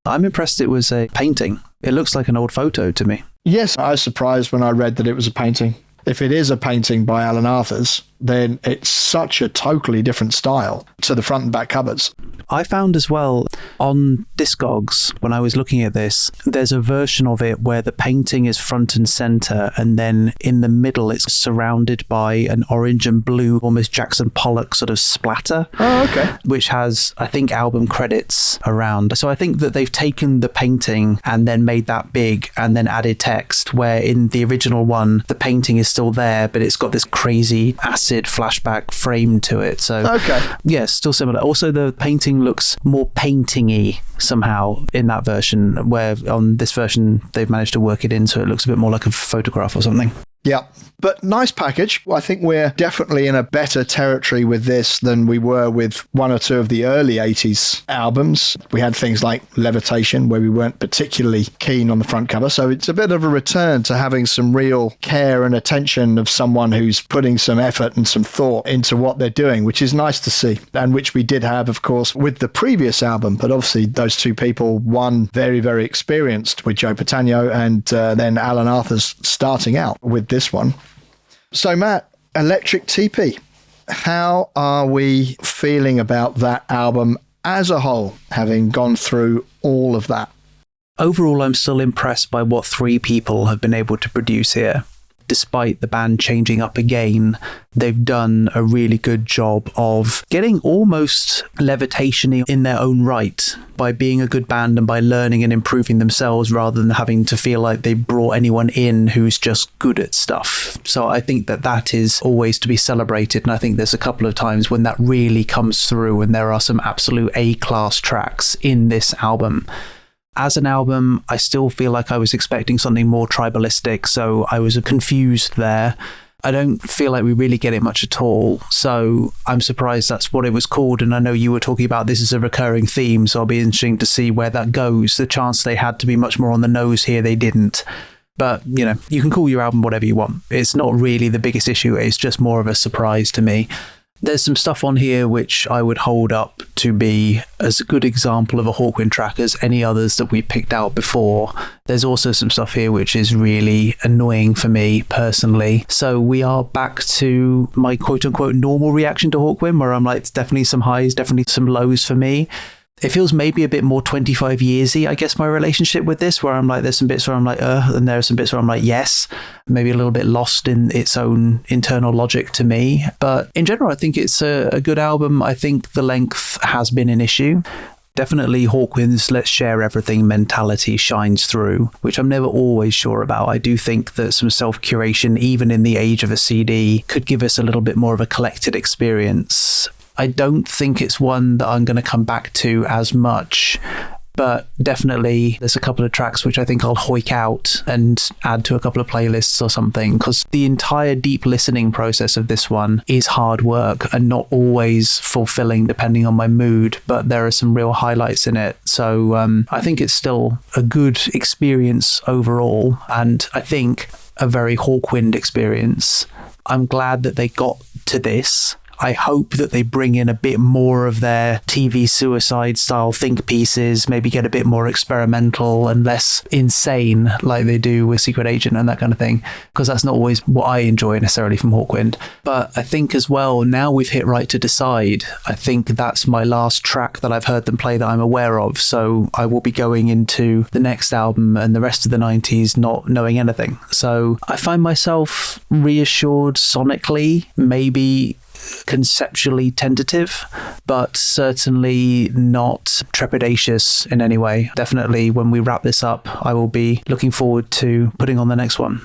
S2: I'm impressed it was a painting. It looks like an old photo to me.
S1: Yes, I was surprised when I read that it was a painting. If it is a painting by Alan Arthurs, then it's such a totally different style to the front and back covers.
S2: I found as well on Discogs, when I was looking at this, there's a version of it where the painting is front and center, and then in the middle it's surrounded by an orange and blue, almost Jackson Pollock sort of splatter.
S1: Oh, okay.
S2: Which has, I think, album credits around. So I think that they've taken the painting and then made that big and then added text, where in the original one, the painting is still there, but it's got this crazy acid flashback frame to it. So,
S1: okay.
S2: Yeah, still similar. Also, the painting looks more painting-y somehow in that version, where on this version, they've managed to work it in so it looks a bit more like a photograph or something.
S1: Yeah, but nice package. I think we're definitely in a better territory with this than we were with one or two of the early 80s albums. We had things like Levitation, where we weren't particularly keen on the front cover. So it's a bit of a return to having some real care and attention of someone who's putting some effort and some thought into what they're doing, which is nice to see, and which we did have, of course, with the previous album. But obviously those two people, one very, very experienced with Joe Patagno, and then Alan Arthurs starting out with this one. So Matt, Electric Tepee, how are we feeling about that album as a whole, having gone through all of that?
S2: Overall, I'm still impressed by what 3 people have been able to produce here. despite the band changing up again, they've done a really good job of getting almost levitation in their own right by being a good band and by learning and improving themselves rather than having to feel like they brought anyone in who's just good at stuff. So I think that is always to be celebrated, and I think there's a couple of times when that really comes through and there are some absolute A-class tracks in this album. As an album, I still feel like I was expecting something more tribalistic, so I was confused there. I don't feel like we really get it much at all, so I'm surprised that's what it was called, and I know you were talking about this as a recurring theme, so I'll be interesting to see where that goes. The chance they had to be much more on the nose here, they didn't. But, you know, you can call your album whatever you want. It's not really the biggest issue, it's just more of a surprise to me. There's some stuff on here which I would hold up to be as a good example of a Hawkwind track as any others that we picked out before. There's also some stuff here which is really annoying for me personally. So we are back to my quote-unquote normal reaction to Hawkwind, where I'm like, it's definitely some highs, definitely some lows for me. It feels maybe a bit more 25 yearsy, I guess, my relationship with this, where I'm like, there's some bits where I'm like, and there are some bits where I'm like, yes, maybe a little bit lost in its own internal logic to me. But in general, I think it's a good album. I think the length has been an issue. Definitely Hawkwind's let's share everything mentality shines through, which I'm never always sure about. I do think that some self-curation, even in the age of a CD, could give us a little bit more of a collected experience. I don't think it's one that I'm going to come back to as much, but definitely there's a couple of tracks which I think I'll hoik out and add to a couple of playlists or something, because the entire deep listening process of this one is hard work and not always fulfilling depending on my mood, but there are some real highlights in it. So I think it's still a good experience overall, and I think a very Hawkwind experience. I'm glad that they got to this. I hope that they bring in a bit more of their TV suicide style think pieces, maybe get a bit more experimental and less insane like they do with Secret Agent and that kind of thing, because that's not always what I enjoy necessarily from Hawkwind. But I think as well, now we've hit Right to Decide, I think that's my last track that I've heard them play that I'm aware of, so I will be going into the next album and the rest of the 90s not knowing anything. So I find myself reassured sonically, maybe conceptually tentative, but certainly not trepidatious in any way. Definitely when we wrap this up, I will be looking forward to putting on the next one.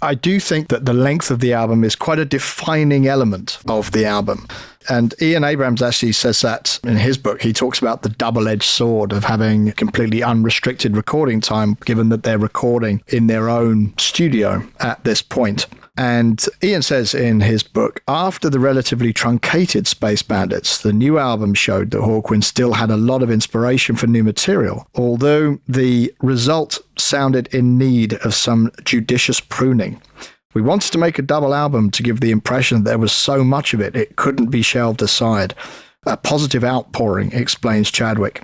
S1: I do think that the length of the album is quite a defining element of the album. And Ian Abrams actually says that in his book. He talks about the double-edged sword of having completely unrestricted recording time, given that they're recording in their own studio at this point. And Ian says in his book, after the relatively truncated Space Bandits, the new album showed that Hawkwind still had a lot of inspiration for new material, although the result sounded in need of some judicious pruning. We wanted to make a double album to give the impression that there was so much of it, it couldn't be shelved aside. A positive outpouring, explains Chadwick.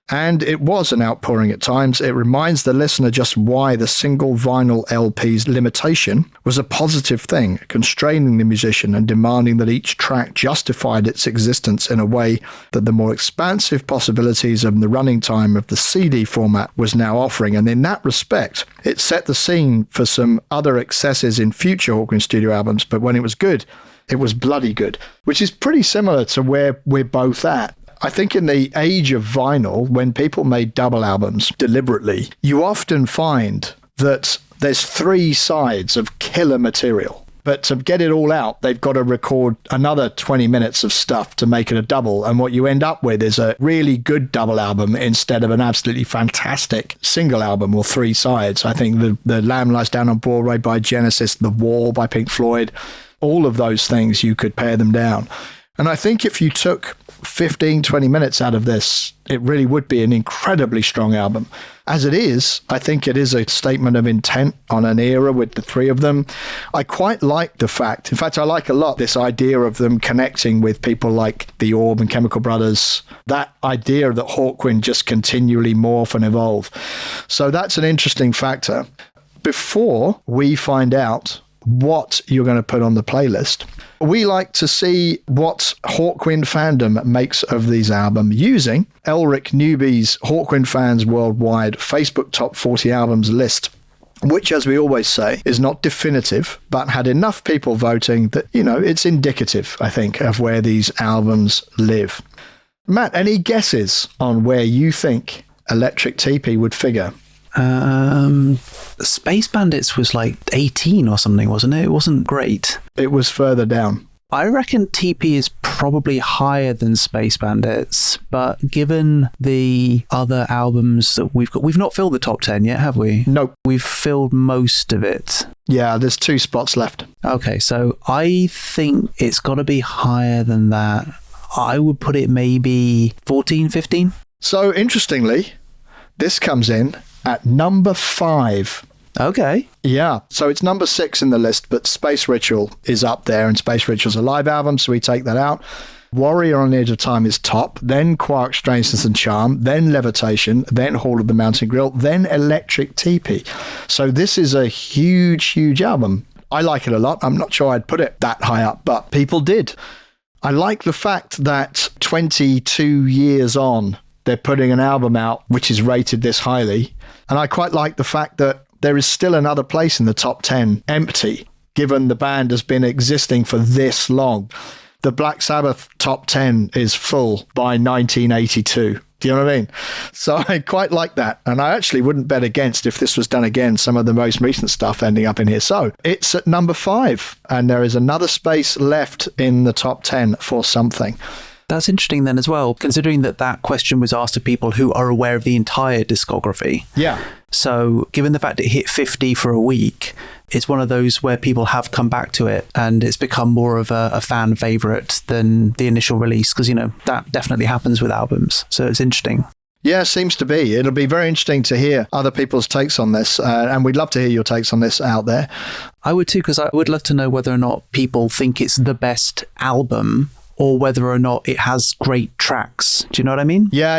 S1: And it was an outpouring at times. It reminds the listener just why the single vinyl LP's limitation was a positive thing, constraining the musician and demanding that each track justified its existence in a way that the more expansive possibilities of the running time of the CD format was now offering. And in that respect, it set the scene for some other excesses in future Hawkwind studio albums, but when it was good, it was bloody good, which is pretty similar to where we're both at. I think in the age of vinyl, when people made double albums deliberately, you often find that there's three sides of killer material. But to get it all out, they've got to record another 20 minutes of stuff to make it a double. And what you end up with is a really good double album instead of an absolutely fantastic single album or three sides. I think the Lamb Lies Down on Broadway by Genesis, The Wall by Pink Floyd, all of those things, you could pare them down. And I think if you took 15, 20 minutes out of this, it really would be an incredibly strong album. As it is, I think it is a statement of intent on an era with the three of them. I quite like the fact, in fact, I like a lot this idea of them connecting with people like The Orb and Chemical Brothers, that idea that Hawkwind just continually morph and evolve. So that's an interesting factor. Before we find out what you're going to put on the playlist, we like to see what Hawkwind fandom makes of these albums using Elric Newby's Hawkwind Fans Worldwide Facebook Top 40 Albums list. which, as we always say, is not definitive, but had enough people voting that, it's indicative, I think, of where these albums live. Matt, any guesses on where you think Electric Tepee would figure?
S2: Space Bandits was like 18 or something, wasn't it? It wasn't great.
S1: It was further down.
S2: I reckon Tepee is probably higher than Space Bandits, but given the other albums that we've got, we've not filled the top 10 yet, have we?
S1: Nope.
S2: We've filled most of it.
S1: Yeah, there's 2 spots left.
S2: Okay, so I think it's got to be higher than that. I would put it maybe 14, 15.
S1: So, interestingly, this comes in at number 5.
S2: Okay.
S1: Yeah, so it's number 6 in the list, but Space Ritual is up there, and Space Ritual's a live album, so we take that out. Warrior on the Edge of Time is top, then Quark, Strangeness and Charm, then Levitation, then Hall of the Mountain Grill, then Electric Tepee. So this is a huge, huge album. I like it a lot. I'm not sure I'd put it that high up, but people did. I like the fact that 22 years on, they're putting an album out which is rated this highly. And I quite like the fact that there is still another place in the top 10 empty, given the band has been existing for this long. The Black Sabbath top 10 is full by 1982. Do you know what I mean? So I quite like that. And I actually wouldn't bet against, if this was done again, some of the most recent stuff ending up in here. So it's at number 5, and there is another space left in the top 10 for something.
S2: That's interesting then as well, considering that question was asked to people who are aware of the entire discography.
S1: Yeah.
S2: So given the fact it hit 50 for a week, it's one of those where people have come back to it and it's become more of a fan favorite than the initial release, because, that definitely happens with albums. So it's interesting.
S1: Yeah, seems to be. It'll be very interesting to hear other people's takes on this, and we'd love to hear your takes on this out there.
S2: I would too, because I would love to know whether or not people think it's the best album or whether or not it has great tracks. Do you know what I mean?
S1: Yeah,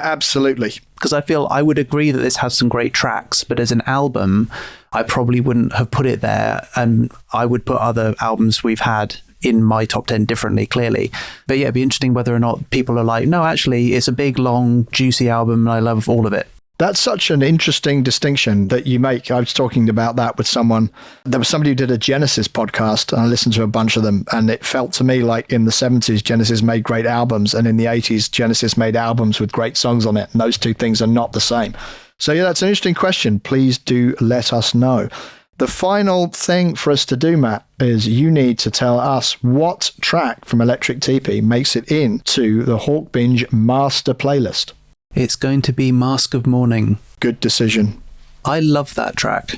S1: absolutely.
S2: Because I feel I would agree that this has some great tracks, but as an album, I probably wouldn't have put it there, and I would put other albums we've had in my top 10 differently, clearly. But yeah, it'd be interesting whether or not people are like, no, actually, it's a big, long, juicy album, and I love all of it.
S1: That's such an interesting distinction that you make. I was talking about that with someone. There was somebody who did a Genesis podcast, and I listened to a bunch of them, and it felt to me like in the 70s, Genesis made great albums, and in the 80s, Genesis made albums with great songs on it, and those two things are not the same. So yeah, that's an interesting question. Please do let us know. The final thing for us to do, Matt, is you need to tell us what track from Electric Tepee makes it into the Hawkbinge master playlist.
S2: It's going to be Mask of Mourning.
S1: Good decision.
S2: I love that track.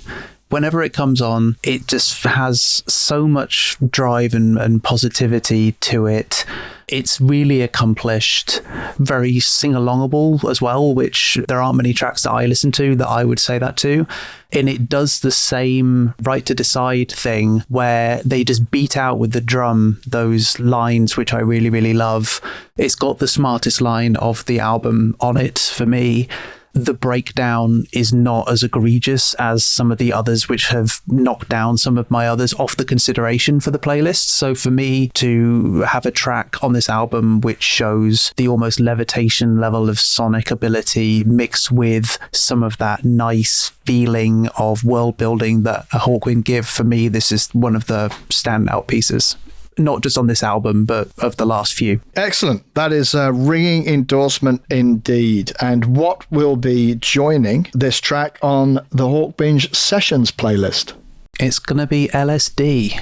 S2: Whenever it comes on, it just has so much drive and positivity to it. It's really accomplished, very sing-alongable as well, which there aren't many tracks that I listen to that I would say that to. And it does the same Right to Decide thing where they just beat out with the drum those lines, which I really, really love. It's got the smartest line of the album on it for me. The breakdown is not as egregious as some of the others, which have knocked down some of my others off the consideration for the playlist. So for me to have a track on this album which shows the almost levitation level of sonic ability mixed with some of that nice feeling of world building that a Hawkwind give, for me, this is one of the standout pieces. Not just on this album, but of the last few. Excellent.
S1: That is a ringing endorsement indeed. And what will be joining this track on the Hawkbinge Sessions playlist?
S2: It's going to be LSD.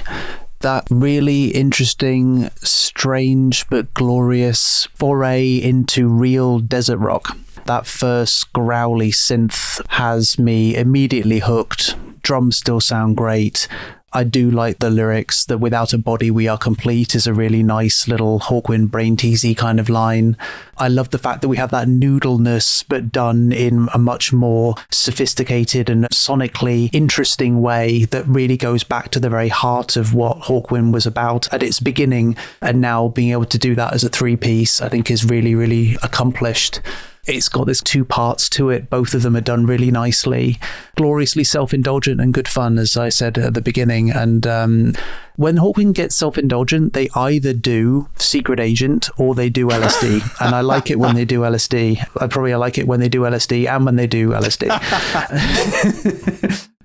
S2: That really interesting, strange, but glorious foray into real desert rock. That first growly synth has me immediately hooked. Drums still sound great. I do like the lyrics that without a body we are complete is a really nice little Hawkwind brain teasy kind of line. I love the fact that we have that noodleness but done in a much more sophisticated and sonically interesting way that really goes back to the very heart of what Hawkwind was about at its beginning, and now being able to do that as a 3-piece I think is really, really accomplished. It's got this 2 parts to it. Both of them are done really nicely. Gloriously self-indulgent and good fun, as I said at the beginning. And when Hawkwind gets self-indulgent, they either do Secret Agent or they do LSD. And I like it when they do LSD. I like it when they do LSD and when they do LSD.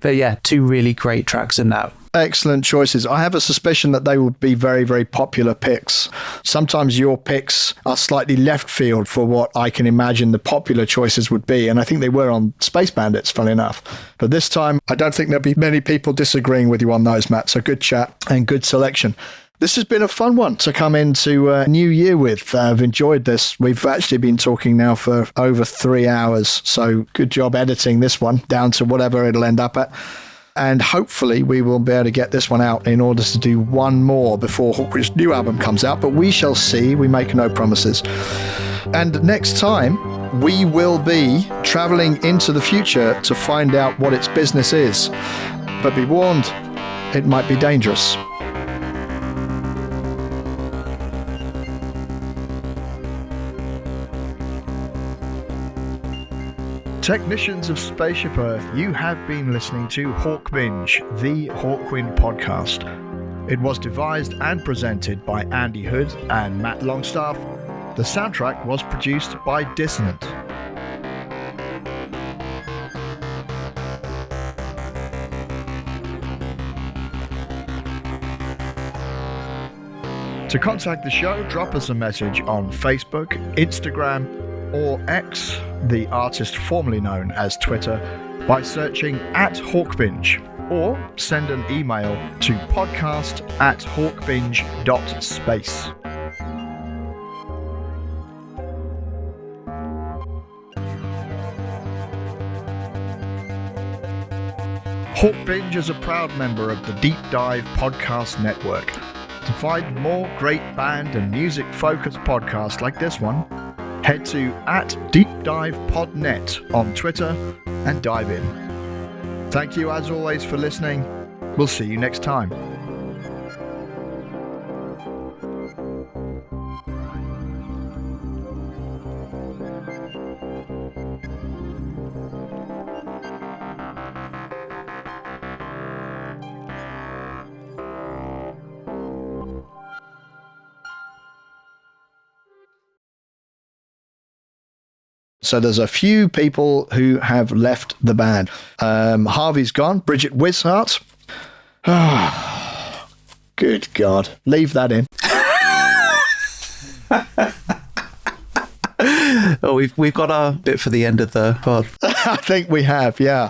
S2: But yeah, 2 really great tracks in that.
S1: Excellent choices. I have a suspicion that they would be very, very popular picks. Sometimes your picks are slightly left field for what I can imagine the popular choices would be. And I think they were on Space Bandits, funny enough. But this time, I don't think there'll be many people disagreeing with you on those, Matt. So good chat and good selection. This has been a fun one to come into a new year with. I've enjoyed this. We've actually been talking now for over 3 hours. So good job editing this one down to whatever it'll end up at. And hopefully we will be able to get this one out in order to do one more before Hawkwind's new album comes out. But we shall see. We make no promises. And next time, we will be traveling into the future to find out what its business is. But be warned, it might be dangerous. Technicians of Spaceship Earth, you have been listening to Hawkbinge, the Hawkwind podcast. It was devised and presented by Andy Hood and Matt Longstaff. The soundtrack was produced by Dissonant. To contact the show, drop us a message on Facebook, Instagram, or X, the artist formerly known as Twitter, by searching @Hawkbinge, or send an email to podcast@hawkbinge.space. Hawkbinge is a proud member of the Deep Dive Podcast Network. To find more great band and music-focused podcasts like this one, head to @DeepDivePodNet on Twitter and dive in. Thank you as always for listening. We'll see you next time. So there's a few people who have left the band. Harvey's gone. Bridget Wishart. Good God. Leave that in.
S2: Oh, we've got our bit for the end of the pod.
S1: I think we have, yeah.